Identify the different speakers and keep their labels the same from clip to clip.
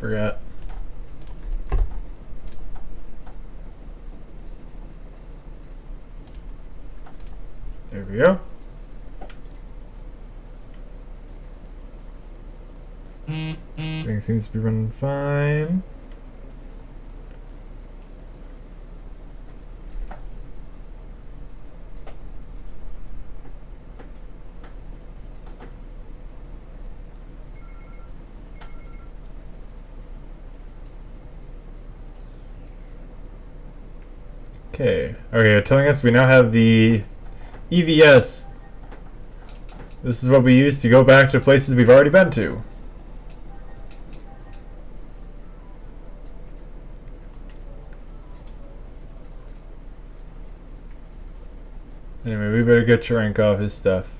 Speaker 1: Forgot. There we go. Everything seems to be running fine. Okay, you're telling us we now have the EVS. This is what we use to go back to places we've already been to. Anyway, we better get Cherenkov his stuff.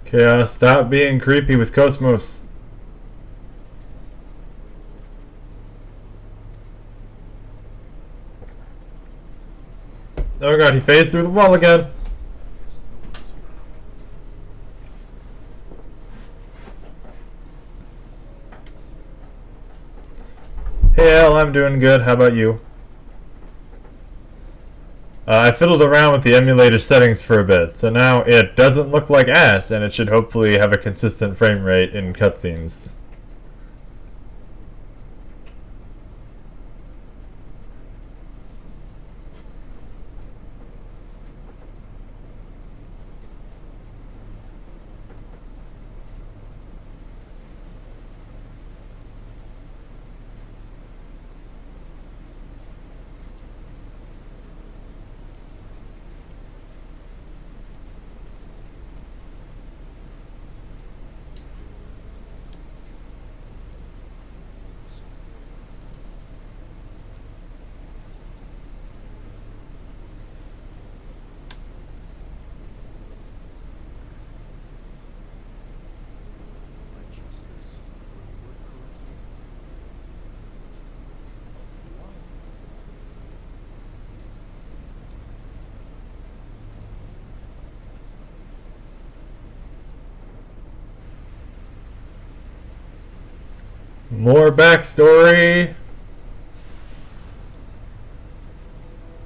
Speaker 1: Okay, stop being creepy with Cosmos. Oh god, he phased through the wall again. Hey Al, I'm doing good. How about you? I fiddled around with the emulator settings for a bit, so now it doesn't look like ass, and it should hopefully have a consistent frame rate in cutscenes. More backstory!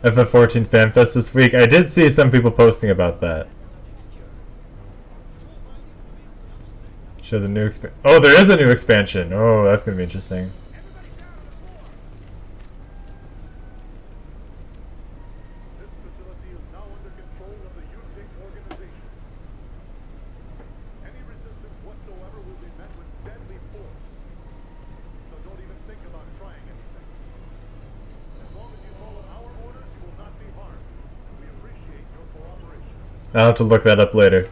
Speaker 1: FF14 FanFest this week. I did see some people posting about that. Show the new oh, there is a new expansion! Oh, that's gonna be interesting. I'll have to look that up later.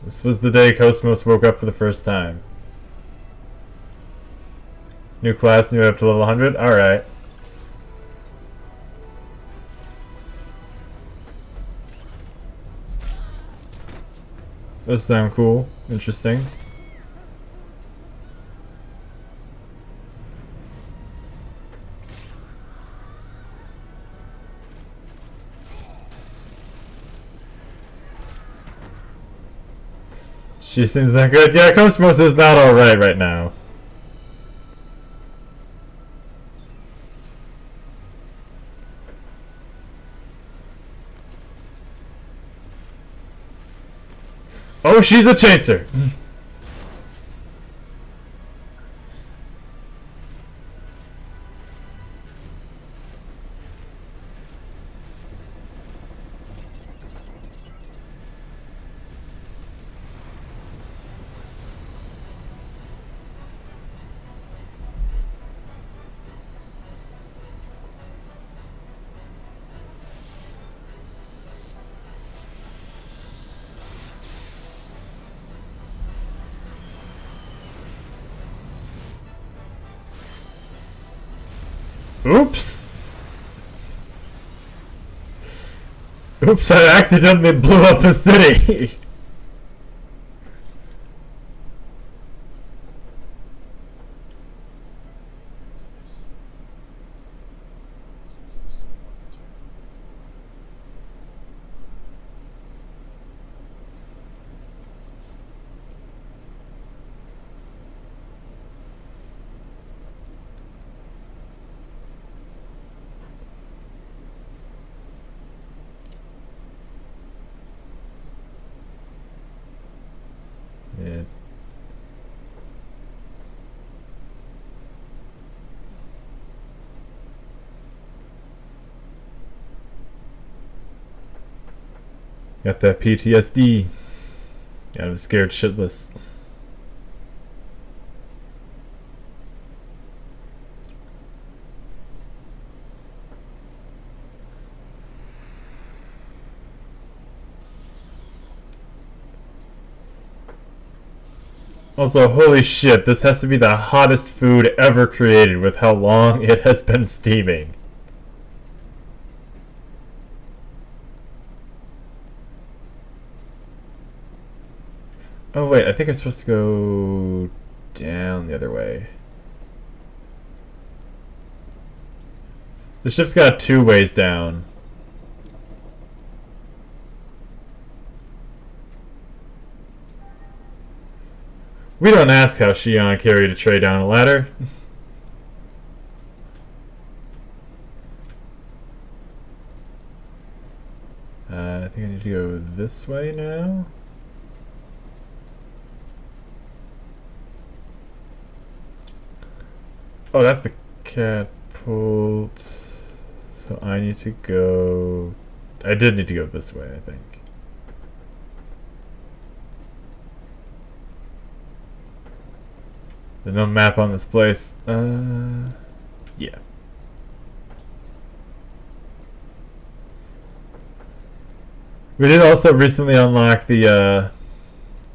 Speaker 1: This was the day Cosmos woke up for the first time. New class, new up to level 100? Alright. Those sound cool. Interesting. She seems that good. Yeah, Cosmos is not alright right now. Oh, she's a chaser! Oops! Oops, I accidentally blew up a city! Yeah. Got that PTSD. Yeah, I'm scared shitless. Also, holy shit, this has to be the hottest food ever created with how long it has been steaming. Oh wait, I think I'm supposed to go down the other way. The ship's got 2 ways down. We don't ask how Xion carried a tray down a ladder. I think I need to go this way now. Oh, that's the catapult. So I need to go... I did need to go this way, I think. There's no map on this place. Yeah. We did also recently unlock the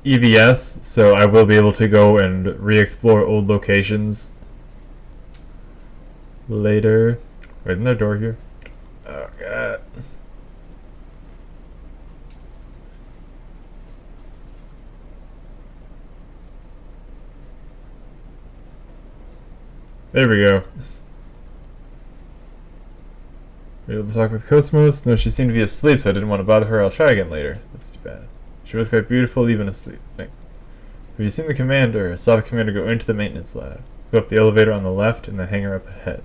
Speaker 1: EVS, so I will be able to go and re-explore old locations later. Wait, isn't there a door here? Oh god. There we go. Were you able to talk with Cosmos? No, she seemed to be asleep, so I didn't want to bother her. I'll try again later. That's too bad. She was quite beautiful, even asleep. Thanks. Have you seen the commander? I saw the commander go into the maintenance lab. Go up the elevator on the left and the hangar up ahead.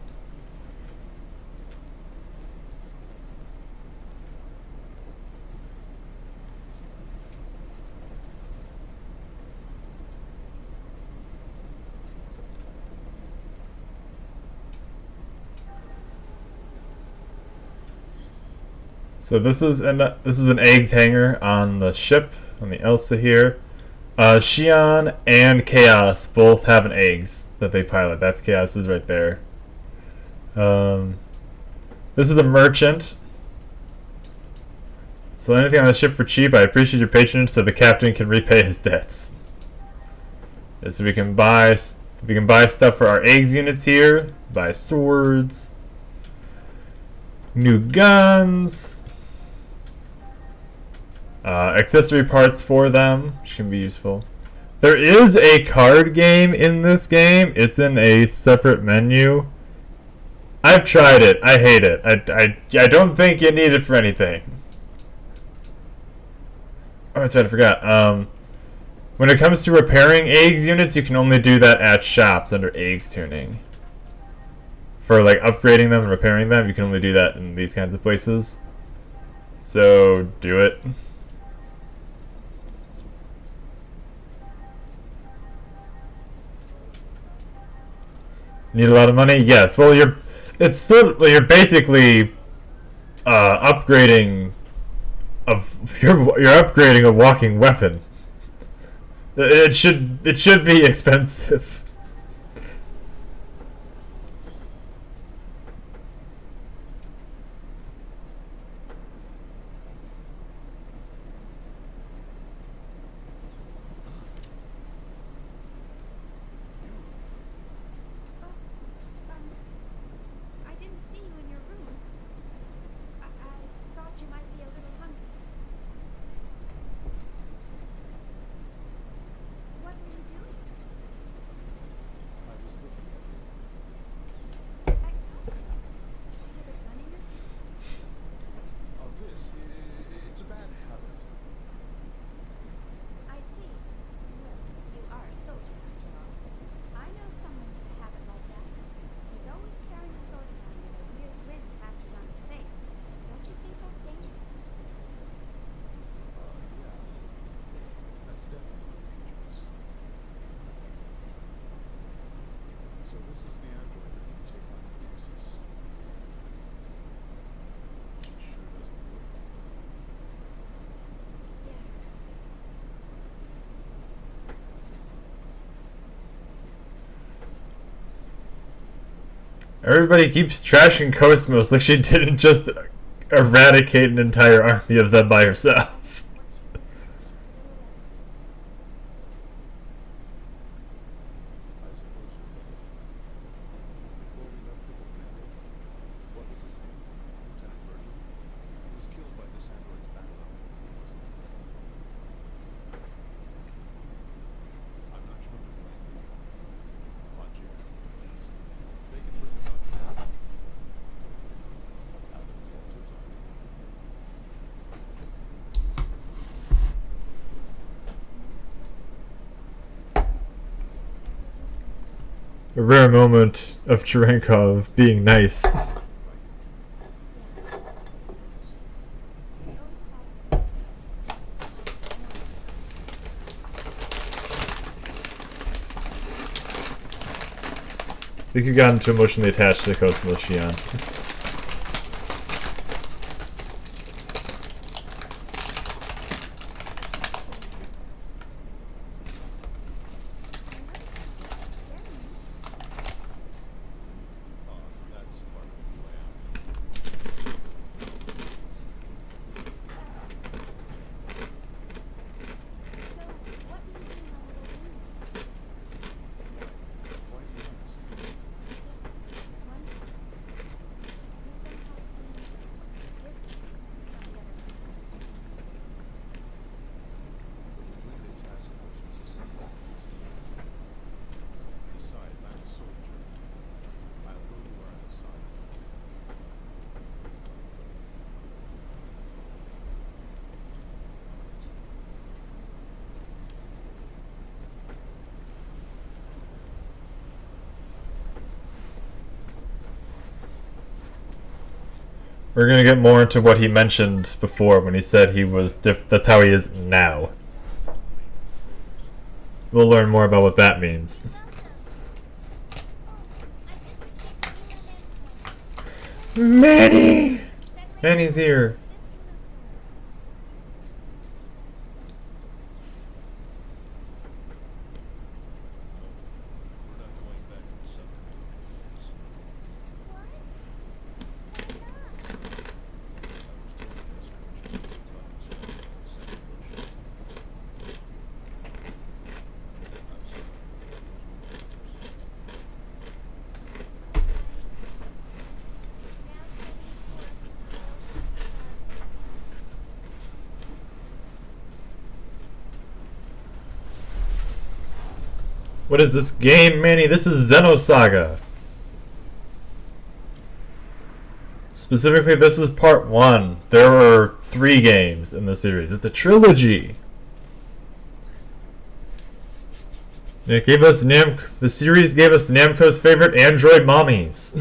Speaker 1: So this is an eggs hangar on the ship on the Elsa here. Xion and Chaos both have an eggs that they pilot. That's Chaos's right there. This is a merchant. So anything on the ship for cheap. I appreciate your patronage, so the captain can repay his debts. So we can buy stuff for our eggs units here. Buy swords, new guns. Accessory parts for them, which can be useful. There is a card game in this game. It's in a separate menu. I've tried it. I hate it. I don't think you need it for anything. Oh, that's right. I forgot. When it comes to repairing eggs units, you can only do that at shops under eggs tuning. For like upgrading them and repairing them, you can only do that in these kinds of places. So do it. Need a lot of money? Yes. Well, you're basically upgrading you're upgrading a walking weapon. It should be expensive.
Speaker 2: I didn't see you in your room. I thought you might be a little hungry. What were you doing?
Speaker 3: I was looking at you.
Speaker 2: At Cosmos? With a gun in your hand?
Speaker 3: Oh, it's a bad habit.
Speaker 2: I see. Well, you are a soldier after all. I know someone with a habit like that. He's always carrying a sword gun with a weird grin plastered on his face. Don't you think that's dangerous?
Speaker 3: Yeah. That's definitely dangerous. So this is the android that you take on your basis. She sure doesn't look like it.
Speaker 2: Yeah.
Speaker 1: Everybody keeps trashing Cosmos like she didn't just eradicate an entire army of them by herself.
Speaker 2: What she looks like she's still alive.
Speaker 3: I suppose you're right. Before we left the Commander, what was his name? Lieutenant Virgil? He was killed by this android's battle outfit, wasn't he? I'm not trying to blame you. Roger, please. They can bring about now. Now that it's all goods on you.
Speaker 1: A rare moment of Cherenkov being nice.
Speaker 2: Yes. Always
Speaker 1: I think you gotten too emotionally attached to Cosmos, Shion.
Speaker 3: That's part of who I am.
Speaker 2: So, what were you doing all alone?
Speaker 3: Why do you ask?
Speaker 2: Just wondering. You somehow seem different from the other commanders.
Speaker 3: The Green Day Task Force was assembled to face the enemy. Besides, I'm a soldier. I'll go to where I'm assigned.
Speaker 1: We're gonna get more into what he mentioned before when he said he was that's how he is now. We'll learn more about what that means. Manny! Manny's here.
Speaker 3: We're not going back to the submarine.
Speaker 1: What is this game, Manny? This is Xenosaga. Specifically, this is part 1. There are 3 games in the series. It's a trilogy. It gave us the series gave us Namco's favorite android mommies.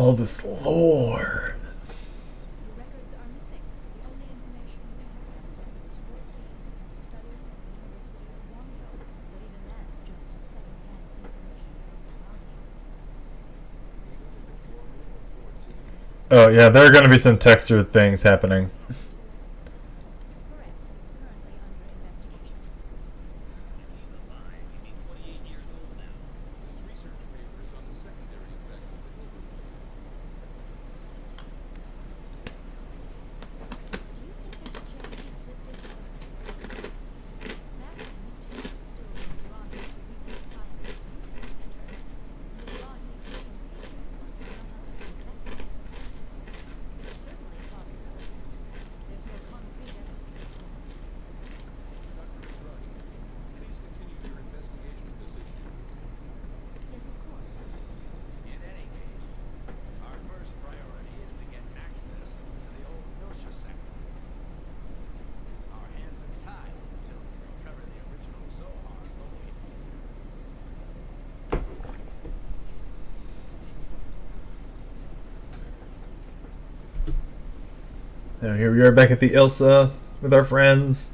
Speaker 1: All this lore.
Speaker 2: The records are missing. The only information we have is that he was 14 and studied at the University of Borneo, but even that's just second-hand information from his army.
Speaker 1: Oh yeah, there are gonna be some textured things happening.
Speaker 2: Correct. It's currently under investigation.
Speaker 4: If he's alive, he'd be 28 years old now.
Speaker 3: This research paper is on the secondary effects of the Hilbert.
Speaker 2: Do you think there's a chance he slipped into the... Back then, Tim still was Ronnie's Cerebral Sciences Research Center. It was Ronnie's main major, plus another infected. It's certainly a possibility. There's no concrete evidence, of course.
Speaker 3: Doctor is right. Please continue your investigation of this issue.
Speaker 2: Yes, of course.
Speaker 4: In any case, our first priority is to get access to the old Xenosaga. Our hands are tied until we recover the original Zohar, won't we?
Speaker 1: Now here we are back at the Ilsa with our friends.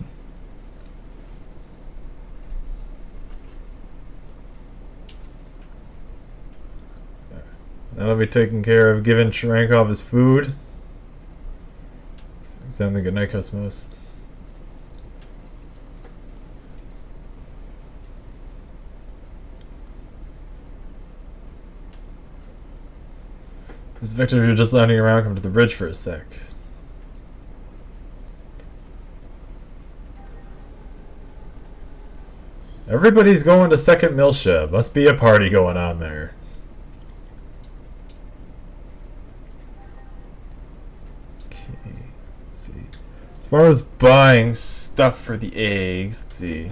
Speaker 1: Now that we've taken care of giving Shrankov his food. Sound like good night, Cosmos. This Victor, if you're just lounging around, come to the bridge for a sec. Everybody's going to Second Miltia. Must be a party going on there. Okay, let's see. As far as buying stuff for the eggs, let's see.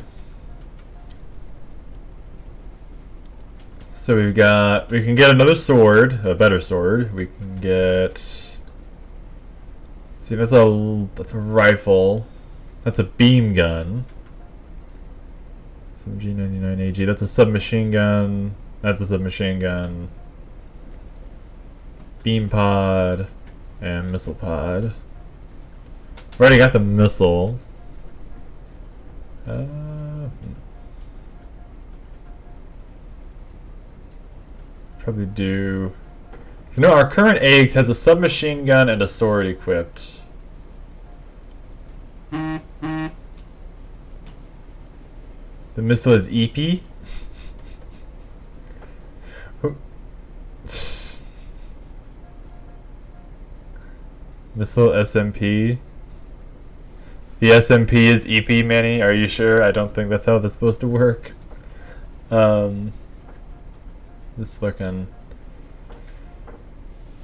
Speaker 1: So we can get another sword, a better sword. We can get, let's see, that's a rifle. That's a beam gun. Some G99AG. That's a submachine gun. That's a submachine gun. Beam pod and missile pod. I've already got the missile. Probably do. You know, our current eggs has a submachine gun and a sword equipped. The missile is EP. Missile SMP. The SMP is EP, Manny. Are you sure? I don't think that's how that's supposed to work. Just looking.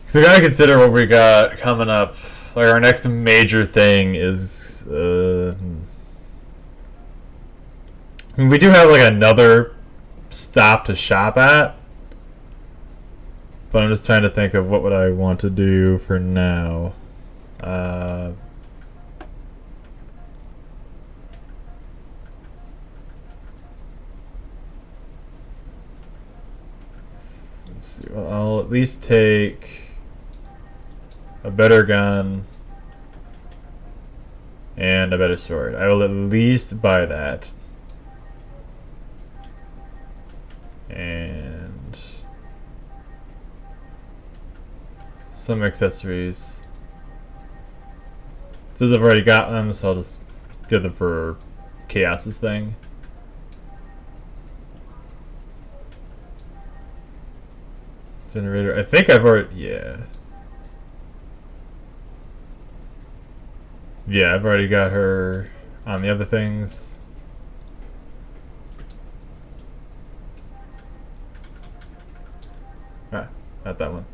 Speaker 1: So I gotta consider what we got coming up. Like our next major thing is. I mean, we do have like another stop to shop at, but I'm just trying to think of what would I want to do for now. Let's see. Well, I'll at least take a better gun and a better sword. I will at least buy that. And some accessories. Since I've already got them, so I'll just get them for Chaos's thing. Generator. I think I've already. Yeah. Yeah, I've already got her on the other things. Ah, not that one.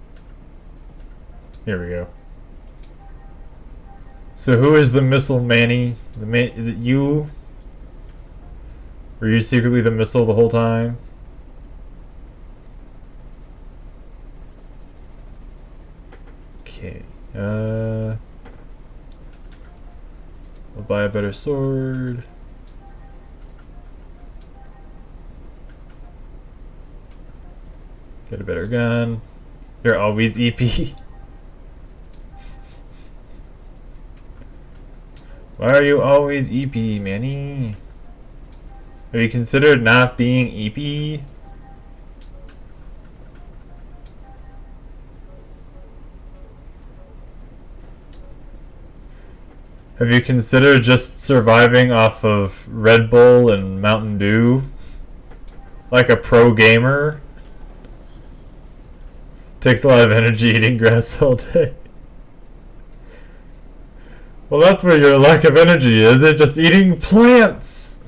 Speaker 1: Here we go. So who is the missile Manny? Is it you? Were you secretly the missile the whole time? Okay. I'll buy a better sword. Get a better gun. You're always EP. Why are you always EP, Manny? Have you considered not being EP? Have you considered just surviving off of Red Bull and Mountain Dew? Like a pro gamer? Takes a lot of energy eating grass all day. Well, that's where your lack of energy is. It's just eating plants.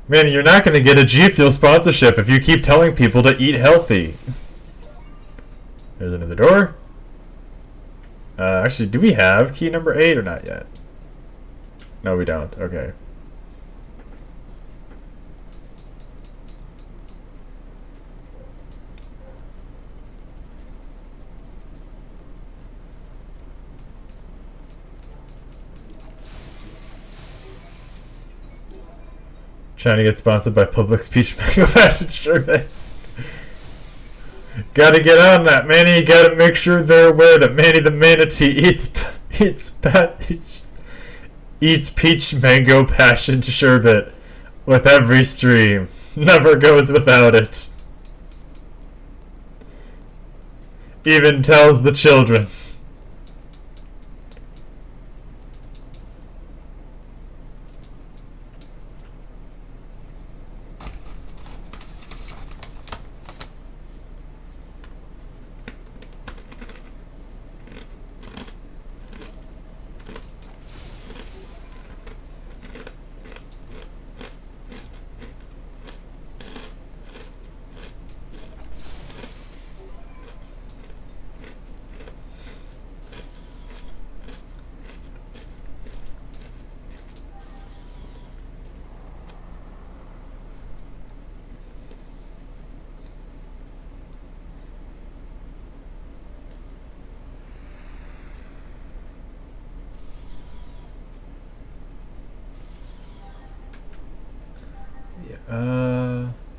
Speaker 1: Man, you're not going to get a G Fuel sponsorship if you keep telling people to eat healthy. There's another door. Actually, do we have key number 8 or not yet? No, we don't. Okay. Trying to get sponsored by Publix Peach Mango Passion Sherbet. Gotta get on that, Manny. You gotta make sure they're aware that Manny the Manatee eats Peach Mango Passion Sherbet with every stream. Never goes without it. Even tells the children.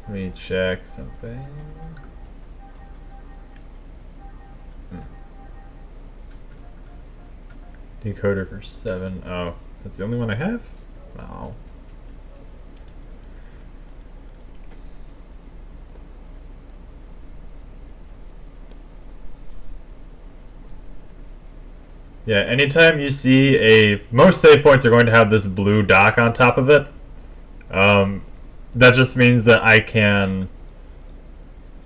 Speaker 1: Let me check something. Decoder for 7. Oh, that's the only one I have? No. Yeah, anytime you see most save points are going to have this blue dock on top of it. That just means that I can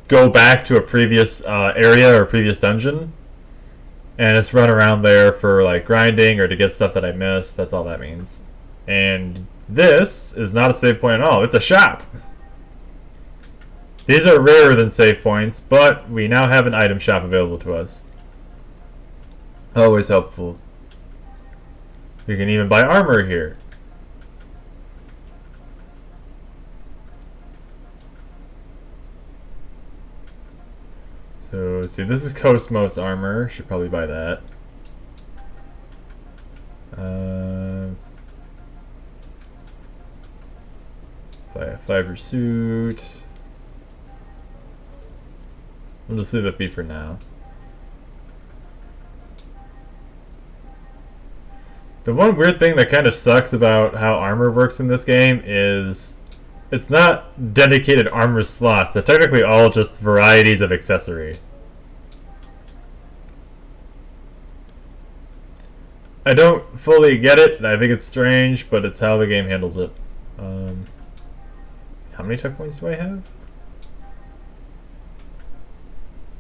Speaker 1: go back to a previous area or previous dungeon, and it's run around there for like grinding or to get stuff that I missed. That's all that means. And this is not a save point at all. It's a shop. These are rarer than save points, but we now have an item shop available to us. Always helpful. You can even buy armor here. So, let's see, this is Cosmos armor. Should probably buy that. Buy a fiber suit. We'll just leave that be for now. The one weird thing that kind of sucks about how armor works in this game is it's not dedicated armor slots. They're technically all just varieties of accessory. I don't fully get it, and I think it's strange, but it's how the game handles it. How many tech points do I have?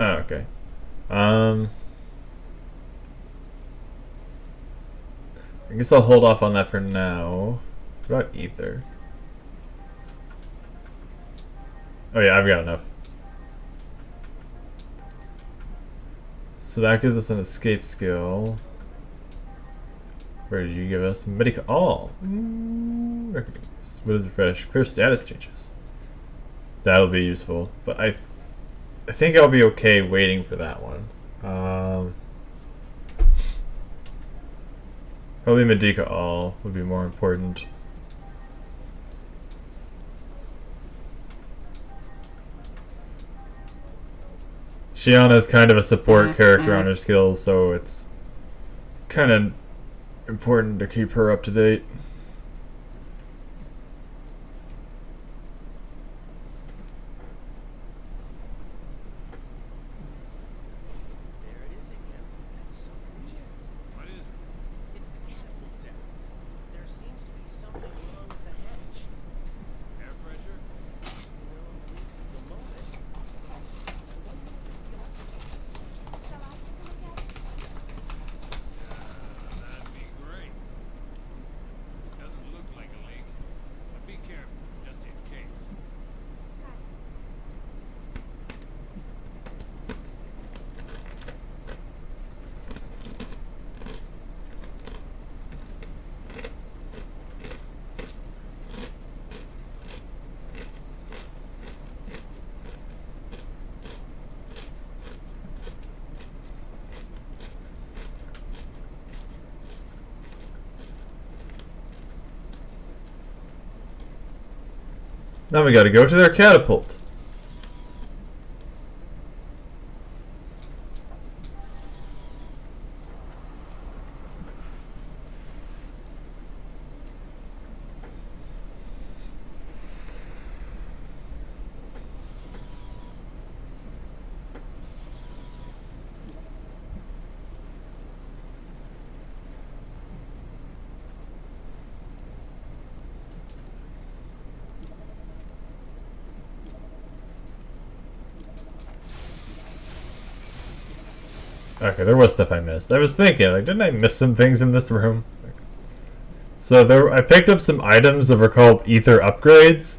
Speaker 1: Oh, okay. I guess I'll hold off on that for now. What about ether? Oh yeah, I've got enough. So that gives us an escape skill. Where did you give us? Medical. Oh! Recognize. What is refresh? Clear status changes. That'll be useful. But I think I'll be okay waiting for that one. Probably Medica All would be more important. Shiana is kind of a support character on her skills, so it's kind of important to keep her up to date.
Speaker 4: There it is again. That's so weird. What is it? It's the catapult deck. There seems to be something wrong with the hatch. Air pressure? No leaks at the moment.
Speaker 2: Shall I take a look at it?
Speaker 3: That'd be great. Doesn't look like a leak. But be careful, just in case.
Speaker 2: Got it.
Speaker 1: Now we gotta go to their catapult. Okay, there was stuff I missed. I was thinking, like, didn't I miss some things in this room? So I picked up some items that were called ether upgrades.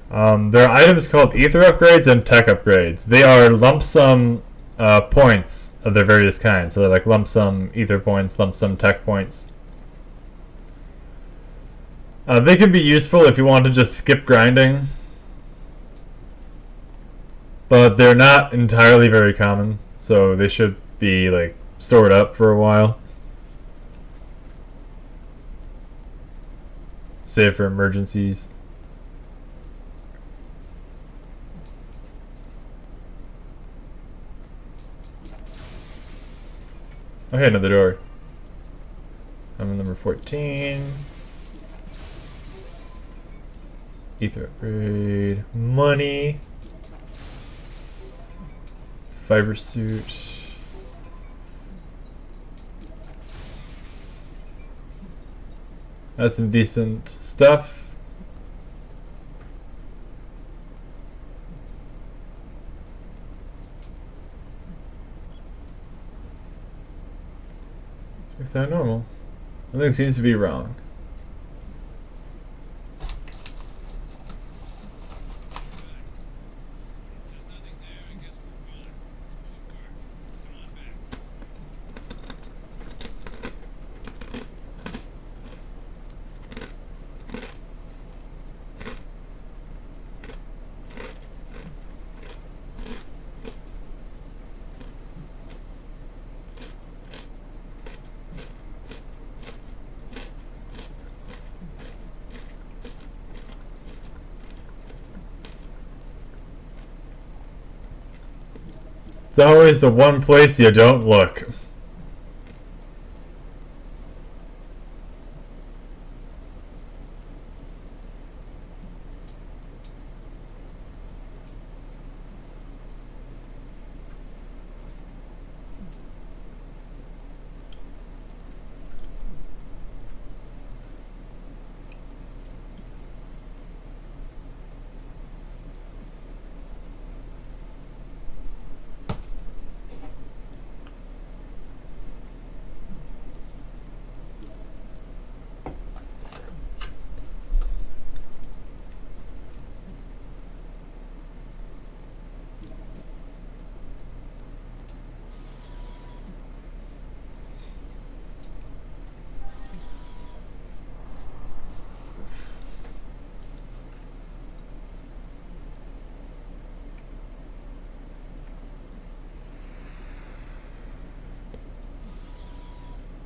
Speaker 1: There are items called ether upgrades and tech upgrades. They are lump sum points of their various kinds. So they're like lump sum ether points, lump sum tech points. They can be useful if you want to just skip grinding. But they're not entirely very common. So they should be like stored up for a while. Save for emergencies. Okay, another door. I'm in number 14. Ether upgrade. Money. Fiber suit. That's some decent stuff. Looks kind of normal. Nothing seems to be wrong.
Speaker 3: There's nothing there. I guess we're fine. Good. Come on back.
Speaker 1: It's always the one place you don't look.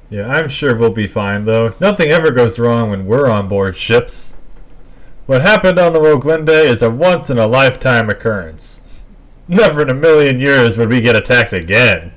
Speaker 1: Yeah, I'm sure we'll be fine, though. Nothing ever goes wrong when we're on board ships. What happened on the Roglinde is a once-in-a-lifetime occurrence. Never in a million years would we get attacked again.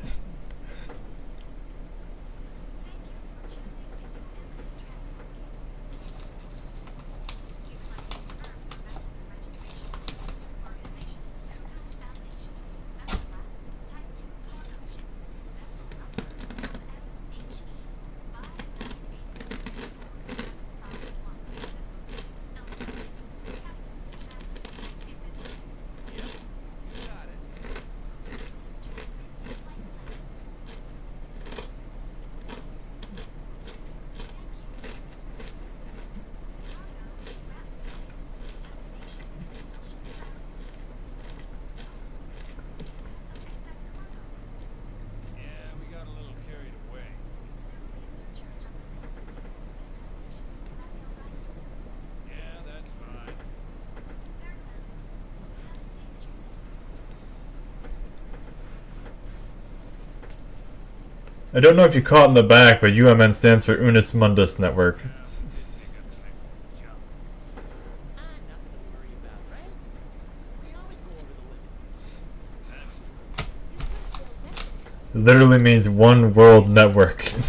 Speaker 4: Yeah, we got a little carried away. Yeah, that's fine.
Speaker 1: I don't know if you caught in the back, but UMN stands for Unus Mundus Network.
Speaker 4: Well, we did pick up some extra junk.
Speaker 5: Nothing to worry about, right? We always go over the limit.
Speaker 4: That's
Speaker 1: It literally means one world network.
Speaker 5: Complicated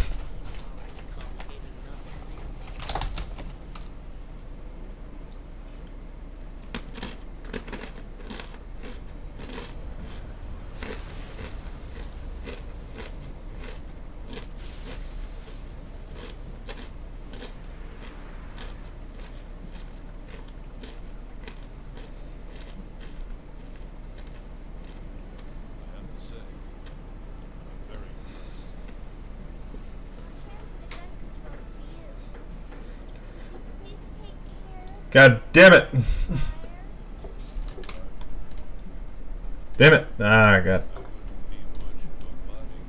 Speaker 5: enough as
Speaker 3: I have to say, I'm very impressed.
Speaker 1: God damn it! Damn it! Ah, God.
Speaker 3: That wouldn't be much of a body.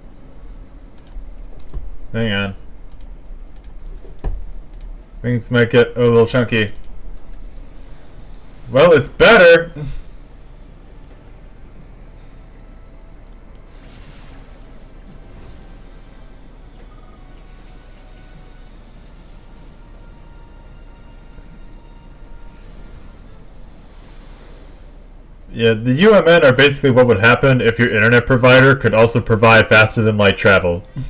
Speaker 1: Hang on. Things might get a little chunky. Well, it's better! Yeah, the UMN are basically what would happen if your internet provider could also provide faster than light travel.
Speaker 2: I'm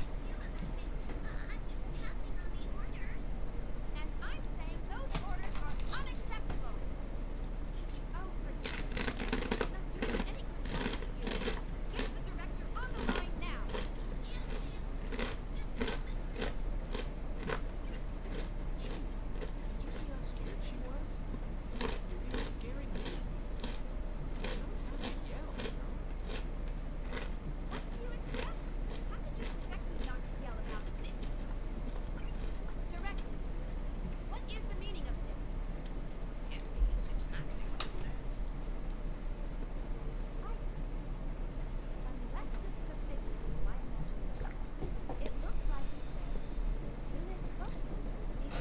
Speaker 2: just passing on the orders. And I'm saying those orders are unacceptable. Oh, for not doing any good job for you. Get the director on the line now. Yes, ma'am. Just a moment, please.
Speaker 5: Did you see how scared she was? You're even scaring me. You don't have to yell, you know?
Speaker 2: What do you expect? How could you expect me not to yell about this? Director, what is the meaning of this?
Speaker 5: It means exactly what it says.
Speaker 2: I see. Unless this is a figment of my imagination, it looks like he says, as soon as Cosmos receives the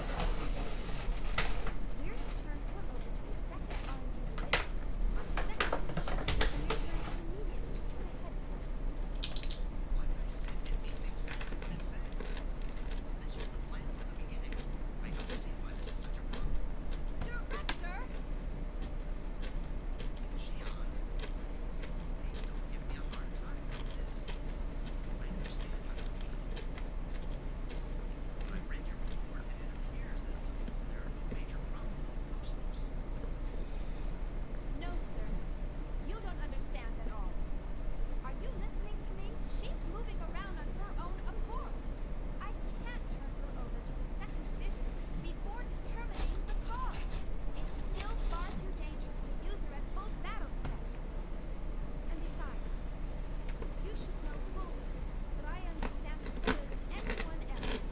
Speaker 2: we're to turn her over to the second R&D division. On second division, we're turned immediately to headquarters.
Speaker 5: Like I said, it means exactly what it says. This was the plan from the beginning. I don't see why this is such a problem.
Speaker 2: Director!
Speaker 5: Xion, please don't give me a hard time about this. I understand how you feel. I read your report and it appears as though there are no major problems with Cosmos.
Speaker 2: No, sir. You don't understand at all. Are you listening to me? She's moving around on her own accord. I can't turn her over to the second division before determining the cause. It's still far too dangerous to use her at full battle spec. And besides, you should know fully that I understand her better than anyone else.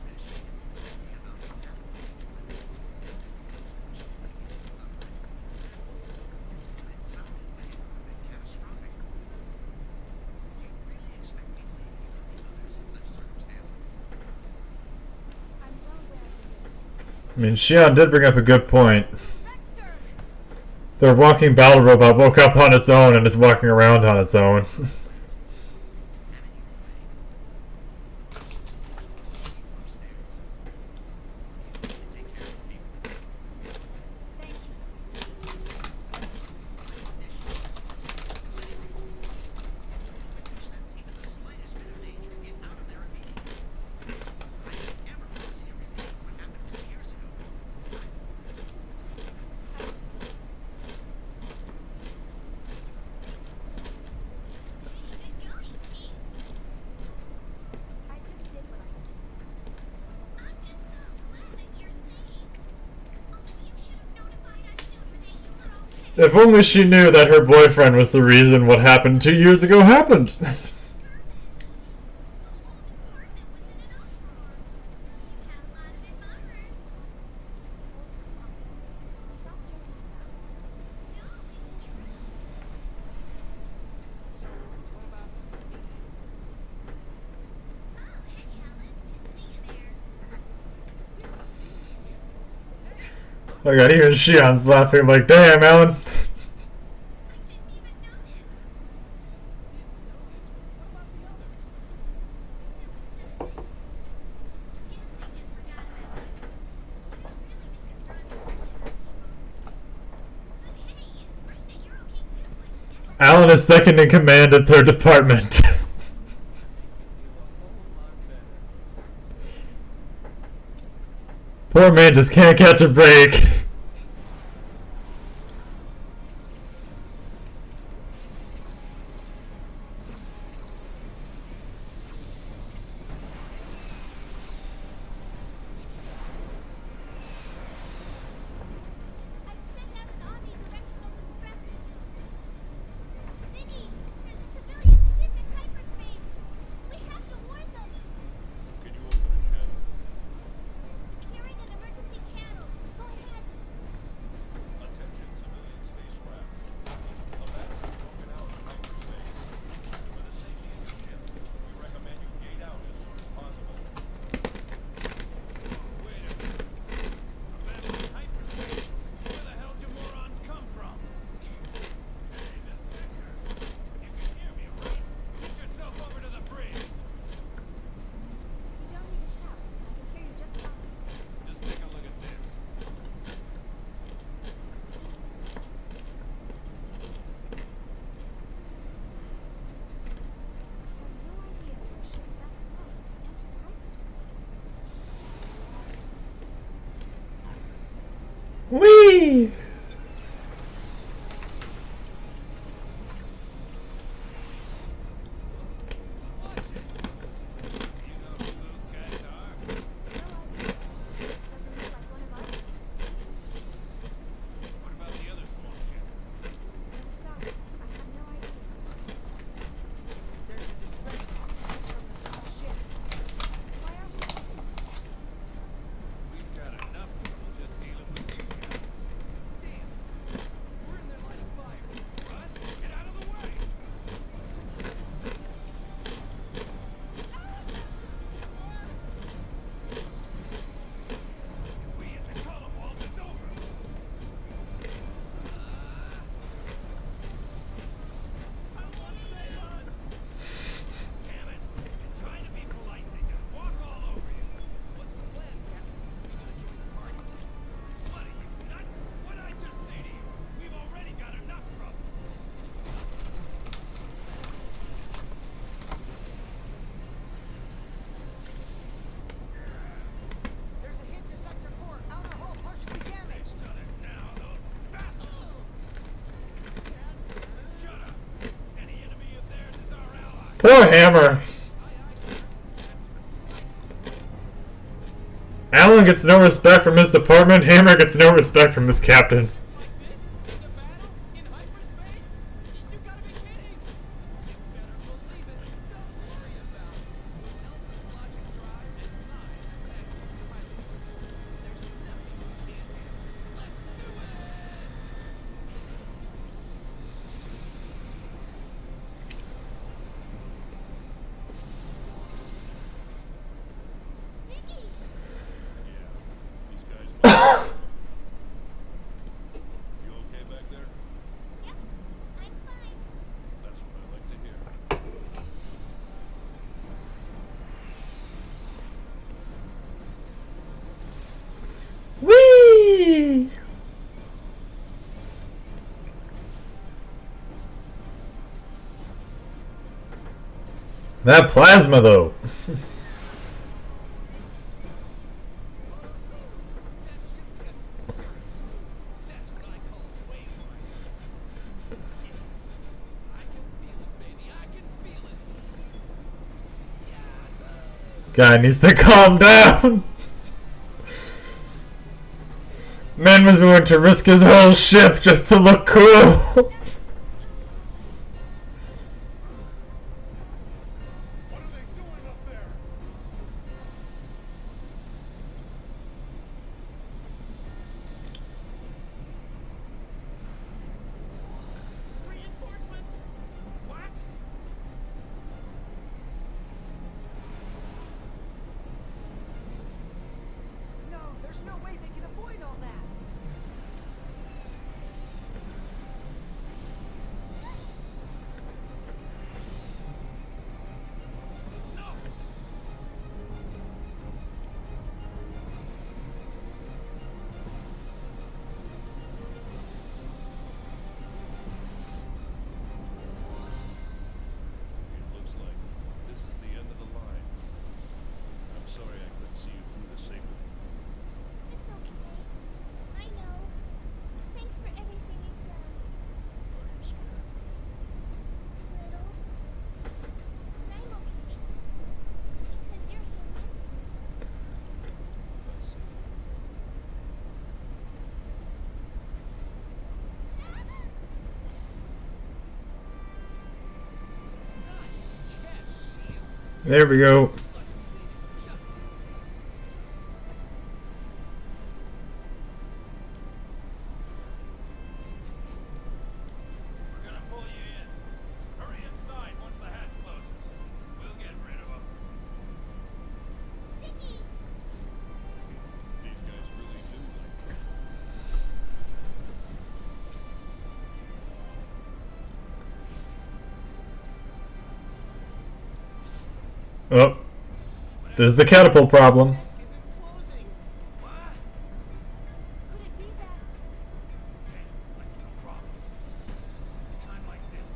Speaker 5: As she informed me about what happened to you, like it suffering and it sounded like it could have been catastrophic. Do you really expect me to leave you and the others in such circumstances?
Speaker 2: I'm well aware of this.
Speaker 1: I mean, Xion did bring up a good point.
Speaker 2: Director!
Speaker 1: Their walking battle robot woke up on its own and is walking around on its own.
Speaker 5: Upstairs. Take care of the people.
Speaker 2: Thank you, sir.
Speaker 1: If only she knew that her boyfriend was the reason what happened 2 years ago happened.
Speaker 2: Stop joking now.
Speaker 4: So, what about me?
Speaker 2: Oh, hey, Alan. Didn't see you there.
Speaker 1: I got even Shion's laughing like, damn, Alan.
Speaker 2: I didn't even notice.
Speaker 4: Didn't notice. What about the others?
Speaker 2: No one said a thing. Guess they just forgot about me. I don't really make a strong impression on people. But hey, it's great that you're okay too. Like,
Speaker 1: Alan is second in command at their department.
Speaker 4: Feel a whole lot better.
Speaker 1: Poor man just can't catch a break.
Speaker 2: I've sent out an omnidirectional distress signal. Vinny, there's a civilian ship in hyperspace. We have to warn them.
Speaker 3: Can you open a channel?
Speaker 2: Securing an emergency channel. Go ahead.
Speaker 3: Attention civilian spacecraft. A battery broken out in hyperspace. For the safety of your ship, we recommend you gate out as soon as possible.
Speaker 4: Wait a minute. A battle in hyperspace? Where the hell do morons come from? Hey, Miss Victor. You can hear me, right? Get yourself over to the bridge.
Speaker 2: You don't need to shout. I can hear you just fine.
Speaker 4: Just take a look at this.
Speaker 2: I had no idea there were ships that small that could enter hyperspace.
Speaker 1: Whee!
Speaker 4: Watch it. You know who those guys are?
Speaker 2: No idea. Doesn't look like one of our planes.
Speaker 4: What about the other small ship?
Speaker 2: I'm sorry. I have no idea.
Speaker 4: There's a distress call coming from the small ship.
Speaker 2: Why aren't we helping?
Speaker 4: We've got enough trouble just dealing with you guys. Damn! We're in their line of fire. What? Get out of the way! If we hit the column walls, it's over! I want to save us! Damn it! I'm trying to be polite. They just walk all over you. What's the plan, Captain? You gonna join the party? What are you, nuts? What'd I just say to you? We've already got enough trouble. There's a hit to sector 4. Outer hull partially damaged. It's done it now, those bastards. Shut up. Any enemy of theirs is our ally.
Speaker 1: Poor Hammer.
Speaker 4: Aye, aye, sir. That's
Speaker 1: Alan gets no respect from his department. Hammer gets no respect from his captain.
Speaker 4: like this? In a battle? In hyperspace? You gotta be kidding! You better believe it. Don't worry about it. Nelson's logic drive and mine back in the pilot seat. There's nothing you can't handle. Let's do it!
Speaker 2: Vicky!
Speaker 3: Yeah. These guys might. You okay back there?
Speaker 2: Yep. I'm fine.
Speaker 3: That's what I like to hear.
Speaker 1: Whee! That plasma, though.
Speaker 4: That ship's got some serious moves. That's what I call wave running. Yeah. I can feel it, baby. I can feel it. Yeah.
Speaker 1: Guy needs to calm down. Man was willing to risk his whole ship just to look cool.
Speaker 3: What are they doing up there?
Speaker 5: Reinforcements? What?
Speaker 6: No, there's no way they can avoid all that.
Speaker 3: It looks like this is the end of the line. I'm sorry I couldn't see you through this safely.
Speaker 2: It's okay. I know. Thanks for everything you've done.
Speaker 3: Are you scared?
Speaker 2: Little. But I'm okay. Because you're human.
Speaker 3: I see.
Speaker 5: Nice catch, Shield.
Speaker 1: There we go.
Speaker 5: Looks like we made it just in time.
Speaker 4: We're gonna pull you in. Hurry inside once the hatch closes. We'll get rid of them.
Speaker 2: Vicky!
Speaker 3: These guys really do like trouble.
Speaker 1: Oh, there's the catapult problem.
Speaker 6: Isn't closing.
Speaker 4: What?
Speaker 2: Could it be that?
Speaker 4: Damn, electrical problems. A time like this.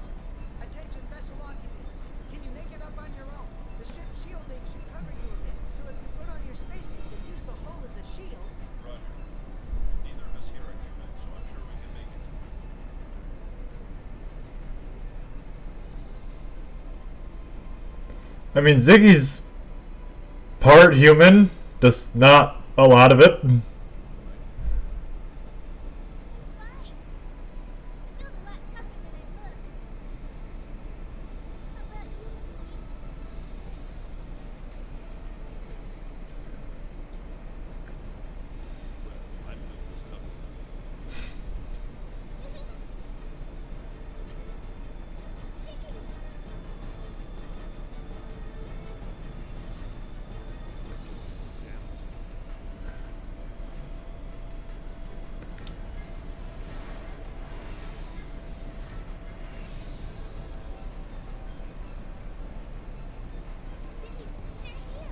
Speaker 6: Attention vessel occupants. Can you make it up on your own? The ship's shielding should cover you a bit. So if you put on your spacesuits and use the hull as a shield.
Speaker 3: Roger. Neither of us here are human, so I'm sure we can make it.
Speaker 1: I mean, Ziggy's part human, just not a lot of it.
Speaker 2: Fine. I feel a lot tougher than I look. How about you, Vicky?
Speaker 3: Well, I'm built as tough as nails. Damn it.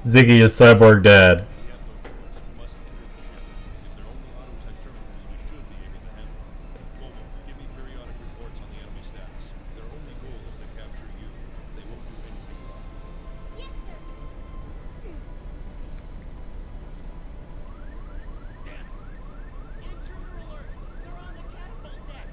Speaker 1: Ziggy is Cyborg Dad.
Speaker 3: We have no choice. We must enter the ship. If they're only auto-tech terminals, we should be able to handle them. Vogel, give me periodic reports on the enemy status. Their only goal is to capture you. They won't do anything wrong.
Speaker 2: Yes, sir.
Speaker 4: Damn it.
Speaker 5: Intruder alert! They're on the catapult deck.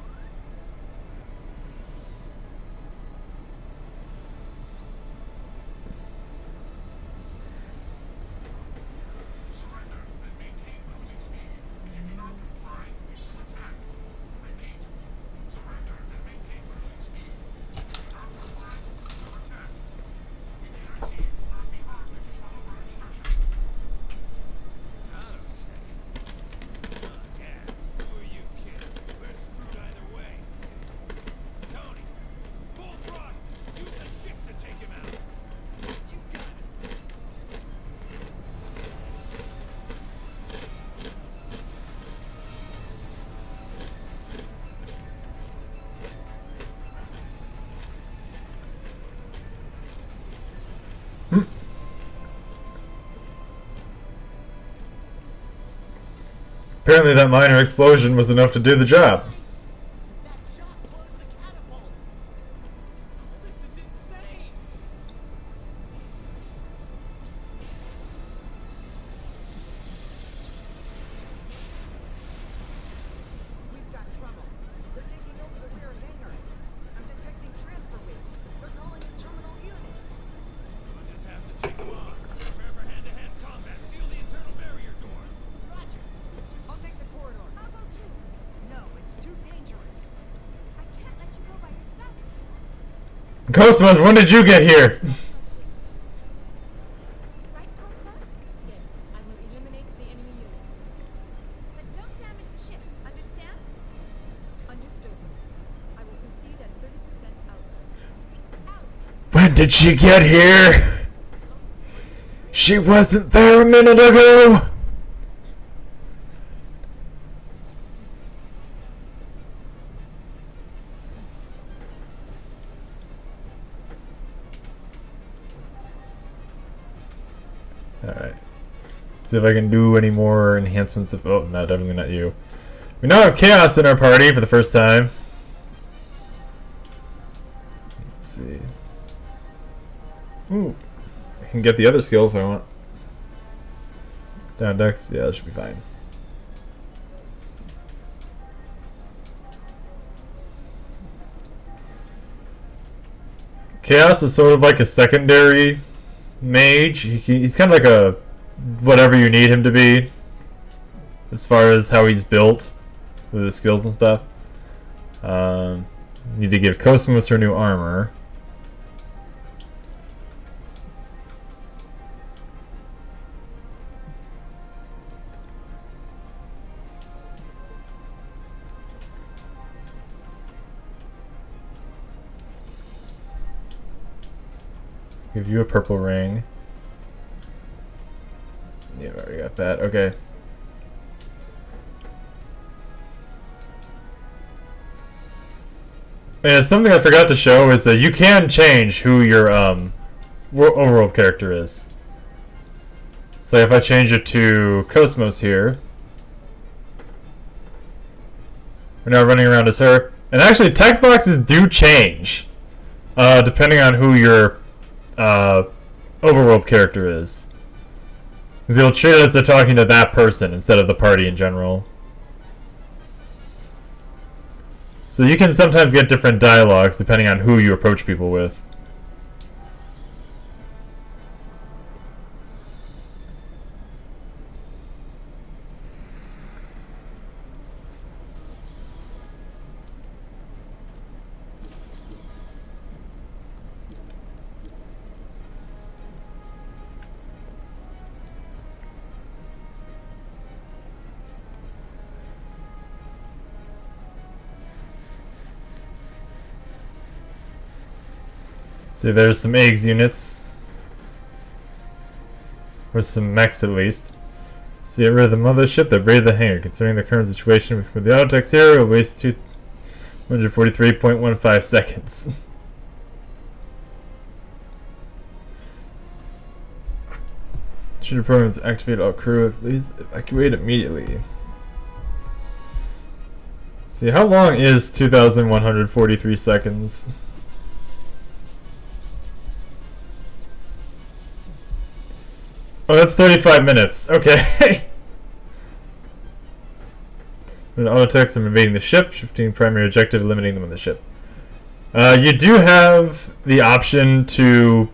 Speaker 7: Surrender and maintain cruising speed. If you do not comply, we shall attack. Repeat. Surrender and maintain cruising speed. If you do not comply, we shall attack. We guarantee you will not be harmed if you follow our instructions.
Speaker 4: Auto-tech. Yes. Who are you, kid? We're screwed either way. Tony, full throttle. Use the ship to take him out. You got it.
Speaker 1: Apparently that minor explosion was enough to do the job.
Speaker 6: That shot closed the catapult.
Speaker 5: This is insane.
Speaker 6: We've got trouble. They're taking over the rear hangar. I'm detecting transfer waves. They're calling in terminal units.
Speaker 4: We'll just have to take him on. Prepare for hand-to-hand combat. Seal the internal barrier doors.
Speaker 6: Roger. I'll take the corridor.
Speaker 2: I'll go
Speaker 1: Cosmos, when did you get here?
Speaker 2: Right, Cosmos?
Speaker 8: Yes, I will eliminate the enemy units.
Speaker 2: But don't damage the ship, understand?
Speaker 8: Understood. I will proceed at 30% output.
Speaker 2: Out.
Speaker 1: When did she get here? She wasn't there a minute ago. Alright. See if I can do any more enhancements of... Oh, no, definitely not you. We now have Chaos in our party for the first time. Let's see. Ooh. I can get the other skill if I want. Down decks? Yeah, that should be fine. Chaos is sort of like a secondary mage. He's kind of like a whatever you need him to be as far as how he's built with his skills and stuff. Need to give Cosmos her new armor. Give you a purple ring. Yeah, I already got that. Okay. And something I forgot to show is that you can change who your overworld character is. So if I change it to Cosmos here, we're now running around as her. And actually, text boxes do change depending on who your overworld character is. Because it'll treat it as they're talking to that person instead of the party in general. So you can sometimes get different dialogues depending on who you approach people with. See, there's some eggs units. Or some mechs at least. See, get rid of the mothership that braided the hangar. Considering the current situation with the autotex here, it'll waste 243.15 seconds. Shooter programs activate all crew. Please evacuate immediately. See, how long is 2,143 seconds? Oh, that's 35 minutes. Okay. An autotext, I'm invading the ship. Shifting primary objective, eliminating them on the ship. You do have the option to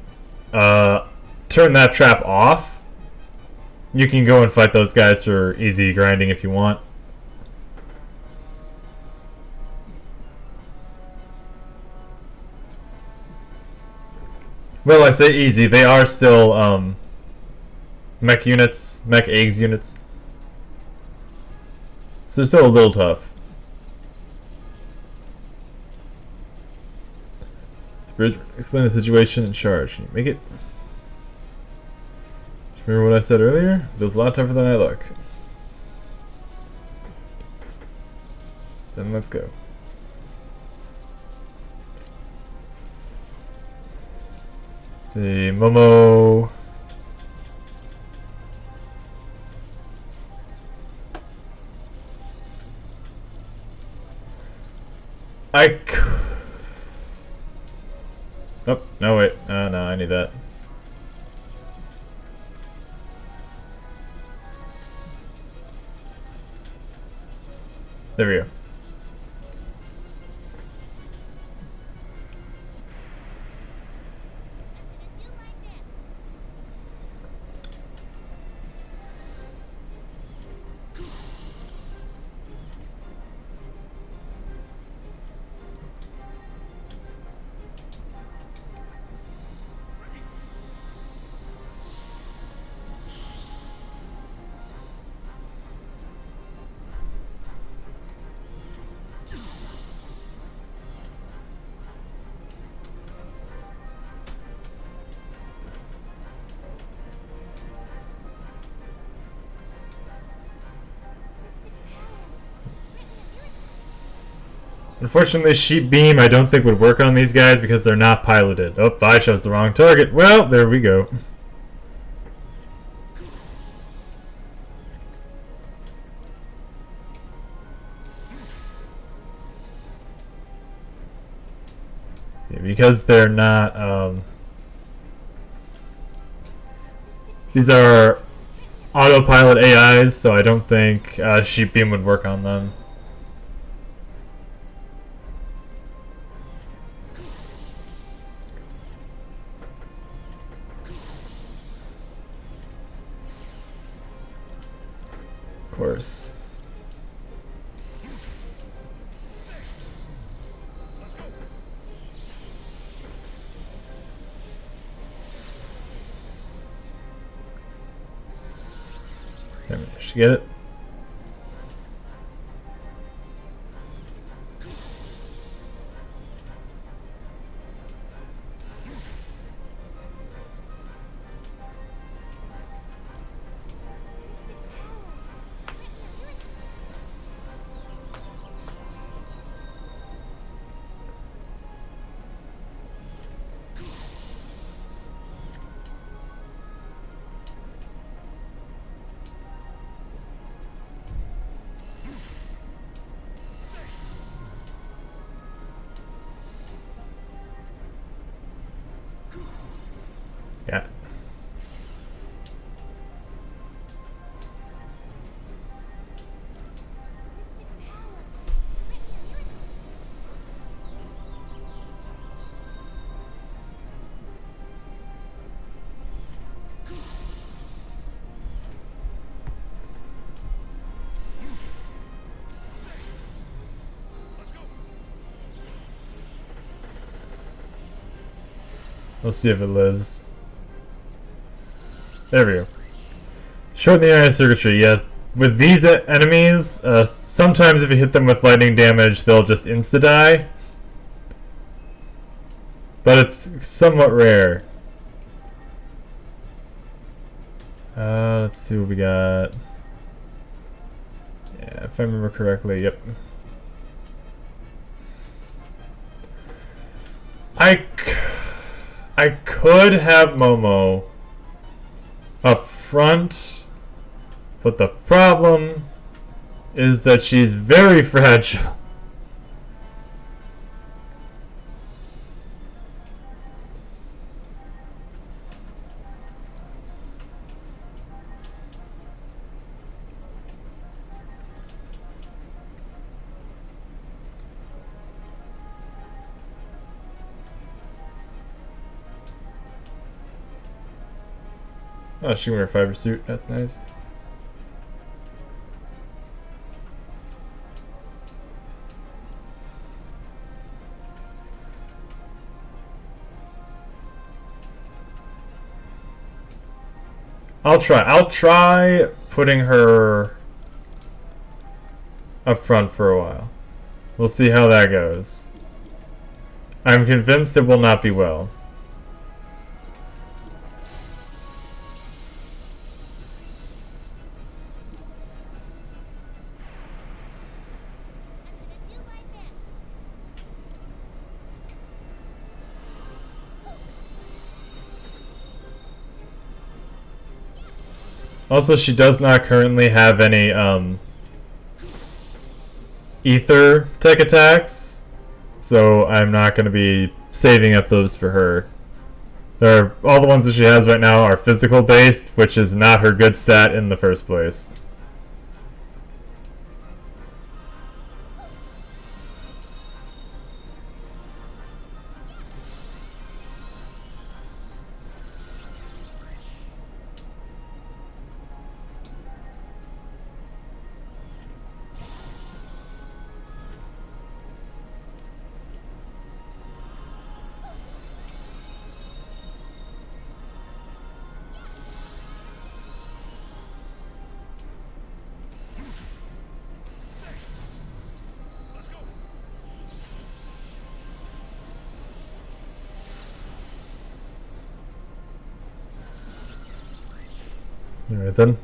Speaker 1: turn that trap off. You can go and fight those guys for easy grinding if you want. Well, I say easy. They are still mech units, mech eggs units. So they're still a little tough. Explain the situation and charge. Can you make it? Remember what I said earlier? It feels a lot tougher than I look. Then let's go. See, Momo. Oh, no, wait. No, I need that. There we go. Unfortunately, Sheep Beam I don't think would work on these guys because they're not piloted. Oh, I chose the wrong target. Well, there we go. Yeah, because they're not, these are autopilot AIs, so I don't think Sheep Beam would work on them. Of course. I managed to get it. Yeah. Let's see if it lives. There we go. Shorten the area circuitry, yes. With these enemies, sometimes if you hit them with lightning damage, they'll just insta-die. But it's somewhat rare. Let's see what we got. Yeah, if I remember correctly, yep. I could have Momo up front, but the problem is that she's very fragile. Oh, she can wear a fiber suit. That's nice. I'll try putting her up front for a while. We'll see how that goes. I'm convinced it will not be well. Also, she does not currently have any ether tech attacks, so I'm not going to be saving up those for her. All the ones that she has right now are physical based, which is not her good stat in the first place. Alright then.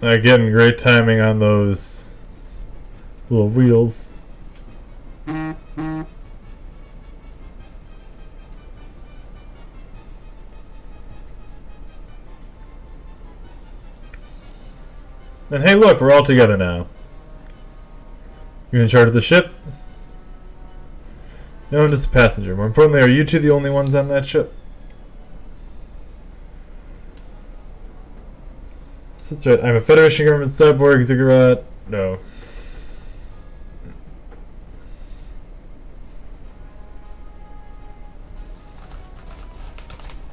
Speaker 1: Getting great timing on those little wheels. And hey, look, we're all together now. You're in charge of the ship? No, I'm just a passenger. More importantly, are you two the only ones on that ship? So that's right. I'm a Federation government cyborg ziggurat. No.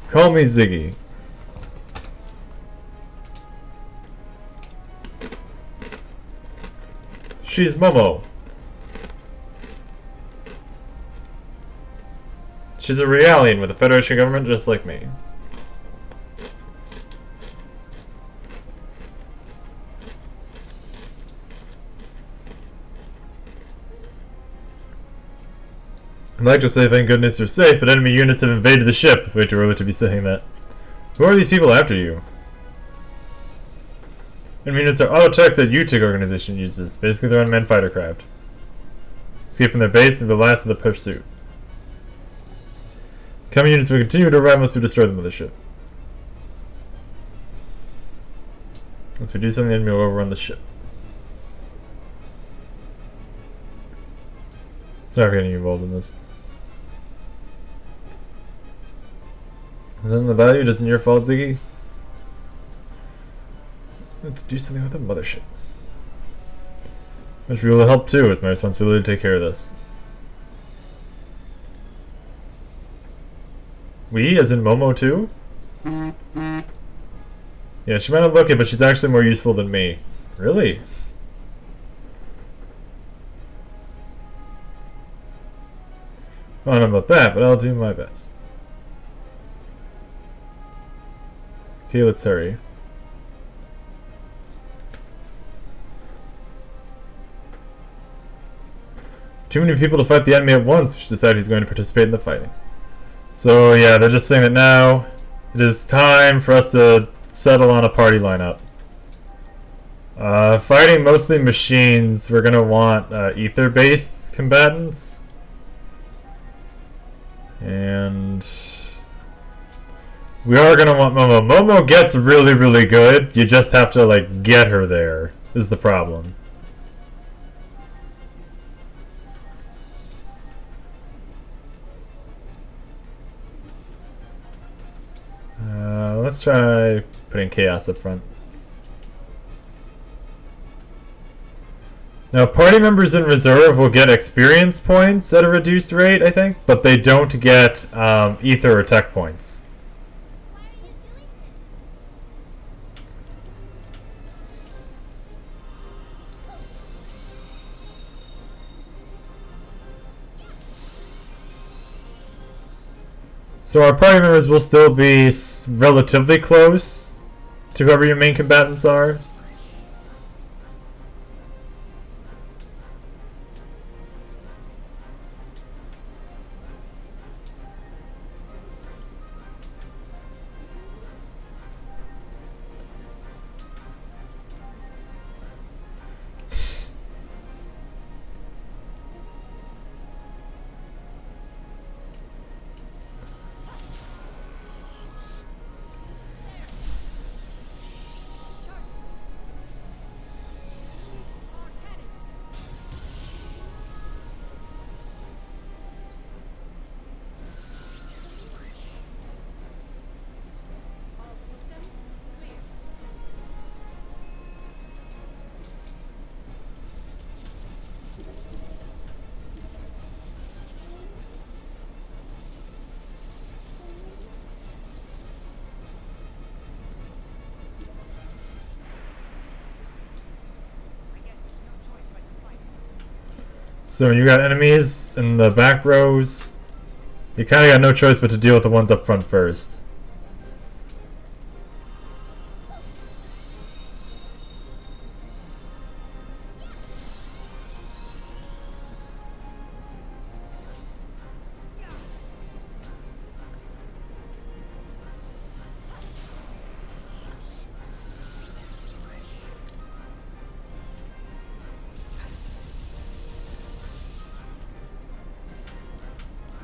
Speaker 1: Call me Ziggy. She's Momo. She's a Realian with the Federation government just like me. I'd like to say thank goodness you're safe, but enemy units have invaded the ship. It's way too early to be saying that. Who are these people after you? Enemy units are auto techs that UTIC organization uses. Basically, they're unmanned fighter craft. Escape from their base and the last of the pursuit. Coming units will continue to arrive unless we destroy the mothership. Once we do something, the enemy will overrun the ship. Sorry for getting involved in this. And then the value isn't your fault, Ziggy. Let's do something with the mothership. Which will help too. It's my responsibility to take care of this. We, as in Momo too? Yeah, she might not look it, but she's actually more useful than me. Really? I don't know about that, but I'll do my best. Okay, let's hurry. Too many people to fight the enemy at once, which decide who's going to participate in the fighting. So yeah, they're just saying that now it is time for us to settle on a party lineup. Fighting mostly machines, we're gonna want ether-based combatants. And we are gonna want Momo. Momo gets really, really good. You just have to like get her there, is the problem. Let's try putting Chaos up front. Now, party members in reserve will get experience points at a reduced rate, I think, but they don't get ether or tech points.
Speaker 2: Why are you doing
Speaker 1: So our party members will still be relatively close to whoever your main combatants are.
Speaker 8: All systems clear.
Speaker 6: I guess there's no choice but to fight.
Speaker 1: So when you got enemies in the back rows, you kind of got no choice but to deal with the ones up front first.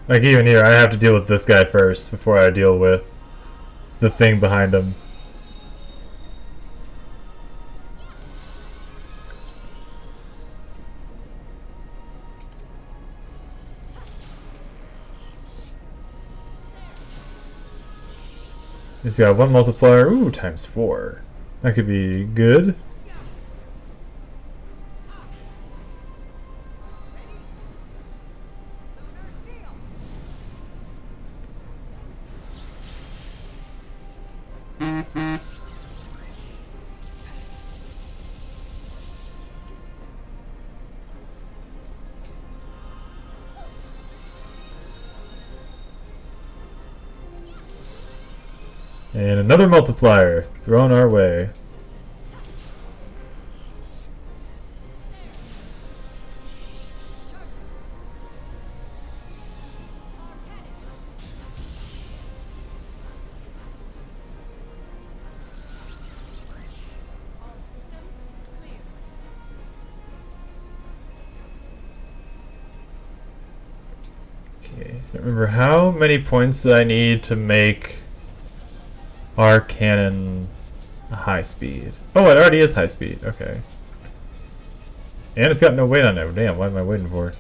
Speaker 1: Like even here, I have to deal with this guy first before I deal with the thing behind him. He's got one multiplier. Ooh, times 4. That could be good.
Speaker 6: Lunar seal.
Speaker 1: And another multiplier thrown our way.
Speaker 8: All systems clear.
Speaker 1: Okay, I don't remember how many points did I need to make our cannon a high speed. Oh, it already is high speed. Okay. And it's got no weight on it. Damn, what am I waiting for?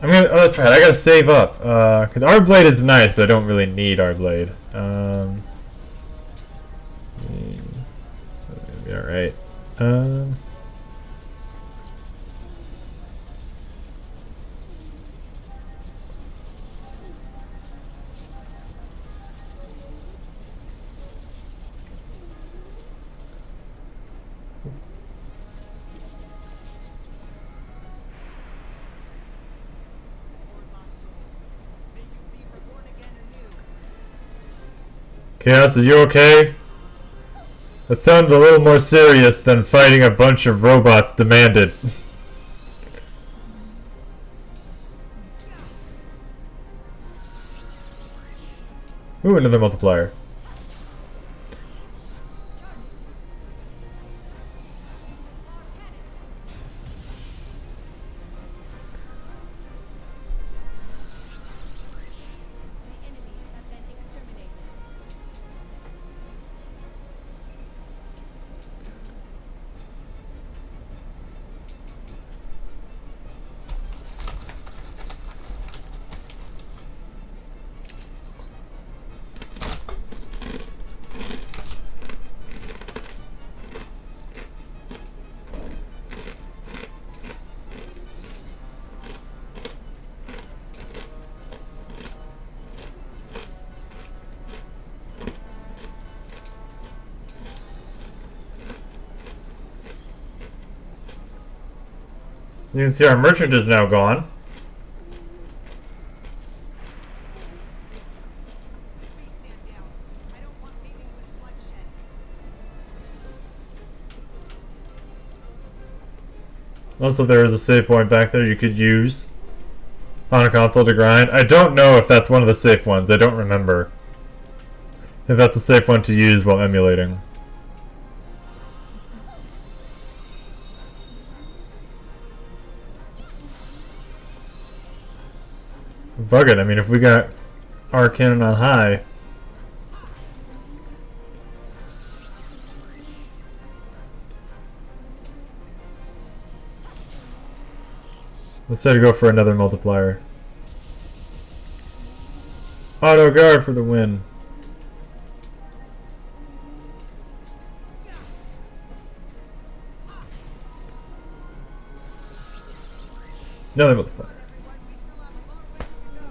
Speaker 1: I'm gonna. Oh, that's right. I gotta save up. Cause our blade is nice, but I don't really need our blade. All right.
Speaker 6: Lord lost souls. May you be reborn again anew.
Speaker 1: Chaos, are you okay? That sounds a little more serious than fighting a bunch of robots demanded. Ooh, another multiplier.
Speaker 8: The enemies have been exterminated.
Speaker 1: You can see our merchant is now gone.
Speaker 6: Please stand down. I don't want meaningless bloodshed.
Speaker 1: Also, there is a save point back there you could use on a console to grind. I don't know if that's one of the safe ones. I don't remember if that's a safe one to use while emulating. Fuck it, I mean, if we got our cannon on high. Let's try to go for another multiplier. Auto guard for the win. Another multiplier.
Speaker 6: Everyone, we still have a long ways to go.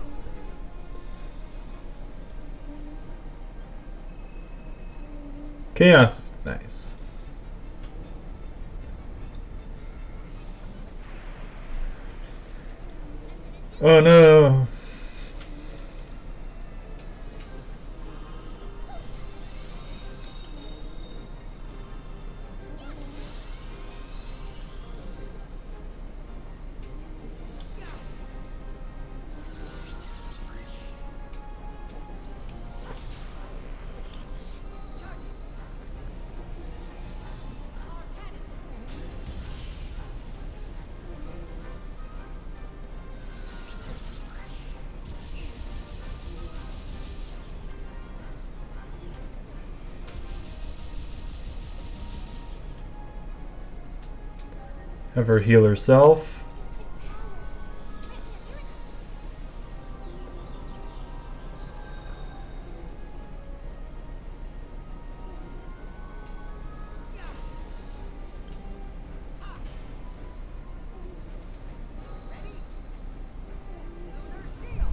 Speaker 1: Chaos is nice. Oh no. Have her heal herself.
Speaker 6: Ready? Lunar seal.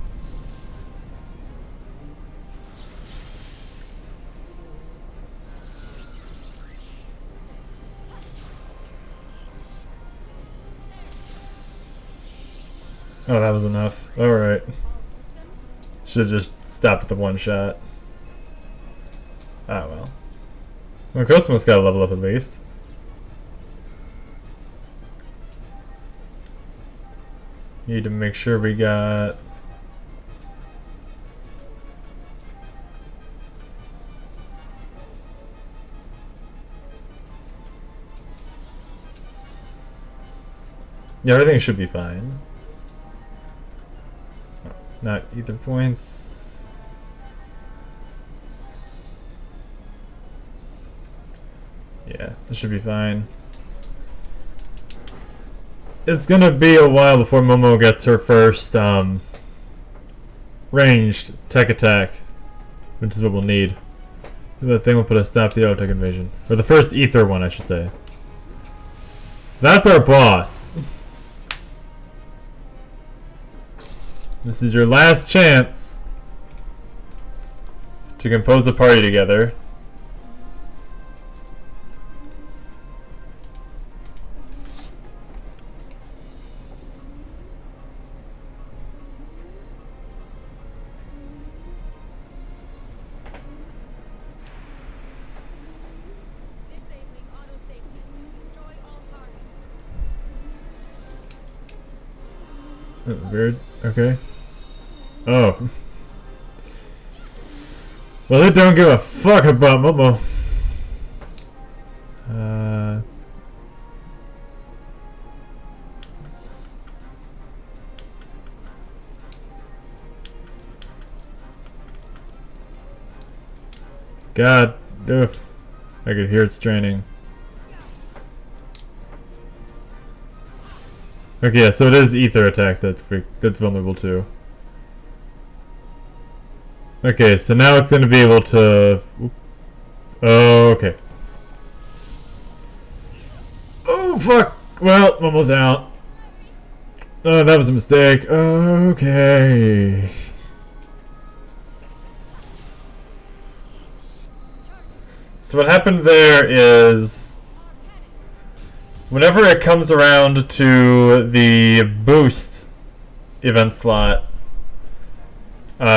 Speaker 1: Oh, that was enough. Alright.
Speaker 8: All systems
Speaker 1: Should've just stopped at the one shot. Ah, well. Well, Cosmos got to level up at least. Need to make sure we got... Yeah, everything should be fine. Not either points. Yeah, it should be fine. It's gonna be a while before Momo gets her first ranged tech attack, which is what we'll need. That thing will put a stop to the auto tech invasion. Or the first ether one, I should say. So that's our boss. This is your last chance to compose a party together.
Speaker 8: disabling auto safety. Destroy all targets.
Speaker 1: Weird. Okay. Oh. Well, they don't give a fuck about Momo. God. Ugh. I could hear it straining. Okay, yeah, so it is ether attacks that's vulnerable to. Okay, so now it's going to be able to... Oh, okay. Oh, fuck! Well, almost out. Oh, that was a mistake. Okay. So what happened there is... Whenever it comes around to the boost event slot,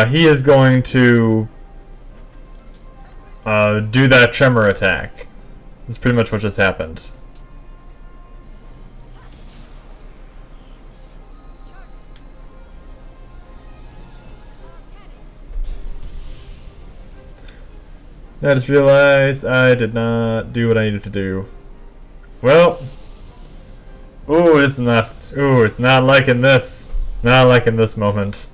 Speaker 1: he is going to do that tremor attack. That's pretty much what just happened. I just realized I did not do what I needed to do. Well, ooh, it's not. Ooh, it's not liking this. Not liking this moment.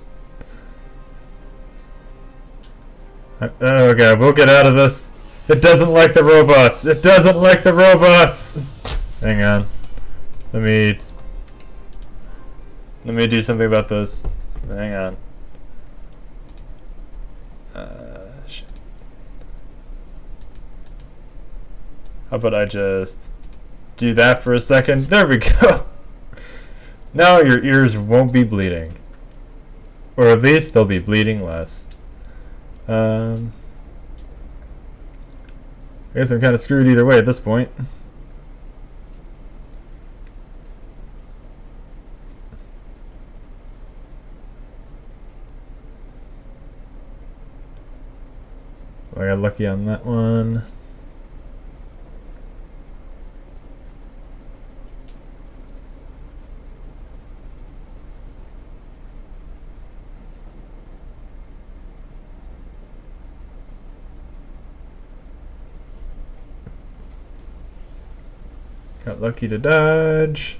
Speaker 1: Oh god, we'll get out of this. It doesn't like the robots. It doesn't like the robots. Hang on. Let me do something about this. Hang on. Shit. How about I just do that for a second? There we go. Now your ears won't be bleeding. Or at least they'll be bleeding less. I guess I'm kind of screwed either way at this point. Well, I got lucky on that one. Got lucky to dodge.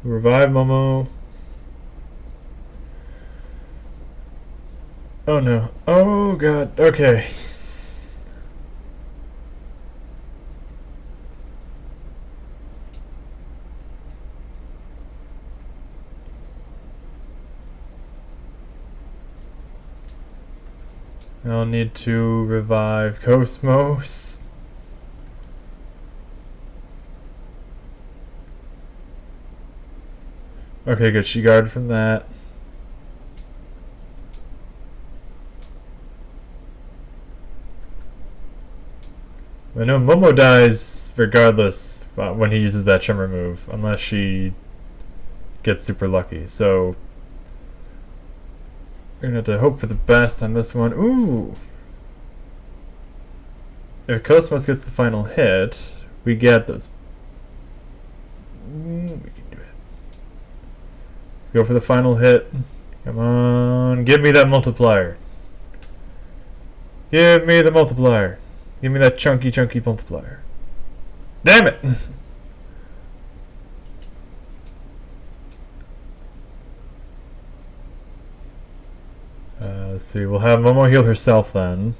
Speaker 1: Revive Momo. Oh no. Oh god. Okay. I'll need to revive Cosmos. Okay, good. She guarded from that. I know Momo dies regardless when he uses that Tremor move, unless she gets super lucky. So we're gonna have to hope for the best on this one. Ooh! If Cosmos gets the final hit, we get those. We can do it. Let's go for the final hit. Come on, give me that multiplier. Give me the multiplier. Give me that chunky multiplier. Damn it! Let's see, we'll have Momo heal herself then.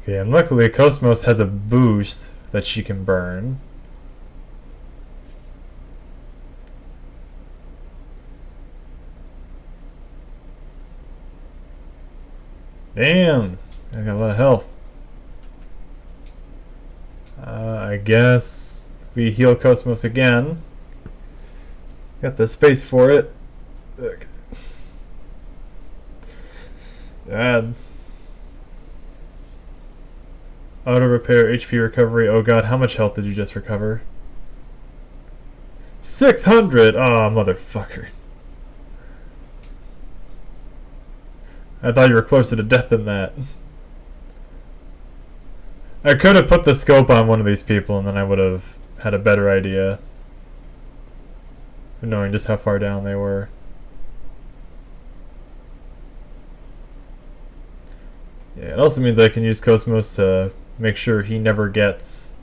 Speaker 1: Okay, and luckily Cosmos has a boost that she can burn. Damn! I got a lot of health. I guess we heal Cosmos again. Got the space for it. Okay. Add. Auto repair, HP recovery. Oh god, how much health did you just recover? 600! Oh, motherfucker. I thought you were closer to death than that. I could have put the scope on one of these people and then I would have had a better idea. Knowing just how far down they were. Yeah, it also means I can use Cosmos to make sure he never gets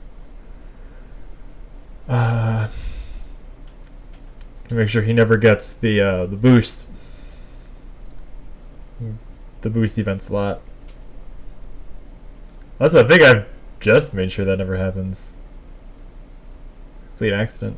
Speaker 1: the boost. The boost event slot. That's I think I've just made sure that never happens. Complete accident.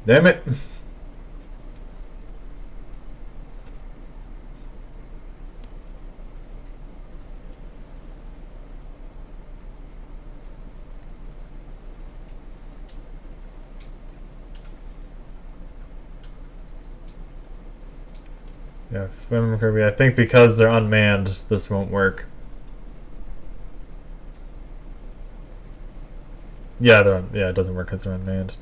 Speaker 1: Damn it! Yeah, if I remember correctly, I think because they're unmanned, this won't work. Yeah, it doesn't work because they're unmanned.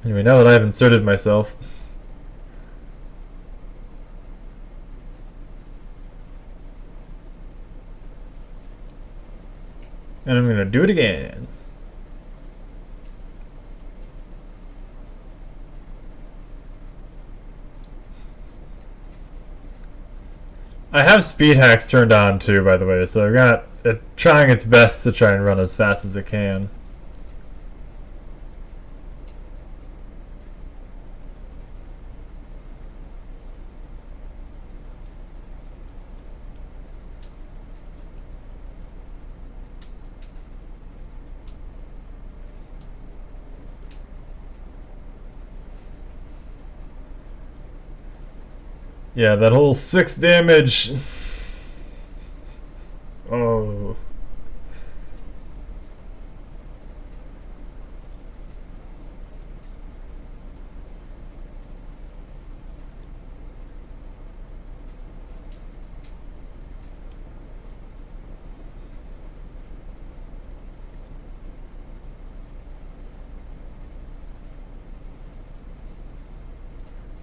Speaker 1: Anyway, now that I've inserted myself, and I'm gonna do it again. I have speed hacks turned on too, by the way, so I've got it trying its best to try and run as fast as it can. Yeah, that whole 6 damage. Oh.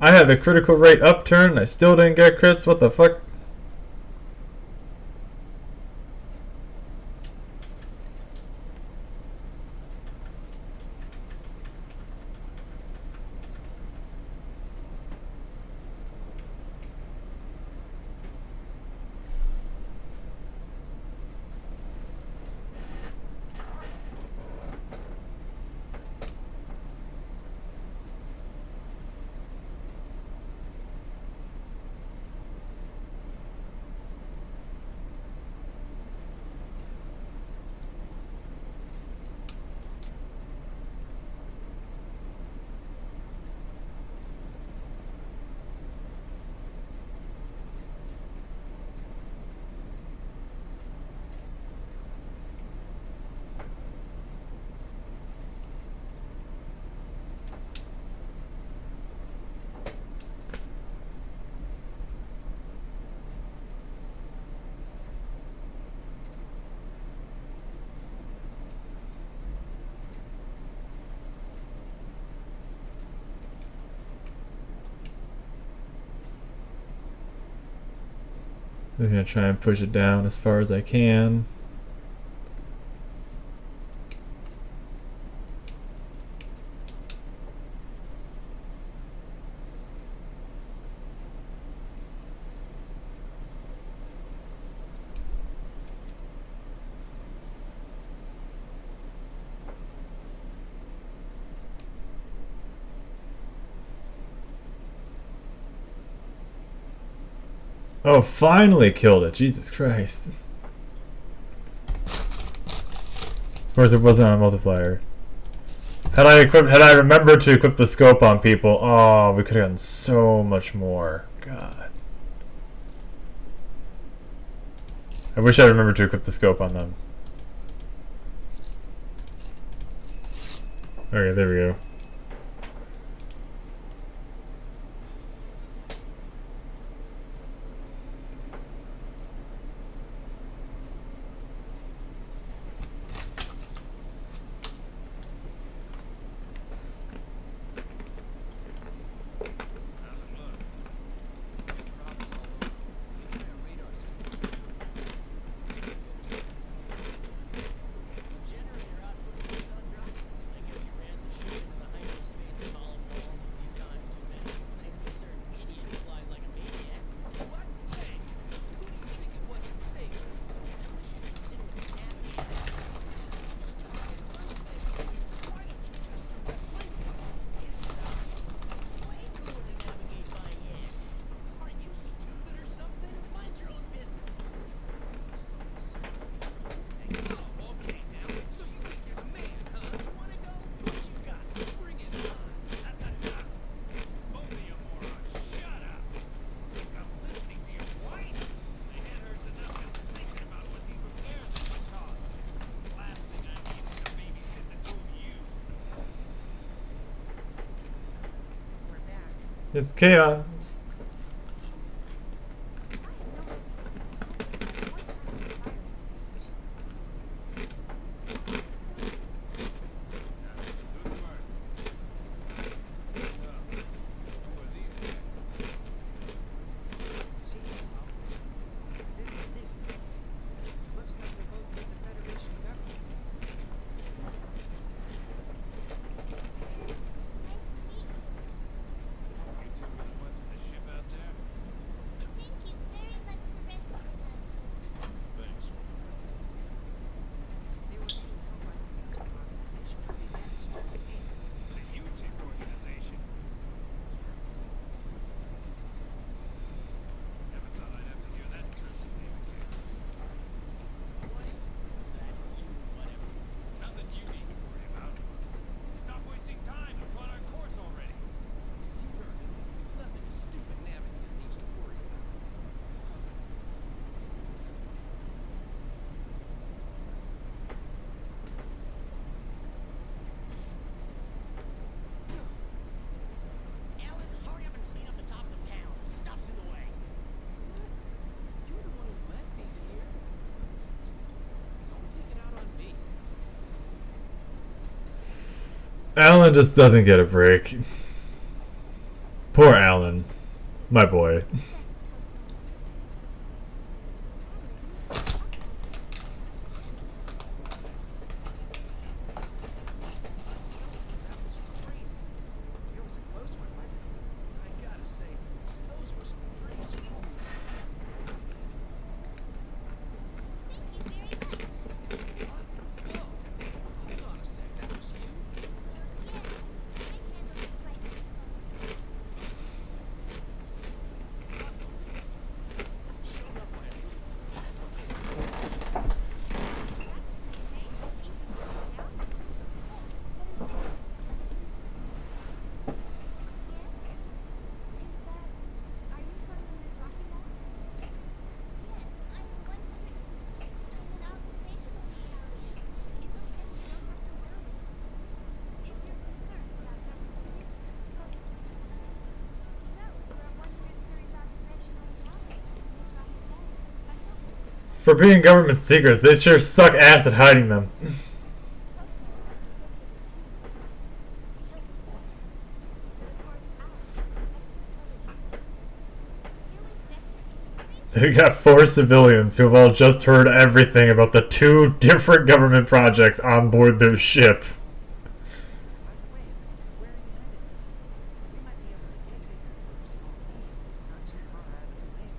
Speaker 1: I had the critical rate upturn and I still didn't get crits. What the fuck? I'm just gonna try and push it down as far as I can. Oh, finally killed it. Jesus Christ. Of course, it wasn't on a multiplier. Had I remembered to equip the scope on people, oh, we could have gotten so much more. God. I wish I remembered to equip the scope on them. Okay, there we go.
Speaker 4: How's it look? Problems all over. Maybe our radar system's
Speaker 6: Generator output keeps on dropping. I guess you ran the ship into the hyperspace and column walls a few times too many. Thanks to a certain idiot who flies like a maniac.
Speaker 5: What? Hey, who do you think it was that saved us?
Speaker 6: I wish you could sit with a napkin.
Speaker 5: Why don't you just do that later?
Speaker 6: Isn't it obvious? It's way cooler to navigate by hand.
Speaker 5: Are you stupid or something?
Speaker 6: Mind your own business.
Speaker 5: Oh, okay now. So you think you're the man, huh? You wanna go? What you got? Bring it on.
Speaker 4: That's enough. Both of you morons, shut up. Sick of listening to your whine. My head hurts enough just thinking about what these repairs are gonna cost. The last thing I need is to babysit the two of you.
Speaker 6: We're back.
Speaker 1: It's chaos.
Speaker 4: Good work. So, who are these guys?
Speaker 6: She's hello. This is Ziggy. Looks like they're both with the Federation government.
Speaker 4: You two are the ones in the ship out there?
Speaker 2: Thank you very much for rescuing us.
Speaker 4: Thanks.
Speaker 6: They were being held by the mutant organization when they managed to escape.
Speaker 4: The UTIC organization. Never thought I'd have to hear that cursed name again.
Speaker 6: What is it? That you whatever.
Speaker 4: Nothing you need to worry about. Stop wasting time and plot our course already.
Speaker 5: You heard it. It's nothing a stupid navigator needs to worry about.
Speaker 6: Alan, hurry up and clean up the top of the panel. The stuff's in the way.
Speaker 5: What? You're the one who left these here? Don't take it out on me.
Speaker 1: Alan just doesn't get a break. Poor Alan. My boy.
Speaker 2: Thanks, Cosmos.
Speaker 6: That was crazy. It was a close one, wasn't it?
Speaker 4: I gotta say, those were some pretty smooth.
Speaker 2: Thank you very much.
Speaker 4: Whoa! Hold on a sec, that was you?
Speaker 2: Yes, I handled it quite well.
Speaker 4: Showed up when?
Speaker 1: For being government secrets, they sure suck ass at hiding them. They got 4 civilians who have all just heard everything about the 2 different government projects on board their ship.
Speaker 6: By the way, where are you headed? We might be able to get you there for a small fee. It's not too far out of the way.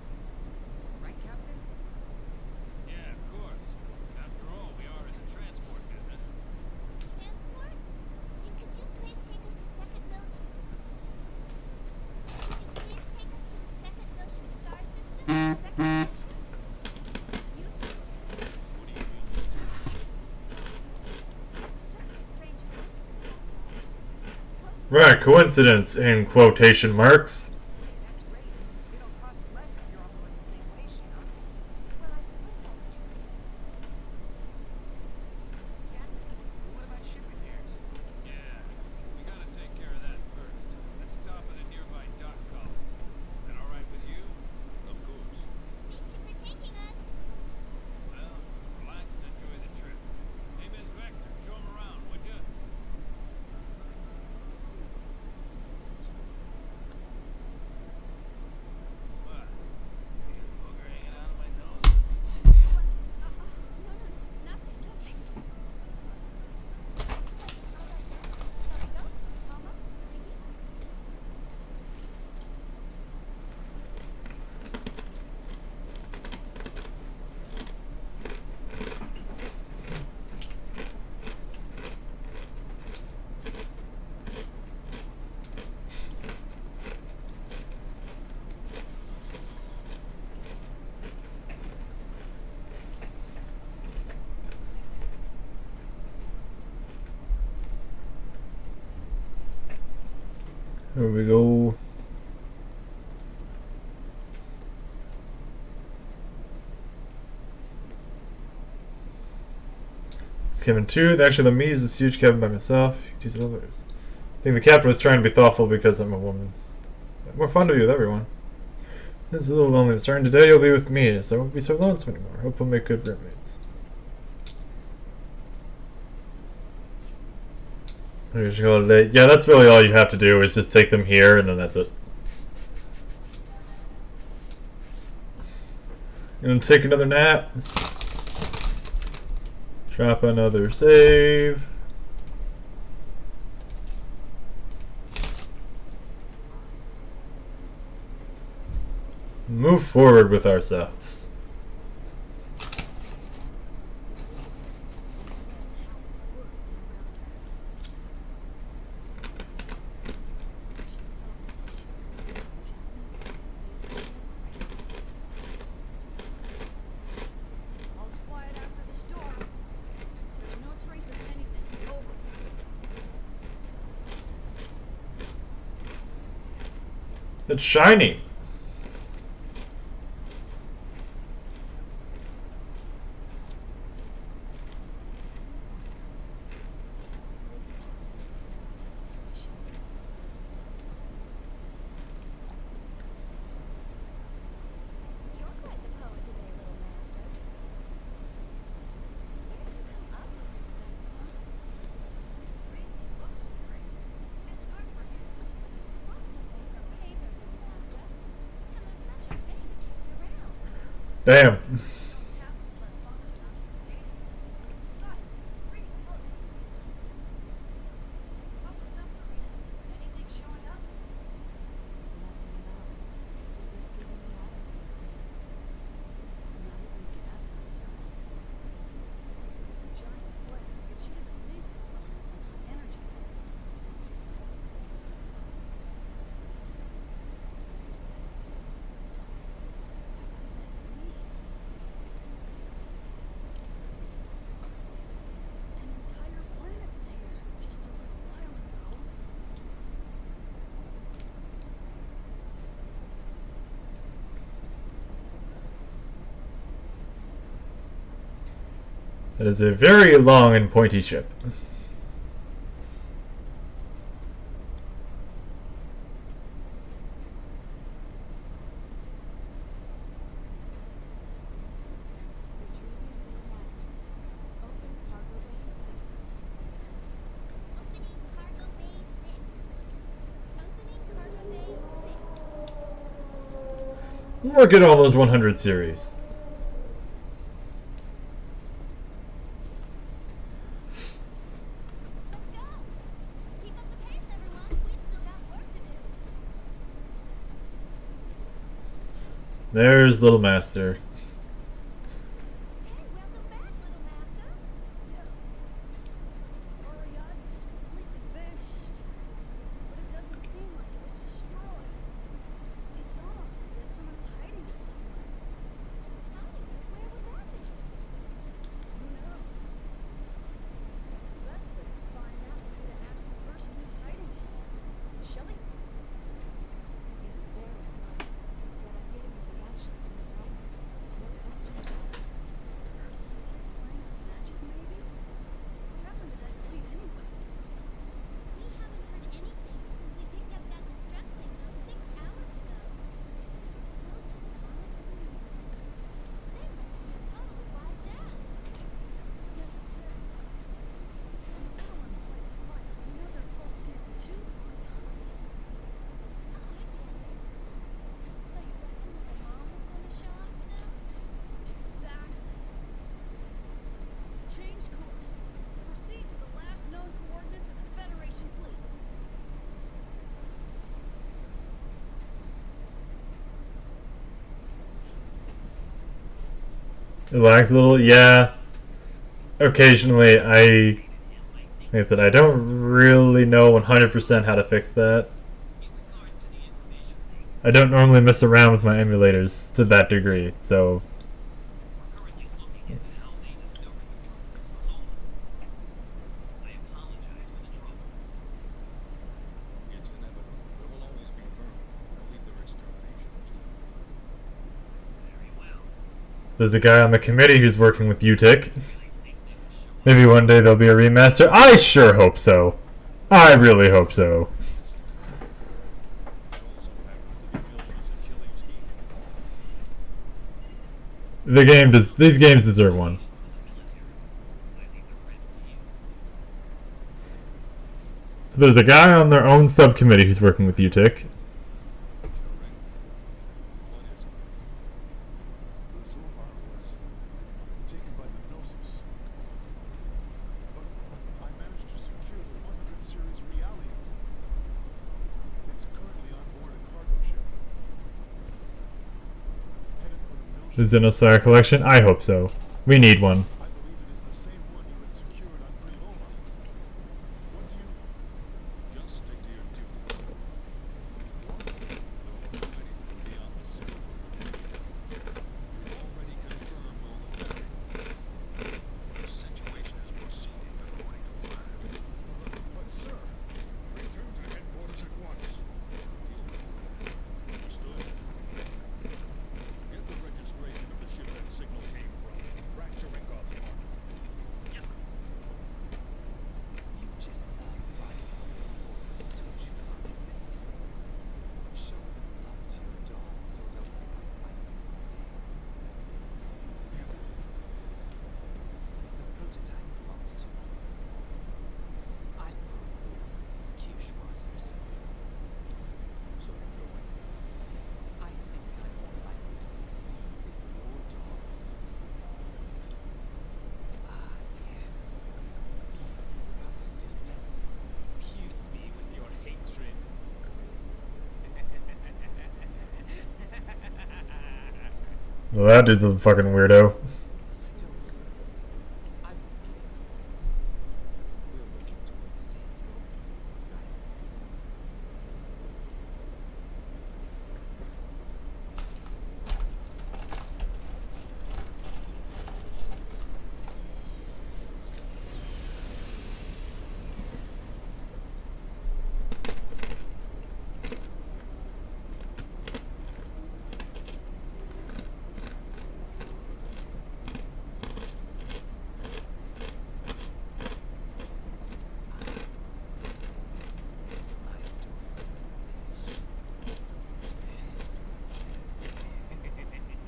Speaker 6: Right, Captain?
Speaker 4: Yeah, of course. After all, we are in the transport business.
Speaker 2: Transport? And could you please take us to second Milton? Could you please take us to the second Milton star system? Second Milton? You two.
Speaker 4: What do you mean?
Speaker 2: It's just a strange coincidence, that's all.
Speaker 1: Right, coincidence in quotation marks.
Speaker 6: Hey, that's great. It'll cost less if you're all going the same way, Shion.
Speaker 2: Well, I suppose that's true.
Speaker 6: Captain, what about ship repairs?
Speaker 4: Yeah, we gotta take care of that first. Let's stop at a nearby dock column. That all right with you? Of course.
Speaker 2: Thank you for taking us.
Speaker 4: Well, relax and enjoy the trip. Hey, Miss Vector, show 'em around, would ya? What? You a booger hanging out of my nose?
Speaker 2: What? No, nothing. Shall we go? Mama? Ziggy?
Speaker 1: Here we go. It's cabin 2. Actually, let me use this huge cabin by myself. You can use elevators. I think the captain was trying to be thoughtful because I'm a woman. I'm more fun to be with everyone. It's a little lonely. I'm starting today. You'll be with me, so I won't be so lonesome anymore. Hope we'll make good roommates. Here's your call today. Yeah, that's really all you have to do is just take them here, and then that's it. Gonna take another nap. Drop another save. Move forward with ourselves.
Speaker 8: All's quiet after the storm. There's no trace of anything. Over.
Speaker 1: It's shiny.
Speaker 2: You're quite the poet today, little master. Where did you come up with this stuff, huh?
Speaker 5: Reads books, Mary. It's good for you.
Speaker 2: Books are made from paper, little master.
Speaker 1: Damn.
Speaker 8: Tablets last long enough for dating. Besides, pretty important to go to sleep. How's the sensor reading? Anything showing up?
Speaker 2: Nothing at all. It's as if even the atoms are erased.
Speaker 8: Not even gas or dust. If it was a giant flare, it should have at least left behind some high energy particles. An entire planet was here just a little while ago.
Speaker 1: That is a very long and pointy ship.
Speaker 2: Retrieving master. Open cargo bay 6. Opening cargo bay 6. Opening cargo bay 6.
Speaker 1: Look at all those 100 series.
Speaker 2: Let's go. Keep up the pace, everyone. We've still got work to do.
Speaker 1: There's Little Master.
Speaker 2: Hey, welcome back, little master.
Speaker 8: Yeah. Ariadne has completely vanished. But it doesn't seem like it was destroyed. It's almost as if someone's hiding it somewhere.
Speaker 2: Hiding it? Where would that be?
Speaker 8: Who knows? The best way to find out would be to ask the person who's hiding it. Shelley?
Speaker 2: It's very slight, but I'm getting a reaction from the moment. No question about it.
Speaker 8: Some kids playing with matches, maybe? What happened to that fleet anyway?
Speaker 2: We haven't heard anything since we picked up that distress signal 6 hours ago. Gnosis, huh? They must have been totally wiped out.
Speaker 8: Necessary. And the little ones play with fire. You know their pulse can't be too hard to hide.
Speaker 2: Oh, I get it. So you reckon that the mom is going to show up soon?
Speaker 8: Exactly. Change course. Proceed to the last known coordinates of the Federation fleet.
Speaker 1: It lags a little, yeah. Occasionally, I think that I don't really know 100% how to fix that.
Speaker 5: In regards to the information leak,
Speaker 1: I don't normally mess around with my emulators to that degree, so
Speaker 5: we're currently looking into how they discovered the program. I apologize for the trouble.
Speaker 3: It's inevitable. There will always be vermin. They'll leave their extermination to you.
Speaker 5: Very well.
Speaker 1: so there's a guy on the committee who's working with UTIC.
Speaker 5: I think they will show up.
Speaker 1: Maybe one day there'll be a remaster. I sure hope so. I really hope so.
Speaker 3: It also happens to be Vilshi's Achilles heel.
Speaker 1: The game does. These games deserve one.
Speaker 5: To the military. I leave the rest to you.
Speaker 1: So there's a guy on their own subcommittee who's working with UTIC.
Speaker 3: What is it? The Zohar was taken by the Gnosis. But I managed to secure the 100 series reality. It's currently on board a cargo ship. Headed for the
Speaker 1: The
Speaker 3: Milsha.
Speaker 1: Xenosaga collection. I hope so. We need one.
Speaker 3: I believe it is the same one you had secured on Preloma. What do you... Just stick to your duties. There will be many that will be on the same mission. We've already confirmed all the planning. The situation is proceeding according to plan. But sir, return to headquarters at once. Deal with it. Understood? Get the registration of the ship that signal came from. Track Cherenkov's
Speaker 1: Well, that dude's a fucking weirdo.
Speaker 6: Don't worry. I won't blame you. We're working toward the same goal, right?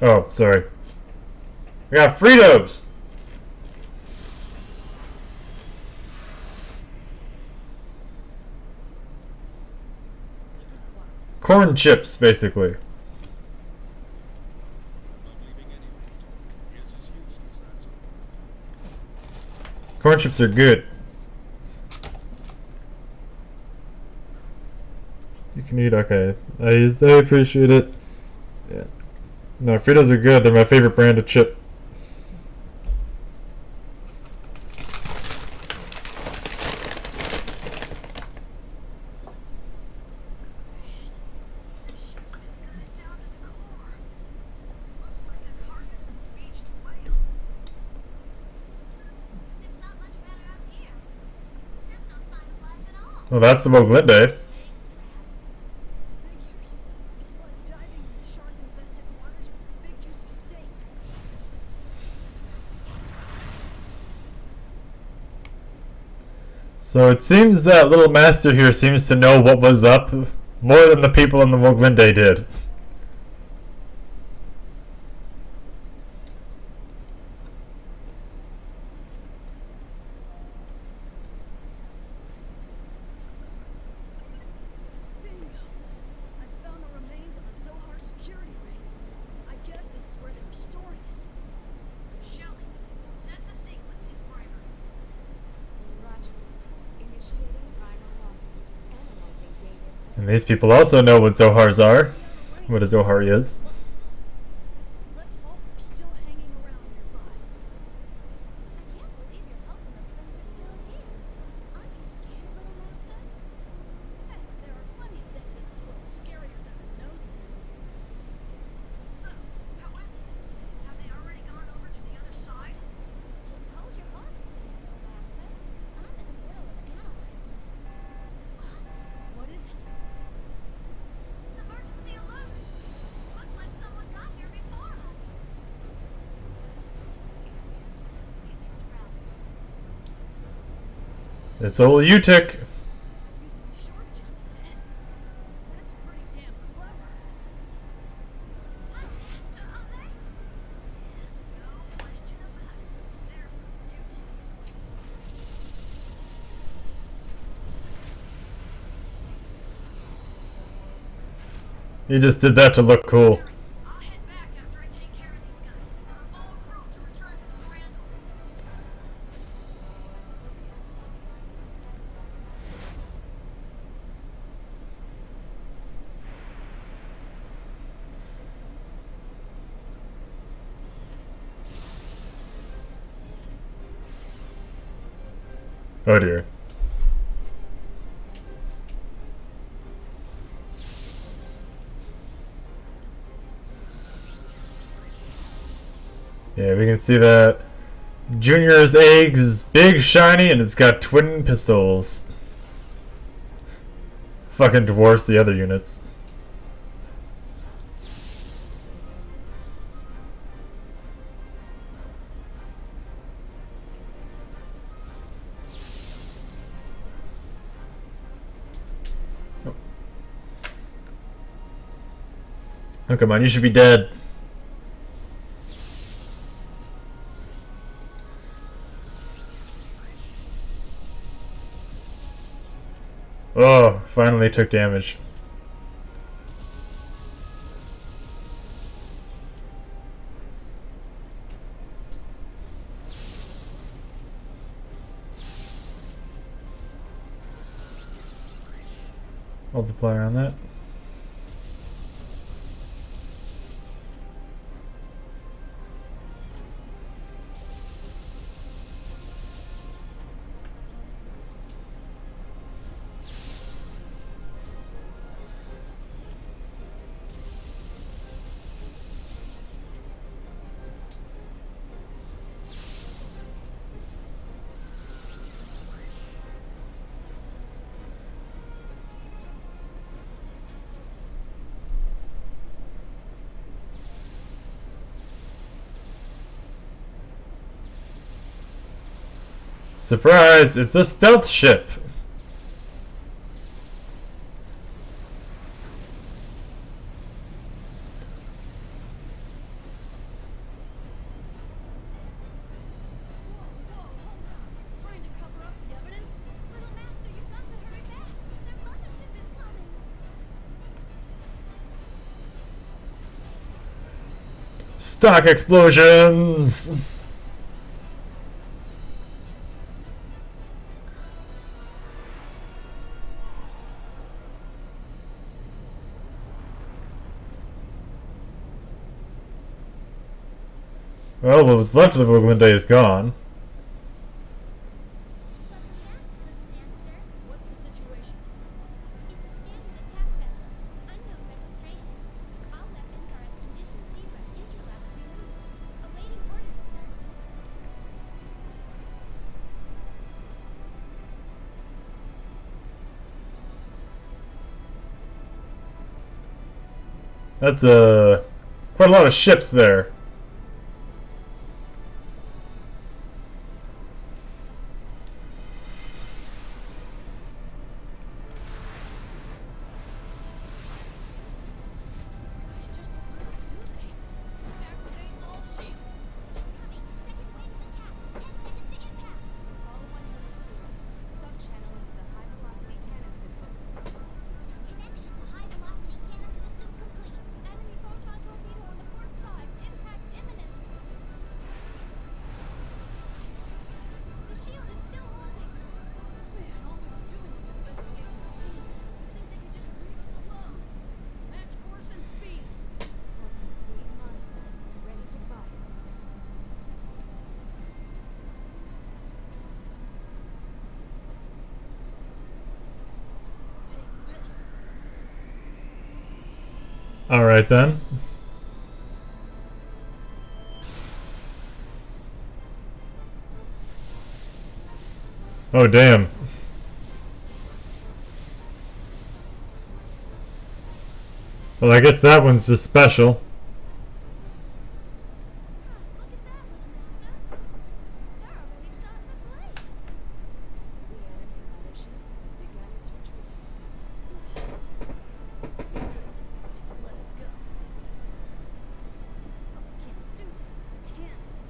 Speaker 1: Oh, sorry. We got Fritos!
Speaker 2: Is it wise?
Speaker 1: Corn chips, basically.
Speaker 3: I'm not leaving anything to him. Here's his uses, that's all.
Speaker 1: Corn chips are good. You can eat, okay. I appreciate it. Yeah. No, Fritos are good. They're my favorite brand of chip.
Speaker 8: This ship's been gutted down to the core. Looks like a carcass of a beached whale.
Speaker 2: It's not much better up here. There's no sign of life at all.
Speaker 1: Well, that's the Moglinde.
Speaker 2: Legs scrap.
Speaker 8: Figures. It's like diving in the shark-infested waters with a big juicy steak.
Speaker 1: So it seems that little master here seems to know what was up more than the people in the Moglinde did.
Speaker 8: Bingo! I found the remains of a Zohar security ring. I guess this is where they were storing it. Shelley, set the sequencing primer.
Speaker 2: Roger. Initiating primer locking. Analyzing data.
Speaker 1: And these people also know what Zohars are. What a Zohar is.
Speaker 8: Let's hope they're still hanging around nearby.
Speaker 2: I can't believe you're hoping those things are still here. Aren't you scared, little master?
Speaker 8: Hey, there are plenty of things in this world scarier than a gnosis. So, how is it? Have they already gone over to the other side?
Speaker 2: Just hold your horses there, little master. I'm in the middle of analyzing.
Speaker 8: What is it?
Speaker 2: Emergency alert! Looks like someone got here before us. Areas were completely surrounded.
Speaker 1: It's old Utic.
Speaker 8: Using short jumps ahead. That's pretty damn clever.
Speaker 2: Little master, are they?
Speaker 8: No question about it. They're beauty.
Speaker 1: He just did that to look cool.
Speaker 8: I'll head back after I take care of these guys. All crew to return to the Durandal.
Speaker 1: Oh dear. Yeah, we can see that Junior's eggs is big, shiny, and it's got twin pistols. Fucking dwarfs the other units. Oh, come on, you should be dead. Oh, finally took damage. Multiplier on that. Surprise! It's a stealth ship!
Speaker 8: Whoa, hold up. Trying to cover up the evidence?
Speaker 2: Little Master, you've got to hurry back. Their mothership is coming.
Speaker 1: Stock explosions! Well, what was left of the Brooklyn Day is gone.
Speaker 2: Welcome back, Little Master.
Speaker 8: What's the situation?
Speaker 2: It's a standard attack vessel. Unknown registration. All weapons are at condition 0. Interlocks removed. Awaiting orders, sir.
Speaker 1: That's quite a lot of ships there.
Speaker 8: These guys just don't really do they? Activate all shields.
Speaker 2: Incoming. Second wave of attacks. 10 seconds to impact.
Speaker 9: All 100 seals. Sub-channel into the high-velocity cannon system.
Speaker 2: Connection to high-velocity cannon system complete. Enemy proton torpedo on the port side. Impact imminent. The shield is still holding.
Speaker 8: Man, all they were doing was investigating the scene. Think they could just leave us alone? Match course and speed.
Speaker 9: Course and speed modified. Ready to fire.
Speaker 8: Take this.
Speaker 1: Alright then. Oh damn. Well, I guess that one's just special.
Speaker 2: Look at that, Little Master. They're already starting to play.
Speaker 9: The enemy mothership has begun its retreat.
Speaker 8: Crazy if we just let it go. Oh, we can't do that, can we?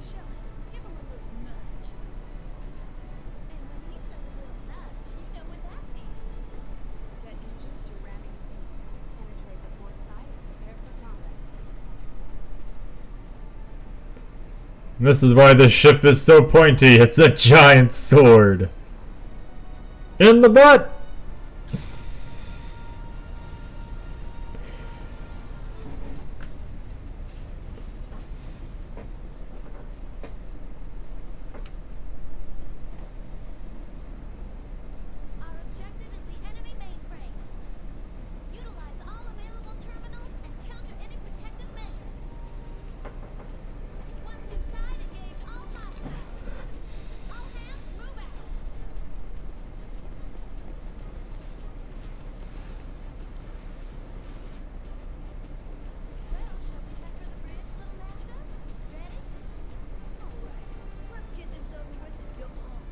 Speaker 8: Shelly, give him a little nudge.
Speaker 2: And when he says a little nudge, you know what that means.
Speaker 9: Set engines to ramming speed. Penetrate the port side and prepare for combat.
Speaker 1: And this is why this ship is so pointy. It's a giant sword. In the butt!
Speaker 2: Our objective is the enemy mainframe. Utilize all available terminals and counter any protective measures. Once inside, engage all hostiles. All hands, move out. Well, shall we head for the bridge, Little Master? Ready?
Speaker 8: All right, let's get this over with and go home.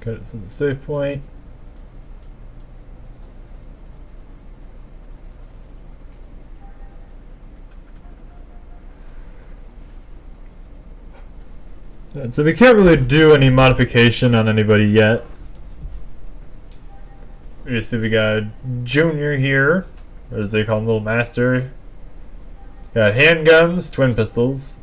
Speaker 1: Okay, this is a save point. And so we can't really do any modification on anybody yet. You see we got Junior here, or as they call him, Little Master. Got handguns, twin pistols.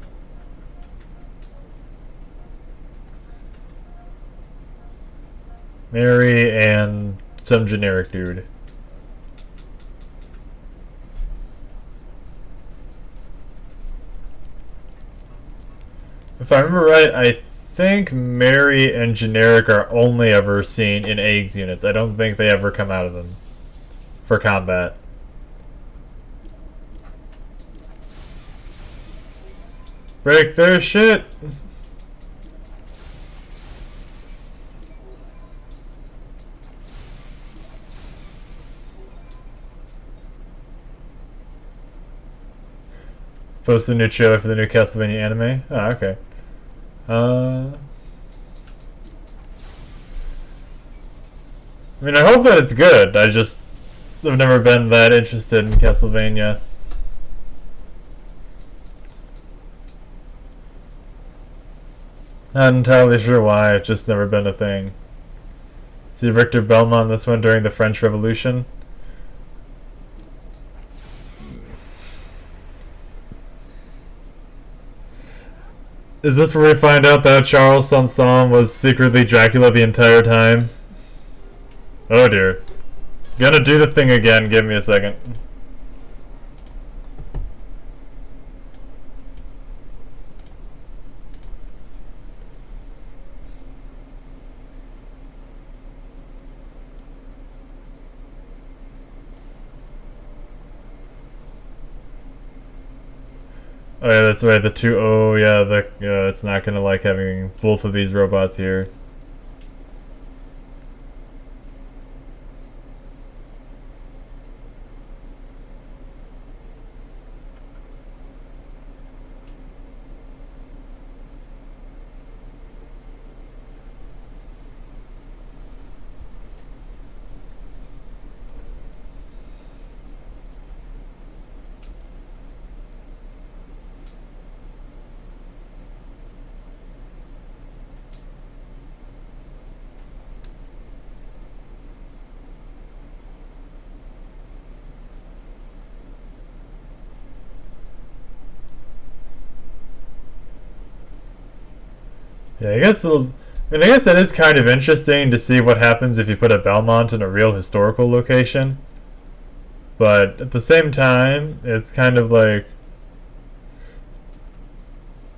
Speaker 1: Mary and some generic dude. If I remember right, I think Mary and generic are only ever seen in eggs units. I don't think they ever come out of them for combat. Break their shit! Post a new trailer for the new Castlevania anime. Oh, okay. I mean, I hope that it's good. I've never been that interested in Castlevania. Not entirely sure why. It's just never been a thing. See Victor Belmont, this one during the French Revolution. Is this where we find out that Charles Sanson was secretly Dracula the entire time? Oh dear. Gonna do the thing again, give me a second. Oh yeah, that's right, the two, oh yeah, it's not gonna like having both of these robots here. Yeah, I guess I guess that is kind of interesting to see what happens if you put a Belmont in a real historical location. But at the same time, it's kind of like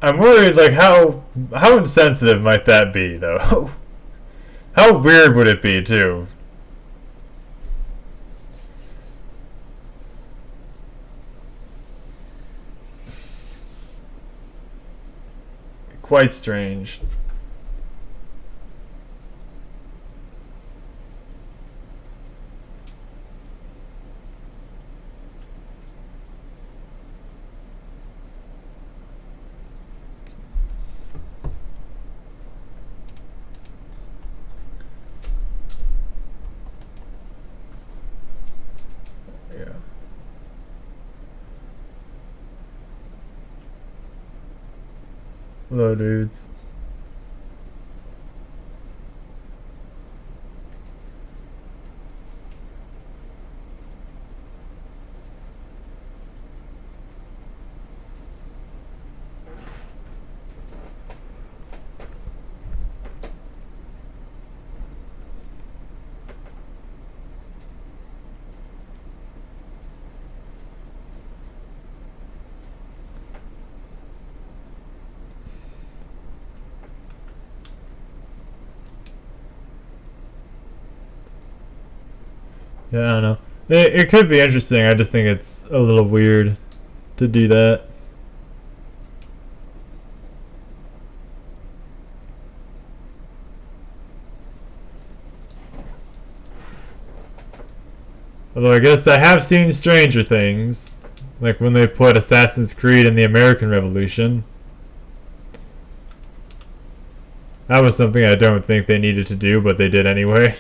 Speaker 1: I'm worried like how insensitive might that be though? How weird would it be too? Quite strange. Yeah. Hello, dudes. Yeah, I don't know. It could be interesting. I just think it's a little weird to do that. Although I guess I have seen Stranger Things, like when they put Assassin's Creed in the American Revolution. That was something I don't think they needed to do, but they did anyway.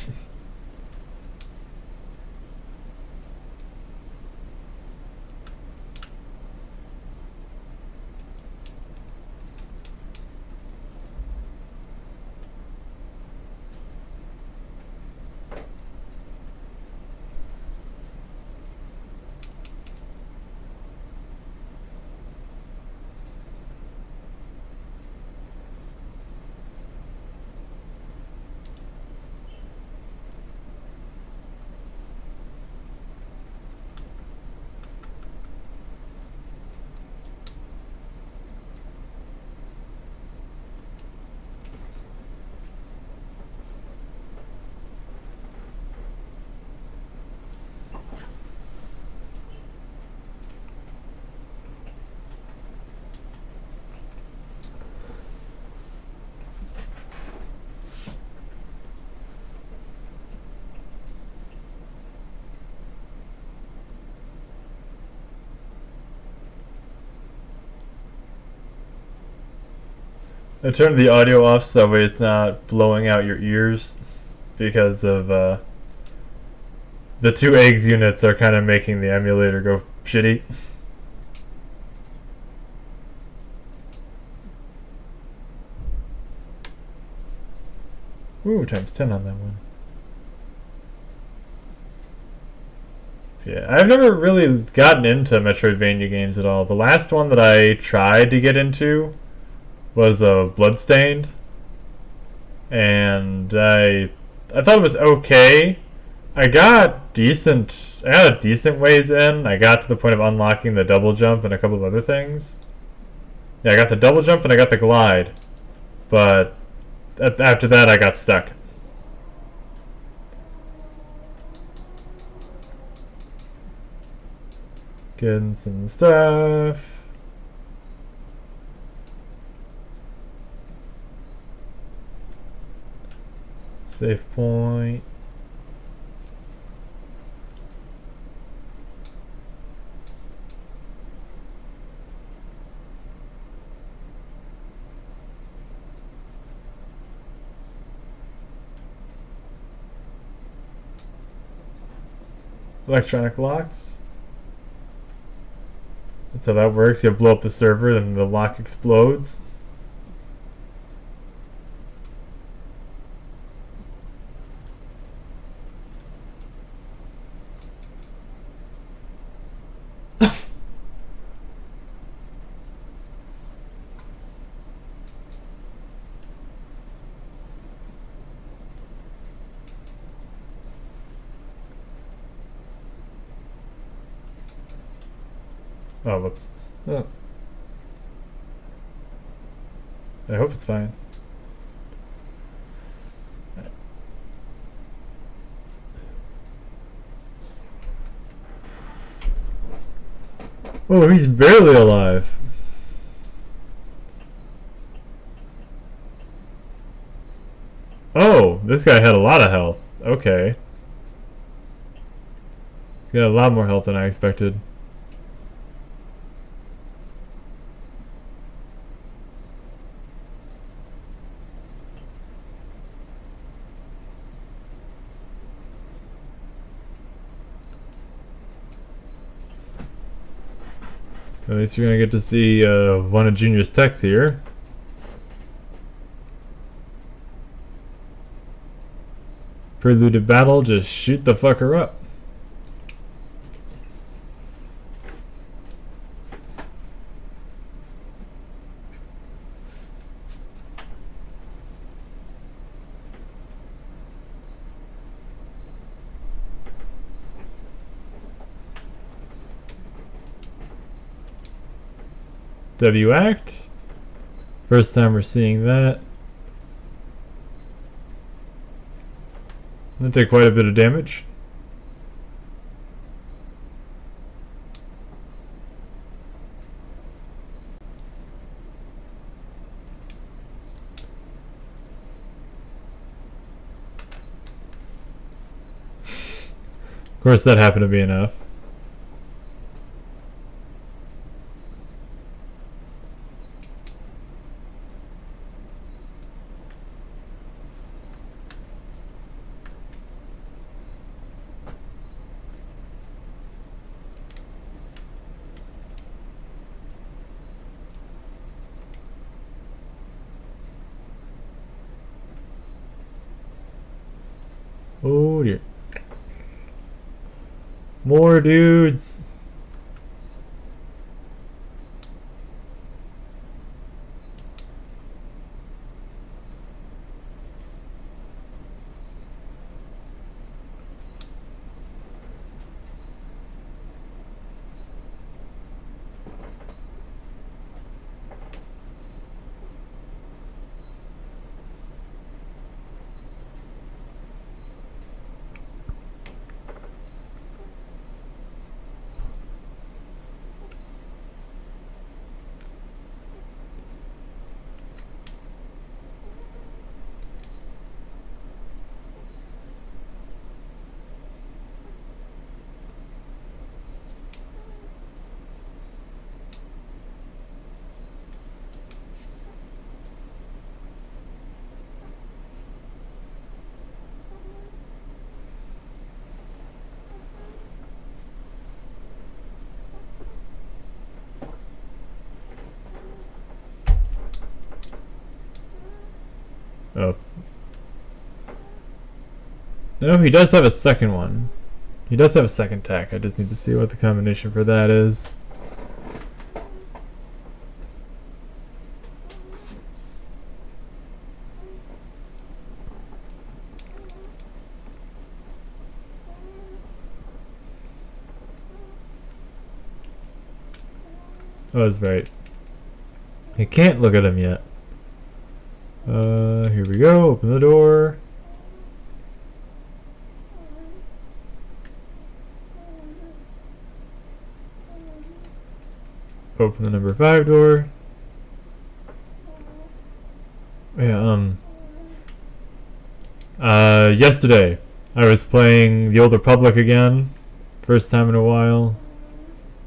Speaker 1: I turned the audio off so that way it's not blowing out your ears because of the two eggs units are kind of making the emulator go shitty. Ooh, times 10 on that one. Yeah, I've never really gotten into Metroidvania games at all. The last one that I tried to get into was Bloodstained, and I thought it was okay. I got a decent ways in. I got to the point of unlocking the double jump and a couple of other things. Yeah, I got the double jump and I got the glide, but after that I got stuck. Getting some stuff. Save point. Electronic locks. That's how that works. You blow up the server, then the lock explodes. Oh, whoops. Oh. I hope it's fine. Oh, he's barely alive. Oh, this guy had a lot of health. Okay. He got a lot more health than I expected. At least you're gonna get to see one of Junior's techs here. Prelude to battle, just shoot the fucker up. W act. First time we're seeing that. Gonna take quite a bit of damage. Of course, that happened to be enough. Oh dear. More dudes. Oh. No, he does have a second one. He does have a second tech. I just need to see what the combination for that is. Oh, that's right. I can't look at him yet. Here we go. Open the door. Open the number 5 door. Yeah, yesterday I was playing The Old Republic again. First time in a while.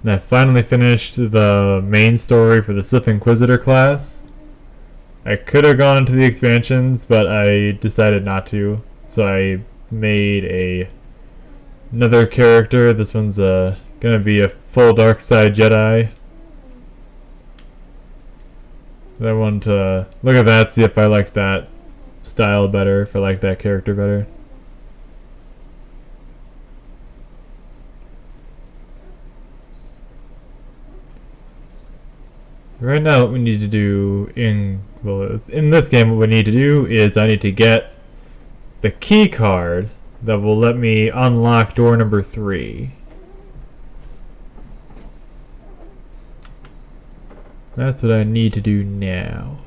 Speaker 1: And I finally finished the main story for the Sith Inquisitor class. I could have gone into the expansions, but I decided not to. So I made another character. This one's gonna be a full dark side Jedi. I wanted to look at that, see if I liked that style better, if I liked that character better. Right now what we need to do in this game, what we need to do is I need to get the key card that will let me unlock door number 3. That's what I need to do now.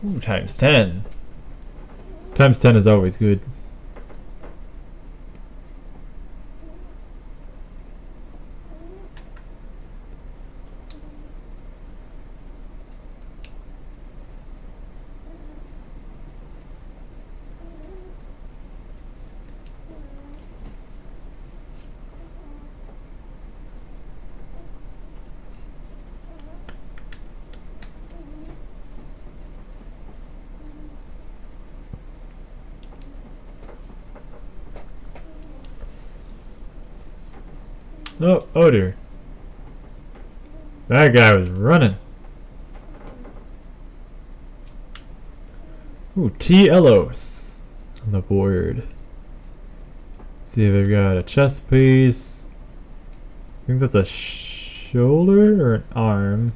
Speaker 1: Ooh, times 10. Times 10 is always good. Oh dear. That guy was running. Ooh, T. Elos on the board. See, they've got a chest piece. I think that's a shoulder or an arm.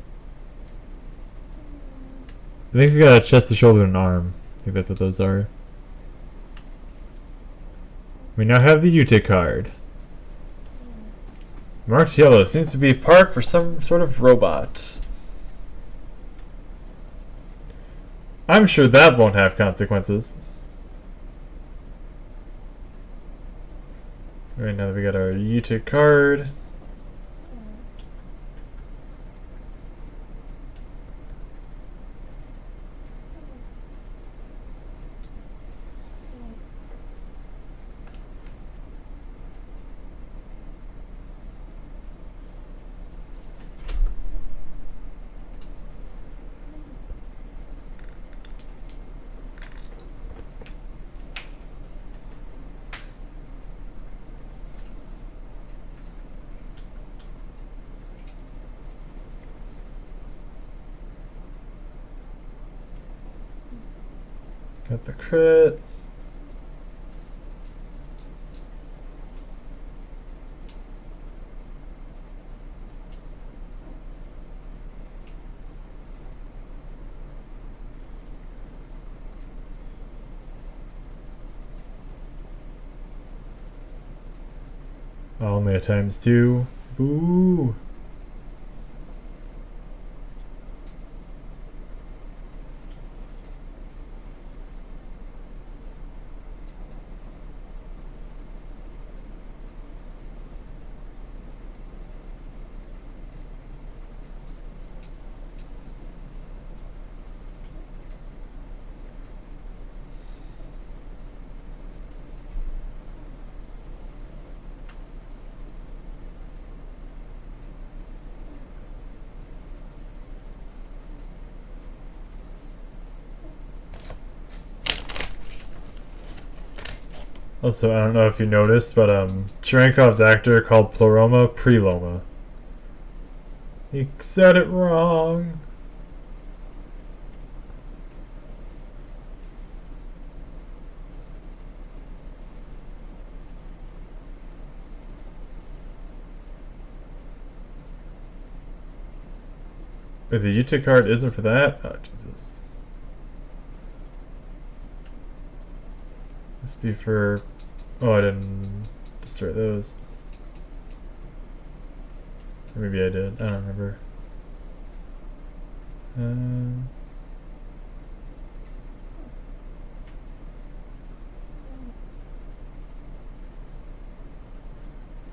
Speaker 1: I think he's got a chest, a shoulder, and an arm. I think that's what those are. We now have the UT card. Marked yellow. Seems to be a part for some sort of robot. I'm sure that won't have consequences. Right now that we got our UT card. Got the crit. Only at times 2. Boo. Also, I don't know if you noticed, but Cherenkov's actor called Pleroma Preloma. He said it wrong. Wait, the UT card isn't for that? Oh, Jesus. Must be for... Oh, I didn't destroy those. Or maybe I did. I don't remember.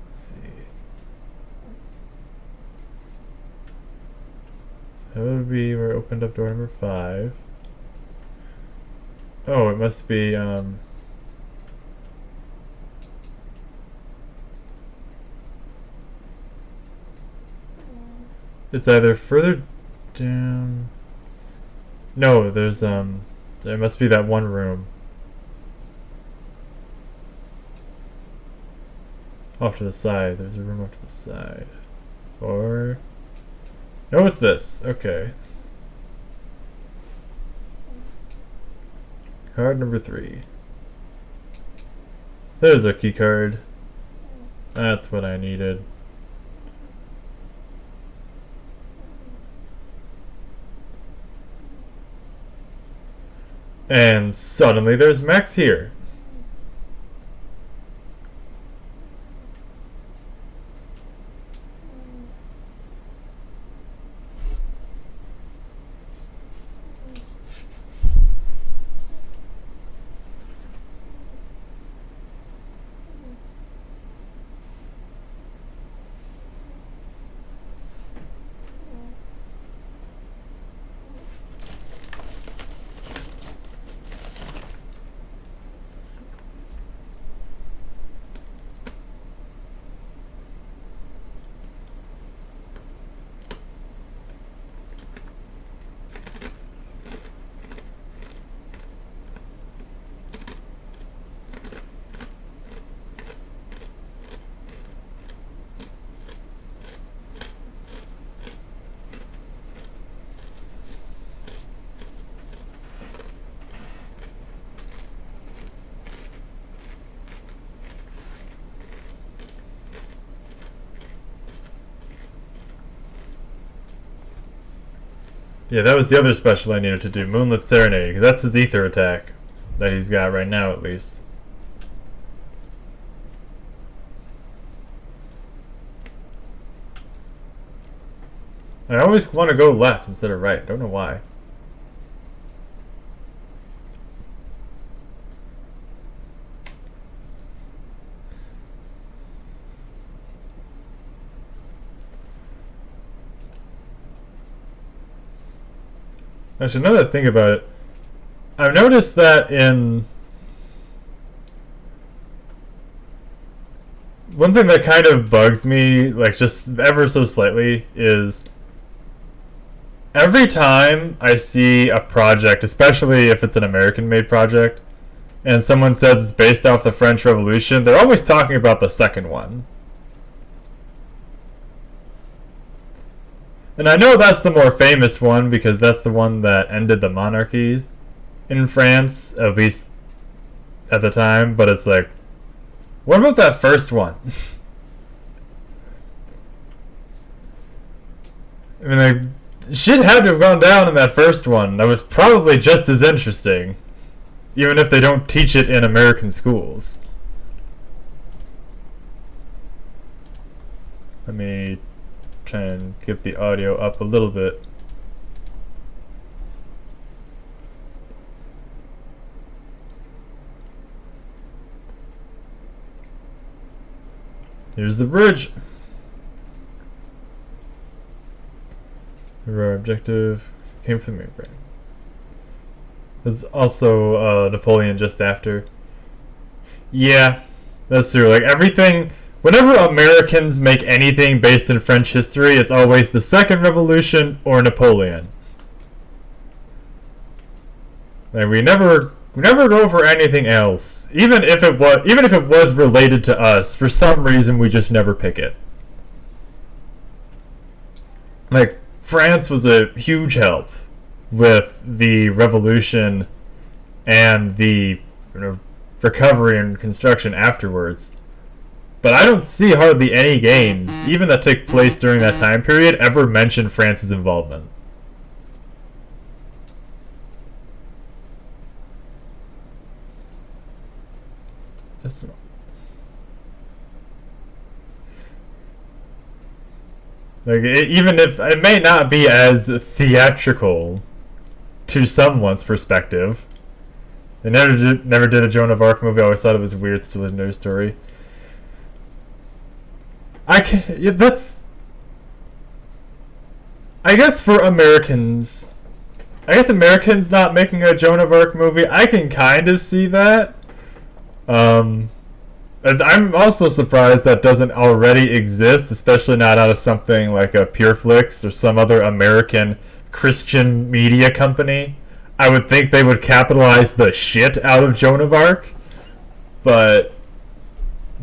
Speaker 1: Let's see. So that would be where I opened up door number 5. Oh, it must be, it's either further down... No, there's, there must be that one room. Off to the side. There's a room off to the side. Or... No, it's this. Okay. Card number 3. There's a key card. That's what I needed. And suddenly there's Max here. Yeah, that was the other special I needed to do, Moonlit Serenade, because that's his ether attack that he's got right now, at least. I always want to go left instead of right, don't know why. Actually, now that I think about it, I've noticed that in... One thing that kind of bugs me, like just ever so slightly, is every time I see a project, especially if it's an American-made project, and someone says it's based off the French Revolution, they're always talking about the second one. And I know that's the more famous one because that's the one that ended the monarchy in France, at least at the time, but it's like, what about that first one? I mean, like, shit had to have gone down in that first one. That was probably just as interesting, even if they don't teach it in American schools. Let me try and get the audio up a little bit. Here's the bridge. Our objective came from the mainframe. There's also Napoleon just after. Yeah, that's true. Like everything, whenever Americans make anything based in French history, it's always the Second Revolution or Napoleon. Like we never We never go for anything else, even if it was related to us. For some reason, we just never pick it. Like, France was a huge help with the revolution and the recovery and construction afterwards. But I don't see hardly any games, even that take place during that time period, ever mention France's involvement. Just like even if it may not be as theatrical to someone's perspective. They never did a Joan of Arc movie. I always thought it was a weird, still legendary story. I guess for Americans, not making a Joan of Arc movie, I can kind of see that. And I'm also surprised that doesn't already exist, especially not out of something like a Pureflix or some other American Christian media company. I would think they would capitalize the shit out of Joan of Arc. But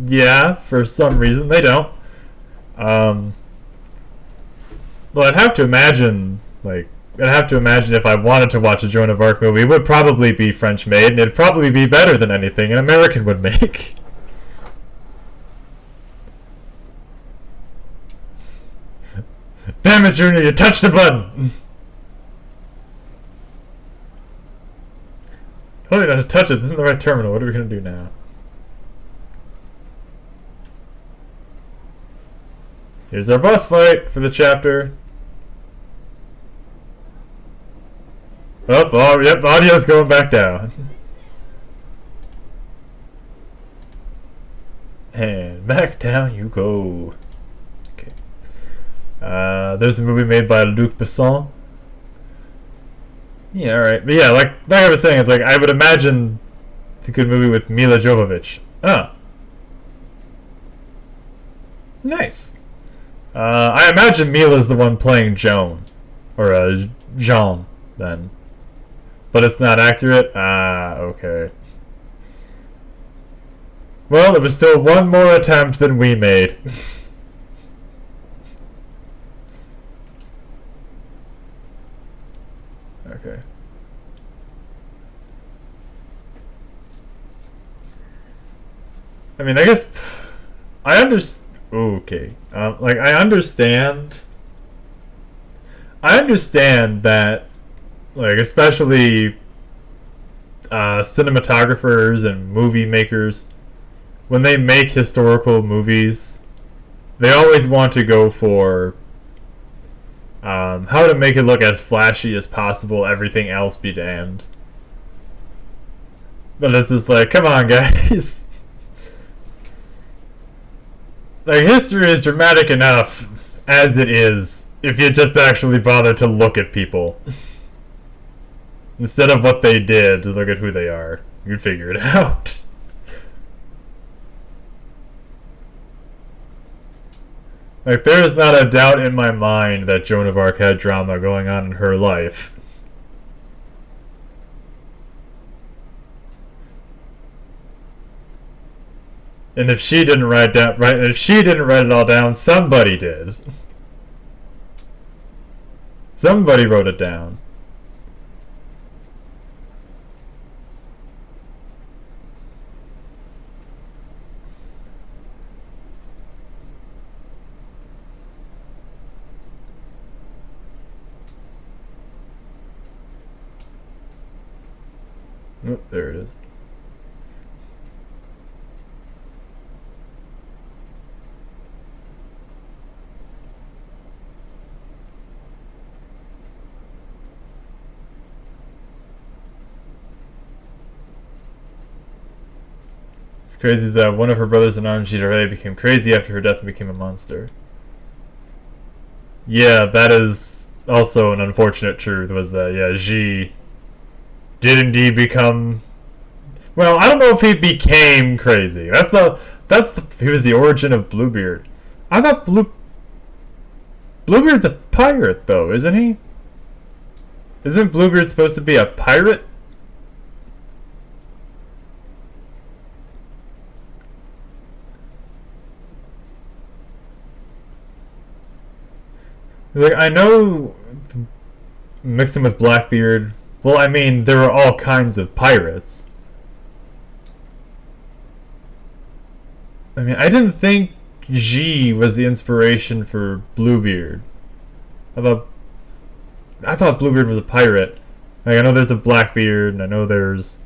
Speaker 1: yeah, for some reason they don't. Well, I'd have to imagine if I wanted to watch a Joan of Arc movie, it would probably be French made, and it'd probably be better than anything an American would make. Damn it, Junior, you touched the button! Told you not to touch it, this isn't the right terminal, what are we gonna do now? Here's our boss fight for the chapter. Oh, yep, audio's going back down. And back down you go. Okay. There's a movie made by Luc Besson. Yeah, alright. But yeah, like I was saying, it's like, I would imagine it's a good movie with Mila Jovovich. Oh. Nice. I imagine Mila's the one playing Joan. Or, Jean, then. But it's not accurate? Ah, okay. Well, it was still one more attempt than we made. Okay. I mean, I guess I understand. Okay. Like, I understand that, like, especially cinematographers and movie makers, when they make historical movies, they always want to go for how to make it look as flashy as possible, everything else be damned. But it's just like, come on, guys. Like, history is dramatic enough as it is if you just actually bother to look at people. Instead of what they did, to look at who they are. You'd figure it out. Like, there is not a doubt in my mind that Joan of Arc had drama going on in her life. And if she didn't write it all down, somebody did. Somebody wrote it down. Oh, there it is. It's crazy that one of her brothers in arms, Jiraiya, became crazy after her death and became a monster. Yeah, that is also an unfortunate truth, was that, yeah, Ji did indeed become... Well, I don't know if he became crazy. He was the origin of Bluebeard. I thought Bluebeard's a pirate, though, isn't he? Isn't Bluebeard supposed to be a pirate? He's like, I know, mix him with Blackbeard. Well, I mean, there were all kinds of pirates. I mean, I didn't think G was the inspiration for Bluebeard. I thought Bluebeard was a pirate. Like, I know there's a Blackbeard, and I know there's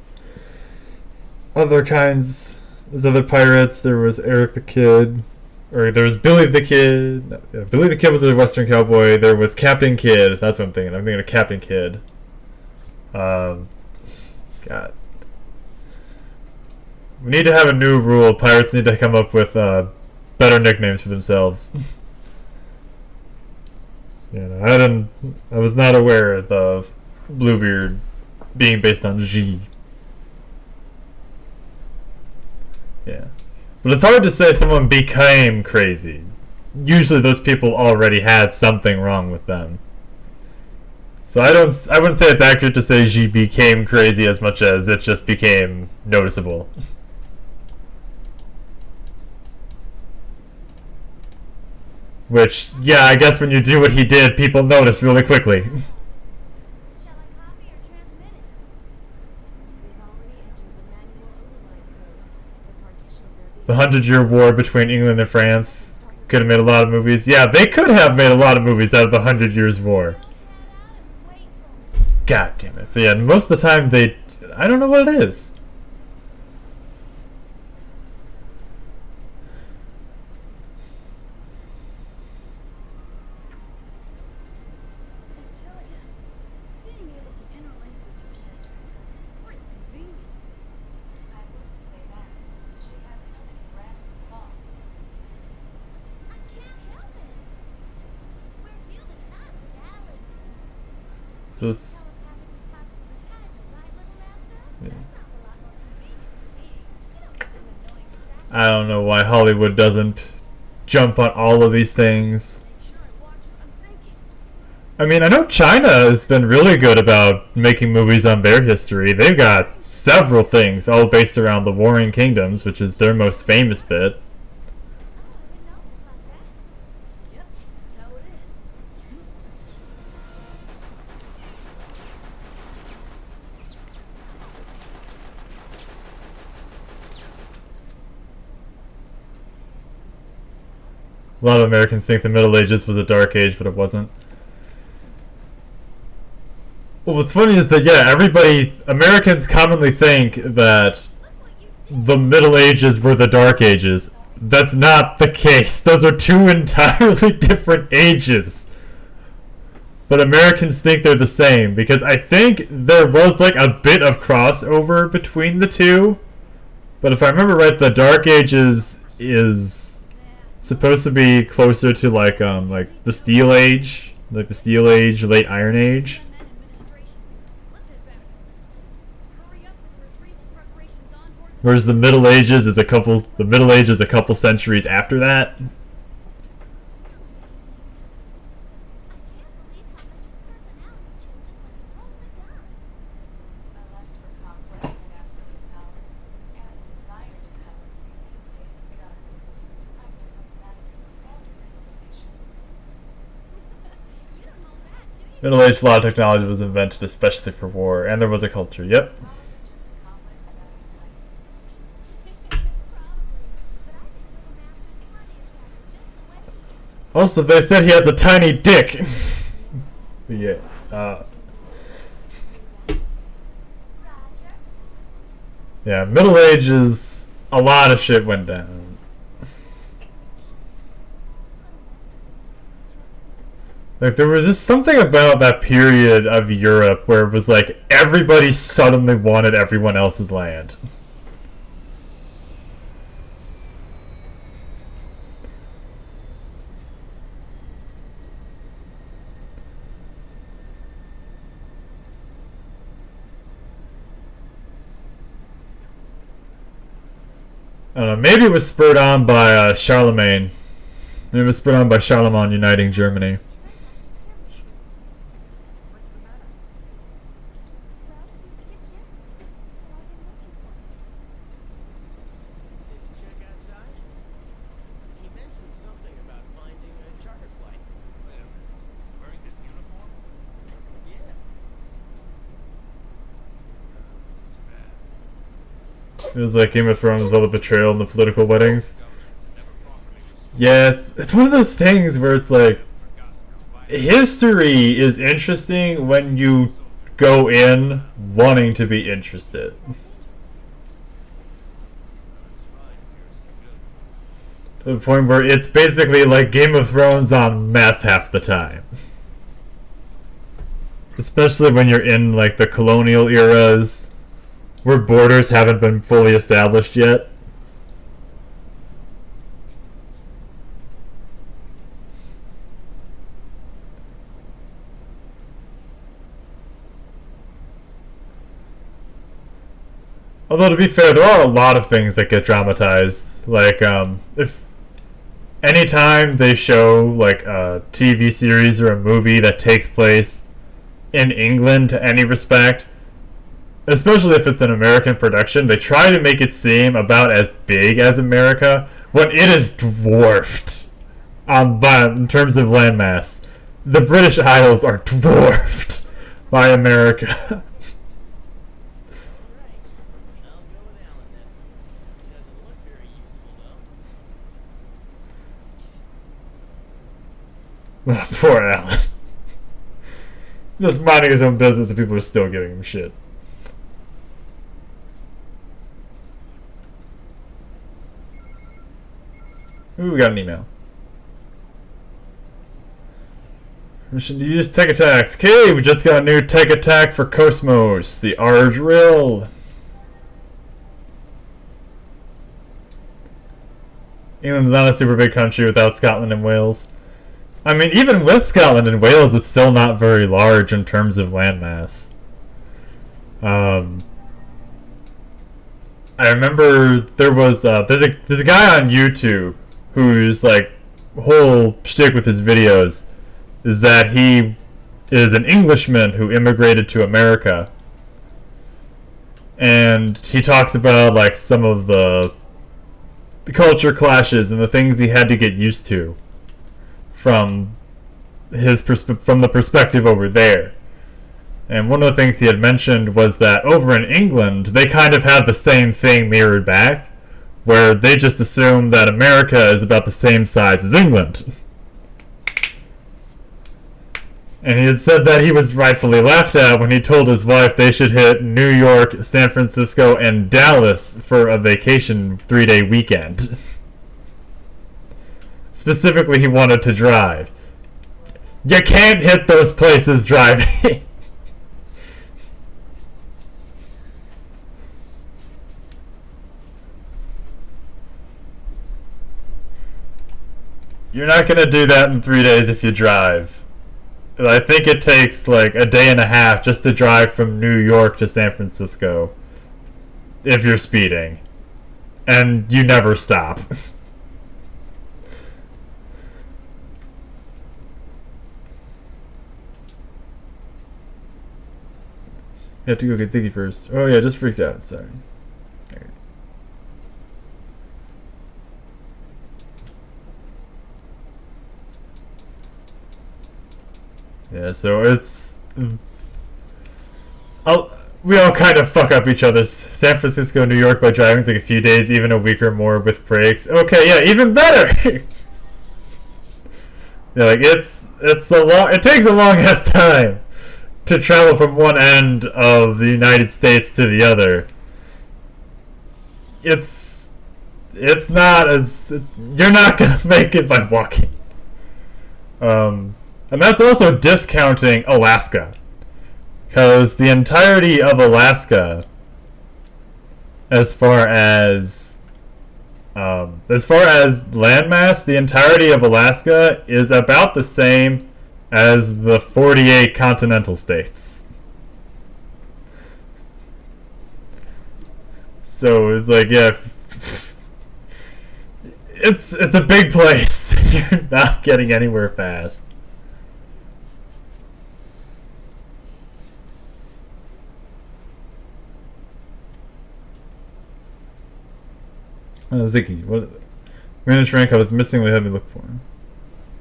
Speaker 1: other kinds. There's other pirates. There was Eric the Kid, or there was Billy the Kid. No, yeah, Billy the Kid was a Western cowboy. There was Captain Kidd. That's what I'm thinking. I'm thinking of Captain Kidd. God. We need to have a new rule. Pirates need to come up with better nicknames for themselves. You know, I was not aware of Bluebeard being based on G. Yeah. But it's hard to say someone became crazy. Usually those people already had something wrong with them. So I wouldn't say it's accurate to say G became crazy as much as it just became noticeable. Which, yeah, I guess when you do what he did, people notice really quickly.
Speaker 2: Shall I copy or transmit it? We've already entered the manual override code. The partitions are
Speaker 1: The 100-Year War between England and France could have made a lot of movies. Yeah, they could have made a lot of movies out of the 100 Years' War. God damn it. But yeah, most of the time I don't know what it is.
Speaker 8: I tell ya, being able to interlink with your sister is quite convenient.
Speaker 9: I wouldn't say that. She has so many random thoughts.
Speaker 2: I can't help it. We're humans, not aliens.
Speaker 1: So it's...
Speaker 2: Telepathically talk to the Kaiser, right, little master?
Speaker 1: Yeah.
Speaker 2: That sounds a lot more convenient to me. You don't get this annoying traffic.
Speaker 1: I don't know why Hollywood doesn't jump on all of these things.
Speaker 8: Make sure I watch what I'm thinking.
Speaker 1: I mean, I know China has been really good about making movies on their history. They've got several things all based around the Warring Kingdoms, which is their most famous bit.
Speaker 2: Oh, I didn't know it was like that.
Speaker 8: Yep, that's how it is.
Speaker 1: A lot of Americans think the Middle Ages was a dark age, but it wasn't. Well, what's funny is that, yeah, Americans commonly think that the Middle Ages were the Dark Ages. That's not the case. Those are two entirely different ages. But Americans think they're the same, because I think there was, like, a bit of crossover between the two. But if I remember right, the Dark Ages is supposed to be closer to, like the Steel Age. Like the Steel Age, Late Iron Age.
Speaker 8: And then administration. Let's head back. Hurry up with the retrieval preparations on board.
Speaker 1: Whereas the Middle Ages is a couple centuries after that.
Speaker 2: I can't believe how much his personality changes when he's holding a gun.
Speaker 9: A lust for conquest and absolute power, and a desire to have a really big gun. I suppose that would be the standard explanation.
Speaker 2: You don't know that, do you?
Speaker 1: Middle Age law technology was invented especially for war, and there was a culture. Yep.
Speaker 9: Probably just a complex about his height.
Speaker 2: Probably, but I think little master's plenty attractive just the way he is.
Speaker 1: Also, they said he has a tiny dick. Yeah.
Speaker 2: Roger.
Speaker 1: Yeah. Middle Ages, a lot of shit went down. Like, there was just something about that period of Europe where it was like everybody suddenly wanted everyone else's land. I don't know, maybe it was spurred on by Charlemagne. Maybe it was spurred on by Charlemagne uniting Germany.
Speaker 6: What's the matter?
Speaker 2: Well, he skipped dinner, so I've been looking for him.
Speaker 4: Did you check outside? He mentioned something about finding a charter flight. Wait a minute.
Speaker 1: It was like Game of Thrones with all the betrayal and the political weddings. Yeah, it's one of those things where it's like history is interesting when you go in wanting to be interested. To the point where it's basically like Game of Thrones on meth half the time. Especially when you're in like the colonial eras where borders haven't been fully established yet. Although to be fair, there are a lot of things that get dramatized. Like, if anytime they show like a TV series or a movie that takes place in England to any respect, especially if it's an American production, they try to make it seem about as big as America when it is dwarfed in terms of landmass. The British Isles are dwarfed by America.
Speaker 4: Alright. I'll go with Alan then. He doesn't look very useful though.
Speaker 1: Poor Alan. Just minding his own business and people are still giving him shit. Ooh, we got an email. Permission to use tech attacks. Okay, we just got a new tech attack for Cosmos. The Ardrill. England's not a super big country without Scotland and Wales. I mean, even with Scotland and Wales, it's still not very large in terms of landmass. I remember there was there's a guy on YouTube whose like whole shtick with his videos is that he is an Englishman who immigrated to America, and he talks about like some of the culture clashes and the things he had to get used to from from the perspective over there. And one of the things he had mentioned was that over in England, they kind of have the same thing mirrored back, where they just assume that America is about the same size as England. And he had said that he was rightfully laughed at when he told his wife they should hit New York, San Francisco, and Dallas for a vacation 3-day weekend. Specifically, he wanted to drive. You can't hit those places driving. You're not going to do that in 3 days if you drive. I think it takes like a day and a half just to drive from New York to San Francisco if you're speeding. And you never stop. You have to go get Ziggy first. Oh yeah, just freaked out. Sorry. Yeah, so it's... we all kind of fuck up each other's. San Francisco, New York by driving is like a few days, even a week or more with breaks. Okay, yeah, even better! Yeah, like it takes a long ass time to travel from one end of the United States to the other. It's not as... You're not gonna make it by walking. And that's also discounting Alaska. Because the entirety of Alaska, as far as landmass, the entirety of Alaska is about the same as the 48 continental states. So it's like, yeah, it's a big place. You're not getting anywhere fast. Ziggy, what? Managed rank I was missing. We had me look for him.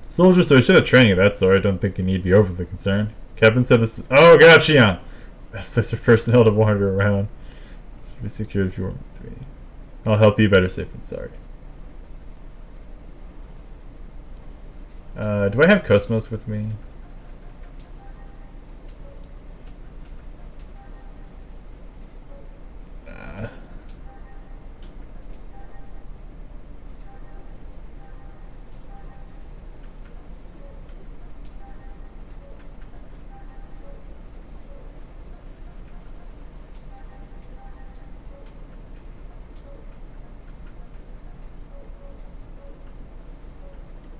Speaker 1: Soldier, so I should have training of that sort. I don't think you need to be overly concerned. Captain said this. Oh god, Shion! Bad place for personnel to wander around. Should be secured if you want 3. I'll help you, better safe than sorry. Do I have Cosmos with me?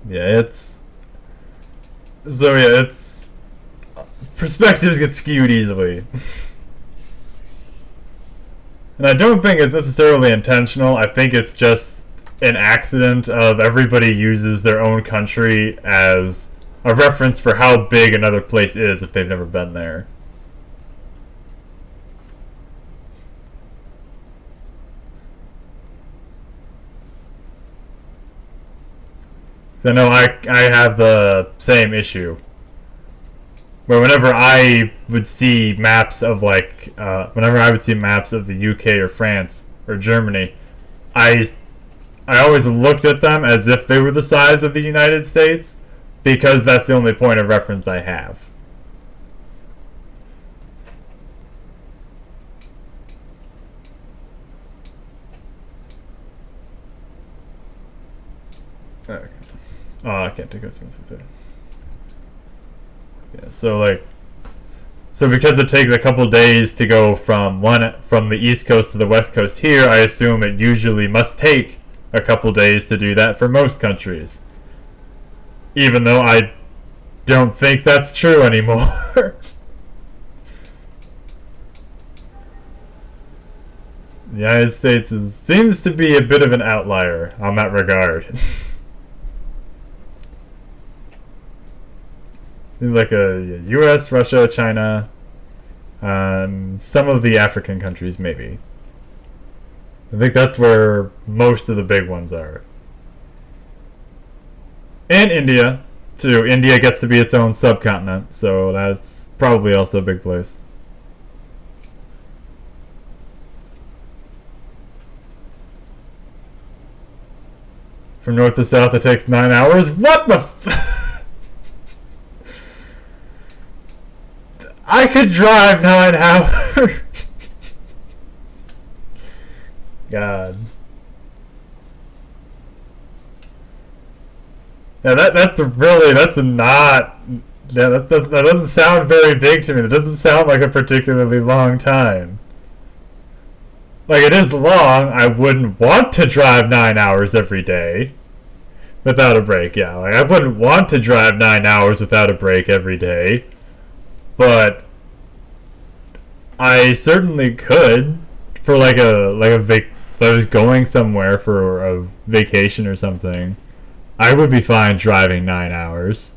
Speaker 1: Yeah, it's... So yeah, it's... Perspectives get skewed easily. And I don't think it's necessarily intentional. I think it's just an accident of everybody uses their own country as a reference for how big another place is if they've never been there. I know I have the same issue. Where whenever I would see maps of whenever I would see maps of the UK or France or Germany, I always looked at them as if they were the size of the United States, because that's the only point of reference I have. Okay. Oh, I can't take Cosmos with it. Yeah, so because it takes a couple days to go from the East Coast to the West Coast here, I assume it usually must take a couple days to do that for most countries. Even though I don't think that's true anymore. The United States seems to be a bit of an outlier on that regard. Like a US, Russia, China, and some of the African countries, maybe. I think that's where most of the big ones are. And India, too. India gets to be its own subcontinent, so that's probably also a big place. From north to south, it takes 9 hours? What the f- I could drive 9 hours. God. Yeah, that doesn't sound very big to me. That doesn't sound like a particularly long time. Like, it is long. I wouldn't want to drive 9 hours every day without a break. Yeah, like I wouldn't want to drive 9 hours without a break every day. But I certainly could for if I was going somewhere for a vacation or something. I would be fine driving 9 hours.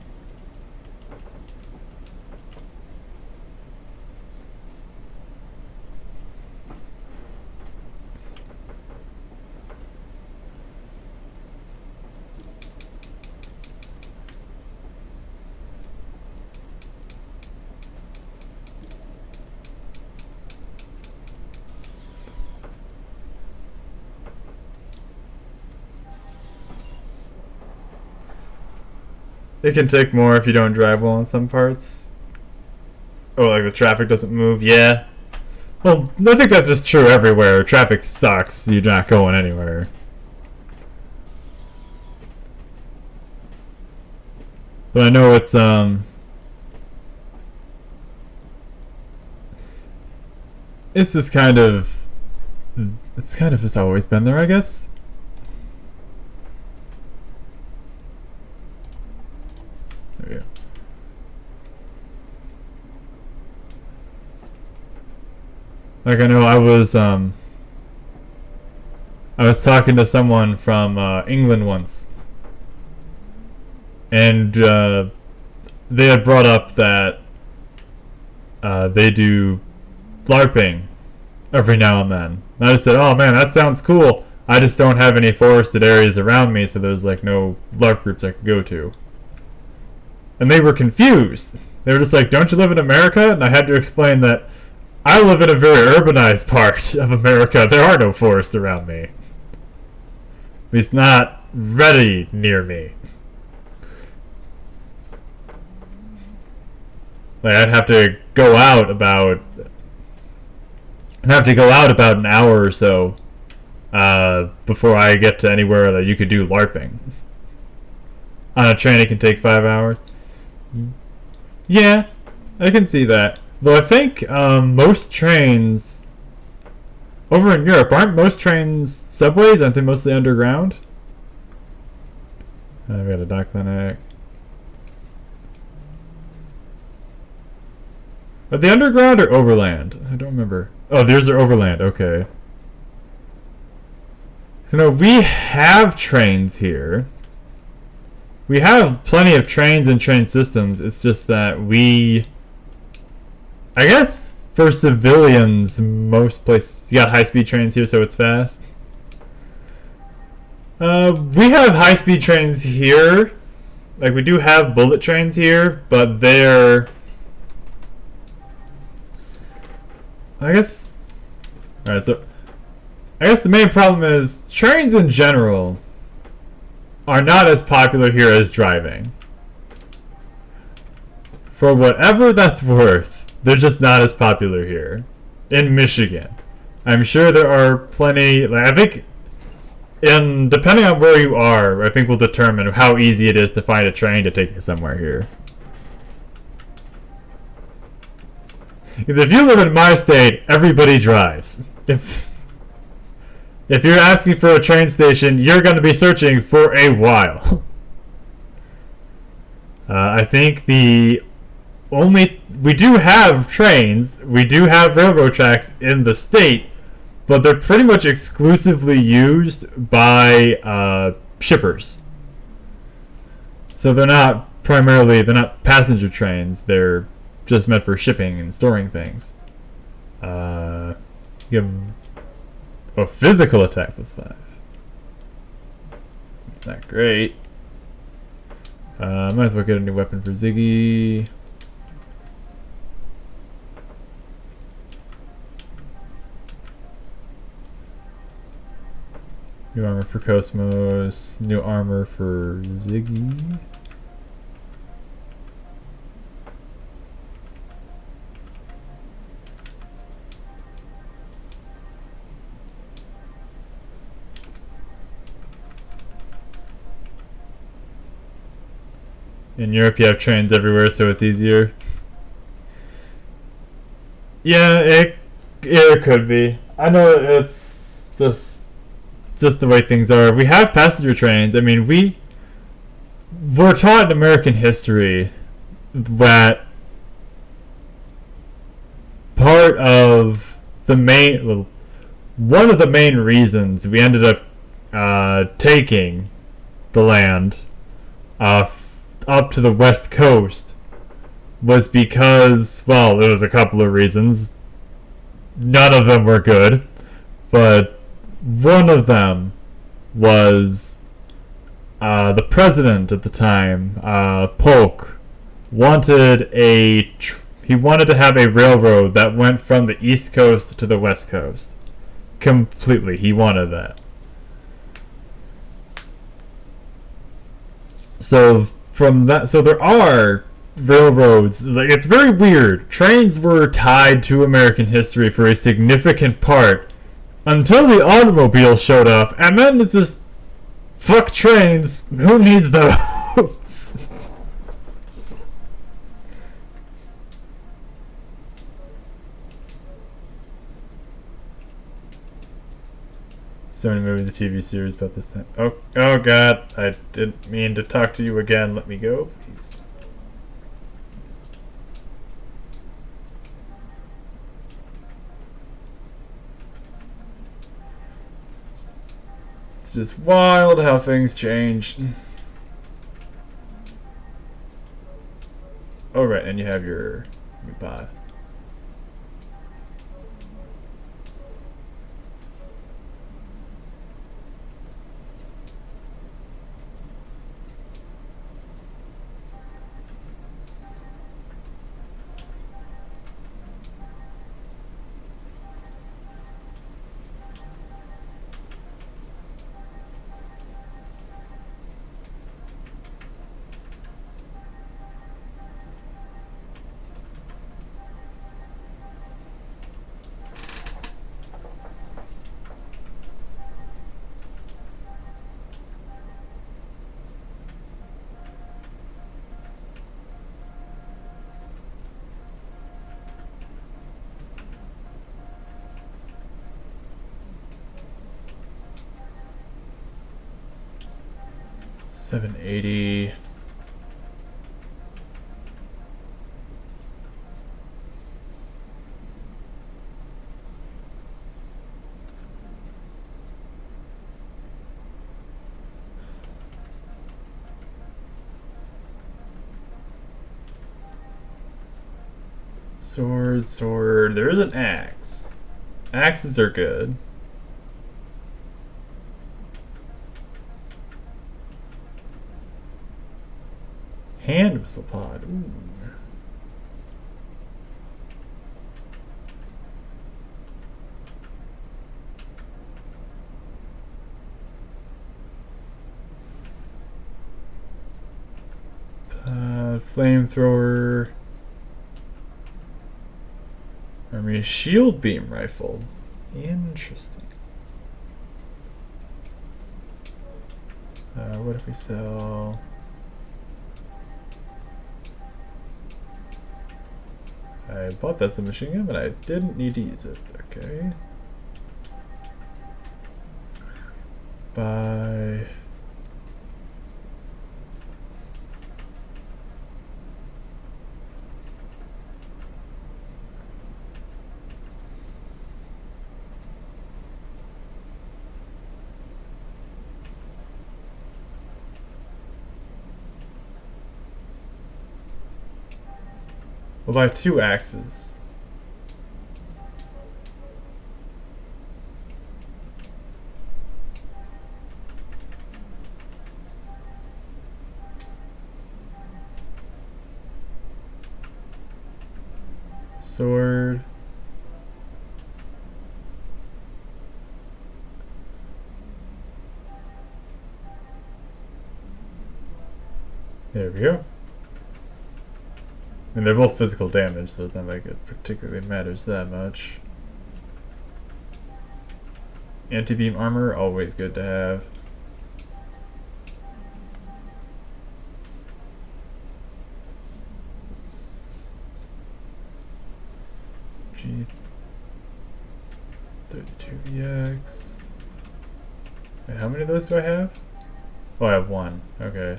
Speaker 1: It can take more if you don't drive well in some parts. Oh, like the traffic doesn't move? Yeah. Well, I think that's just true everywhere. Traffic sucks. You're not going anywhere. But I know it's just kind of... It's always been there, I guess. There we go. Like, I know I was talking to someone from England once, and they had brought up that they do LARPing every now and then. And I just said, oh man, that sounds cool. I just don't have any forested areas around me, so there's like no LARP groups I could go to. And they were confused. They were just like, don't you live in America? And I had to explain that I live in a very urbanized part of America. There are no forests around me. At least not ready near me. Like I'd have to go out about an hour or so before I get to anywhere that you could do LARPing. On a train, it can take 5 hours. Yeah, I can see that. Though I think most trains over in Europe, aren't most trains subways? Aren't they mostly underground? I've got a dock clinic. Are they underground or overland? I don't remember. Oh, these are overland. Okay. So no, we have trains here. We have plenty of trains and train systems. It's just that we, I guess for civilians, most places, you got high-speed trains here, so it's fast. We have high-speed trains here. Like, we do have bullet trains here, but they're, I guess, alright, so I guess the main problem is trains in general are not as popular here as driving. For whatever that's worth, they're just not as popular here in Michigan. I'm sure there are plenty, like, I think depending on where you are, I think will determine how easy it is to find a train to take you somewhere here. Because if you live in my state, everybody drives. If you're asking for a train station, you're going to be searching for a while. I think we do have trains, we do have railroad tracks in the state, but they're pretty much exclusively used by shippers. So they're not passenger trains, they're just meant for shipping and storing things. Oh, physical attack plus 5. Not great. Might as well get a new weapon for Ziggy. New armor for Cosmos. New armor for Ziggy. In Europe, you have trains everywhere, so it's easier. Yeah, it could be. I know it's just the way things are. We have passenger trains. I mean, we're taught in American history that part of the one of the main reasons we ended up taking the land up to the west coast was because, well, there was a couple of reasons. None of them were good, but one of them was the president at the time, Polk, wanted to have a railroad that went from the east coast to the west coast. Completely, he wanted that. So there are railroads. Like, it's very weird. Trains were tied to American history for a significant part until the automobile showed up, and then it's just fuck trains. Who needs those? So many movies and TV series about this time. Oh god, I didn't mean to talk to you again. Let me go, please. It's just wild how things change. Oh right, and you have your pod. 780. Sword, sword. There is an axe. Axes are good. Hand missile pod. Ooh. Flamethrower. Army shield beam rifle. Interesting. What if we sell? I bought that submachine gun, but I didn't need to use it. Okay. Buy. We'll buy 2 axes. Sword. There we go. I mean, they're both physical damage, so it's not like it particularly matters that much. Anti-beam armor, always good to have. G32VX. Wait, how many of those do I have? Oh, I have 1. Okay.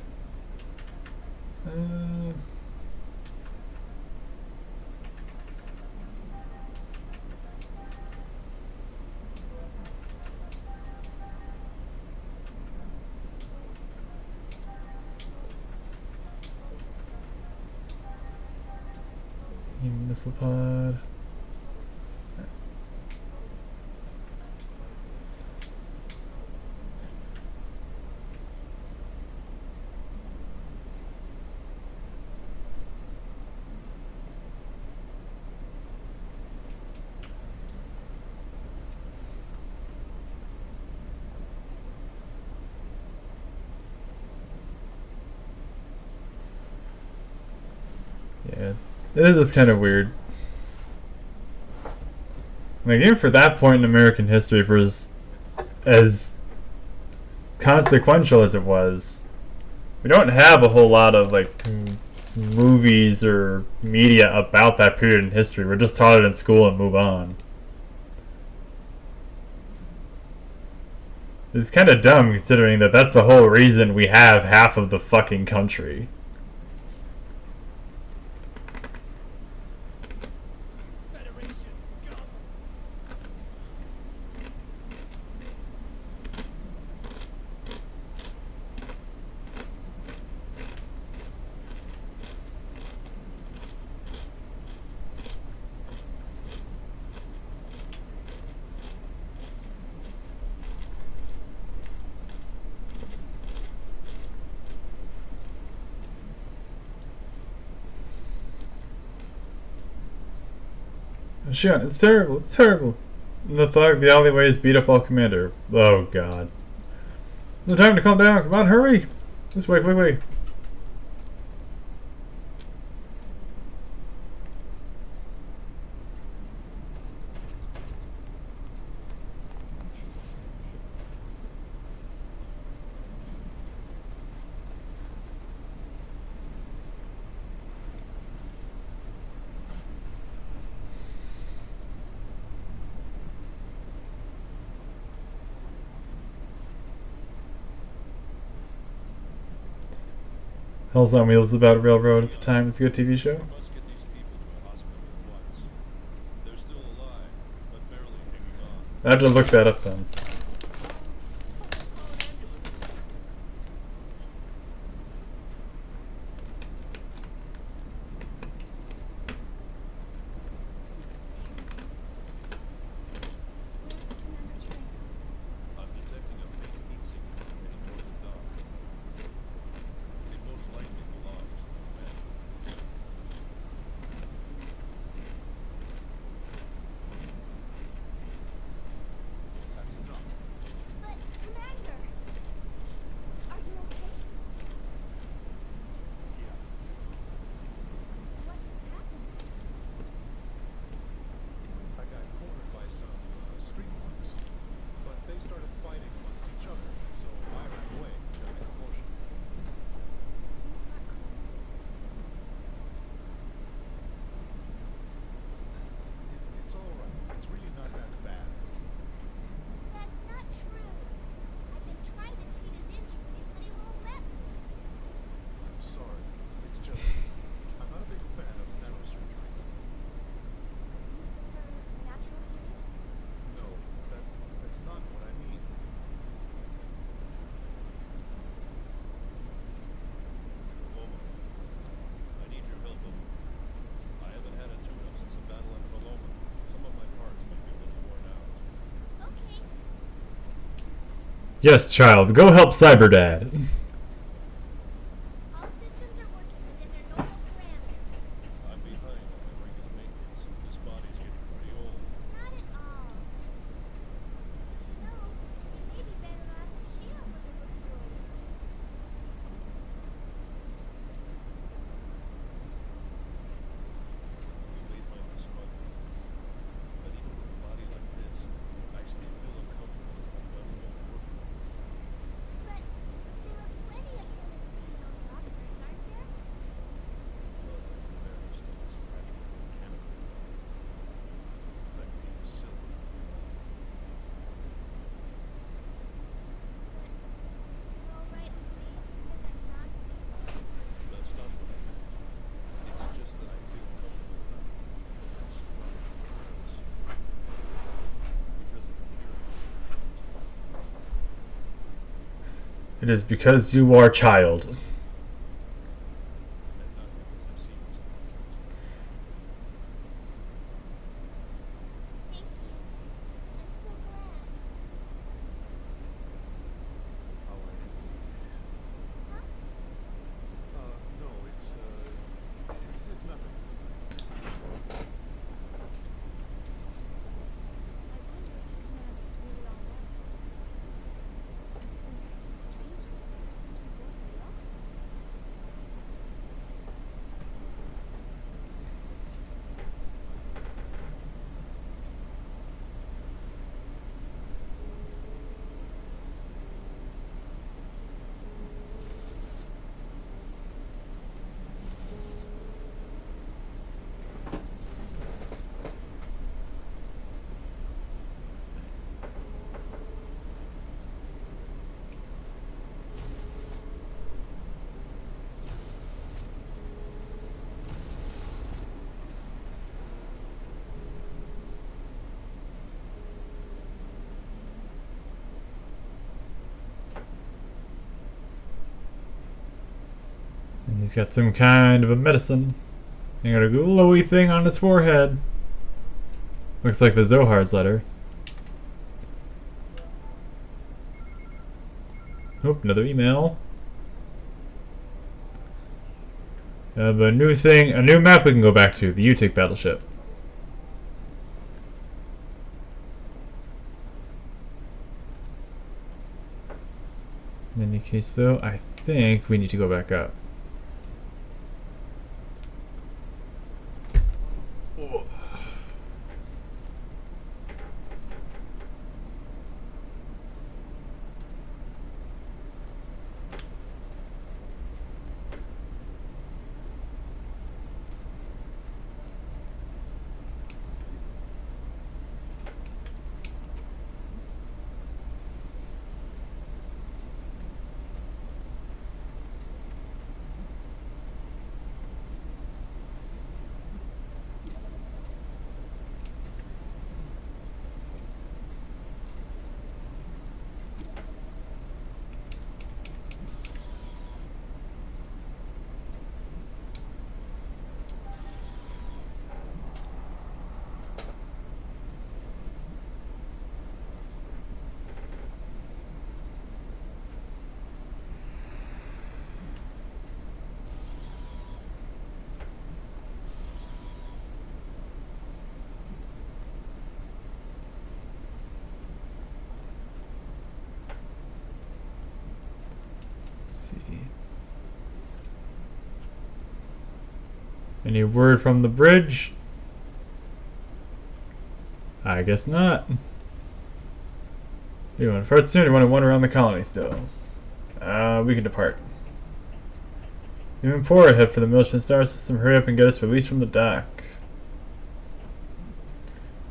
Speaker 1: Missile pod. Yeah, this is kind of weird. Like, even for that point in American history, for as consequential as it was, we don't have a whole lot of like movies or media about that period in history. We're just taught it in school and move on. It's kind of dumb considering that that's the whole reason we have half of the fucking country. Shit, it's terrible, it's terrible. And the thug, the alleyways beat up all commander. Oh god. No time to calm down, come on, hurry! This way, quickly. Hell's on Wheels is about a railroad at the time. It's a good TV show.
Speaker 3: We must get these people to a hospital at once. They're still alive, but barely hanging on.
Speaker 1: I have to look that up then.
Speaker 2: Where's Commander Trinkle?
Speaker 3: I'm detecting a faint heat signal heading toward the dock. It most likely belongs to the commander. That's enough.
Speaker 2: But, Commander! Are you okay?
Speaker 3: Yeah.
Speaker 2: What happened?
Speaker 3: I got cornered by some street punks, but they started fighting amongst each other, so I ran away during the commotion.
Speaker 2: You got cornered?
Speaker 3: It's all right. It's really not that bad.
Speaker 2: That's not true. I've been trying to treat his injuries, but he won't let me.
Speaker 3: I'm sorry. It's just I'm not a big fan of nanosurgery.
Speaker 2: You prefer natural healing?
Speaker 3: No, that's not what I mean. Paloma, I need your help over here. I haven't had a tune-up since the battle in Paloma. Some of my parts may be a little worn out.
Speaker 2: Okay.
Speaker 1: Yes, child. Go help Cyberdad.
Speaker 2: All systems are working within their normal parameters.
Speaker 3: I'm behind on my regular maintenance. This body's getting pretty old.
Speaker 2: Not at all. But you know, it may be better off if Sheila were to look you over.
Speaker 3: You may find me struggling, but even with a body like this, I still feel uncomfortable when I'm alone working.
Speaker 2: But there are plenty of human female doctors, aren't there?
Speaker 3: But I'm embarrassed of this fragile mechanical body. That being silly.
Speaker 2: You're all right with me because I'm not female.
Speaker 3: That's not what I meant. It's just that I feel comfortable around you. That's why it hurts. Because of the fear.
Speaker 1: It is because you are child.
Speaker 3: And not because I see you as an object.
Speaker 2: Thank you. I'm so glad.
Speaker 3: How I envy you.
Speaker 2: Huh?
Speaker 3: No, it's nothing.
Speaker 2: I wonder if the commander's really all right. He's been acting strangely ever since we both lost him.
Speaker 1: And he's got some kind of a medicine. And got a glowy thing on his forehead. Looks like the Zohar's letter. Oh, another email. But a new thing, a new map we can go back to, the Utic battleship. In any case though, I think we need to go back up. Any word from the bridge? I guess not. You want to depart soon? You want to wander around the colony still? We can depart. Even poorer, head for the Milton Star System. Hurry up and get us released from the dock.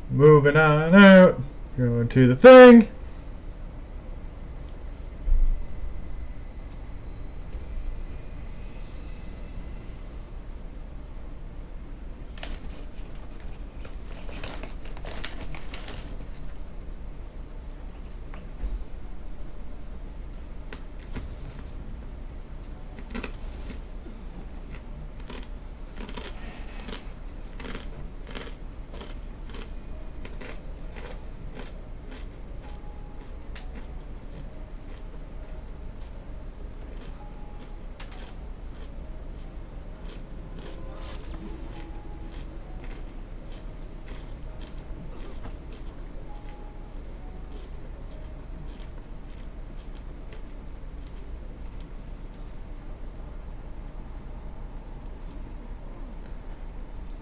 Speaker 1: Moving on out. Going to the thing.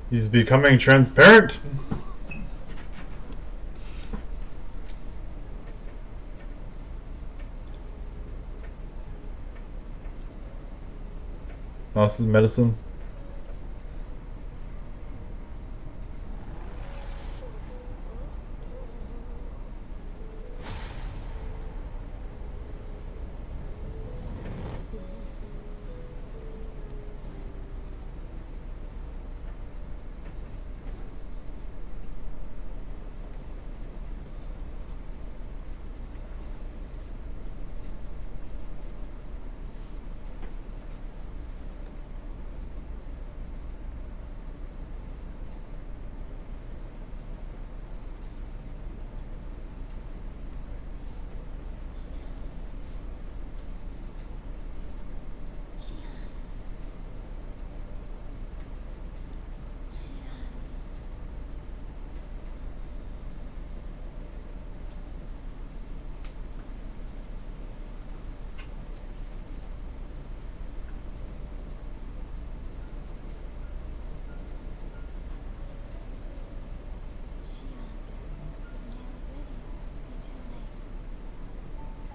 Speaker 1: He's becoming transparent. Lost his medicine.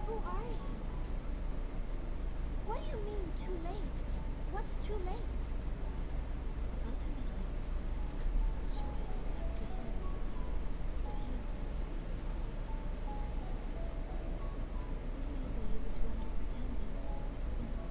Speaker 2: Who are you? What do you mean, too late? What's too late? Ultimately, the choice is up to him. To you. We may be able to understand him in his final moments. It will bring him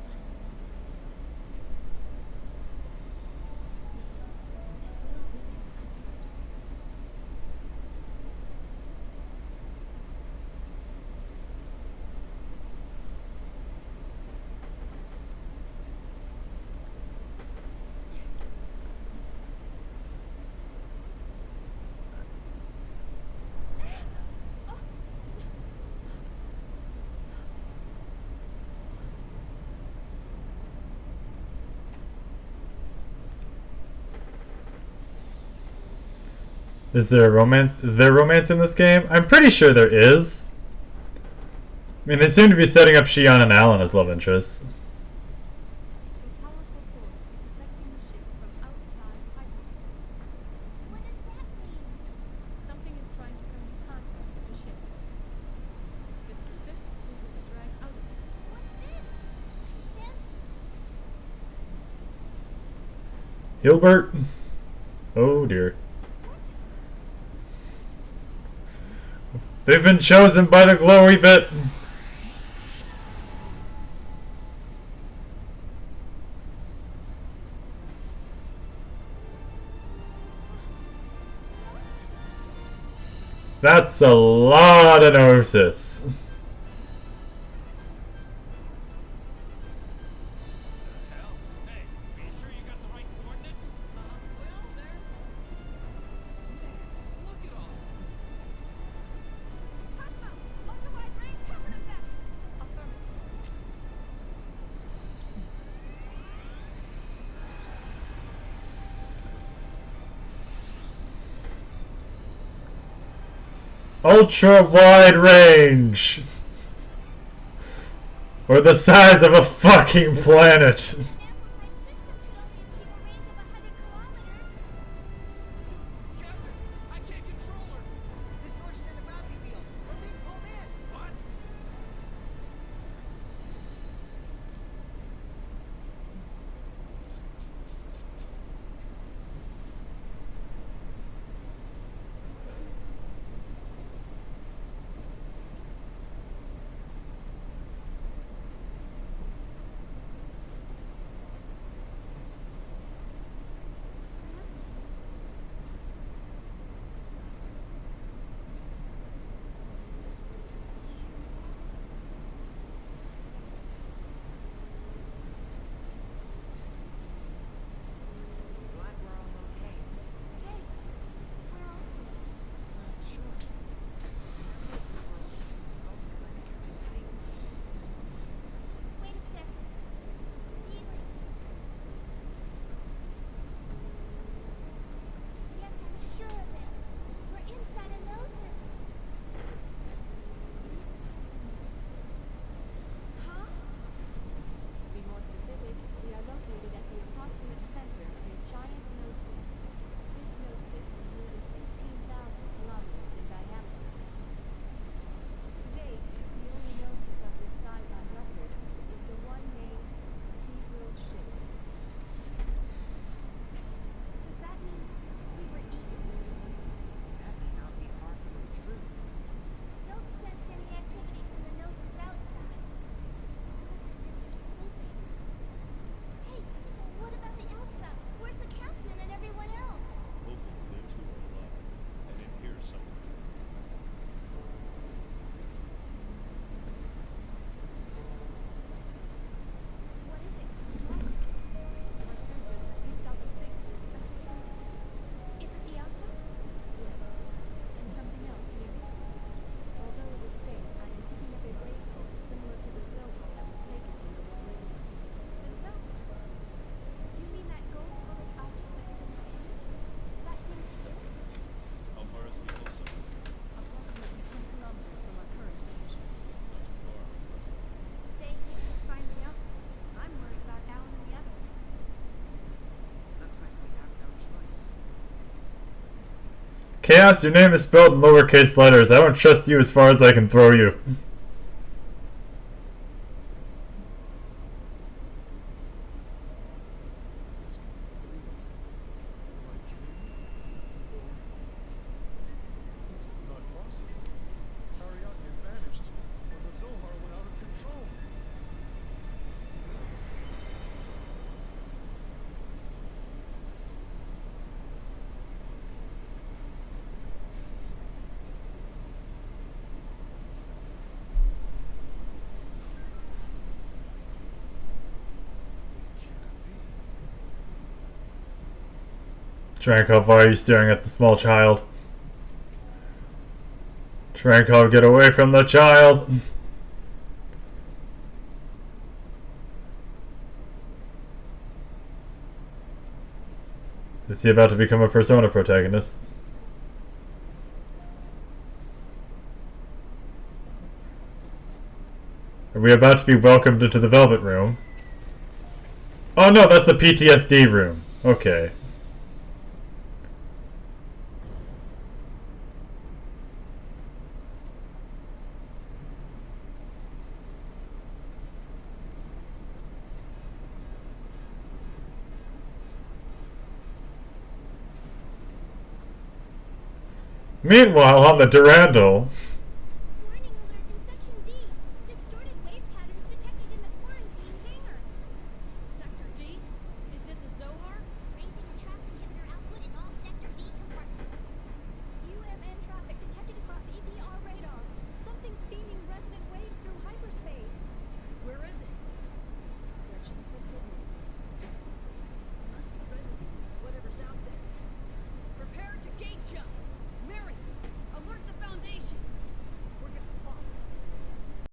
Speaker 2: comfort.
Speaker 1: Is there romance? Is there romance in this game? I'm pretty sure there is. I mean, they seem to be setting up Shion and Alan as love interests.
Speaker 2: A powerful force is affecting the ship from outside hyperspace. What does that mean? Something is trying to come into contact with the ship. If this persists, we will be dragged out of hyperspace. What's this? Sense?
Speaker 1: Hilbert? Oh dear. They've been chosen by the glowy bit. That's a lot of Gnosis.
Speaker 4: Hell? Hey, are you sure you got the right coordinates?
Speaker 5: Well, there. Man, look at all
Speaker 2: Cosmo! Ultra-wide range helmet effect! Affirmative.
Speaker 1: Ultra wide range. Or the size of a fucking planet.
Speaker 2: Amplified system should only achieve a range of 100 kilometers.
Speaker 1: Chaos, your name is spelled in lowercase letters. I won't trust you as far as I can throw you.
Speaker 3: This can't be real. Am I dreaming? Or... It's not possible. Ariadne vanished when the Zohar went out of control. It can't be.
Speaker 1: Trankov, why are you staring at the small child? Trankov, get away from the child! Is he about to become a Persona protagonist? Are we about to be welcomed into the Velvet Room? Oh no, that's the PTSD room. Okay. Meanwhile, on the Durandal,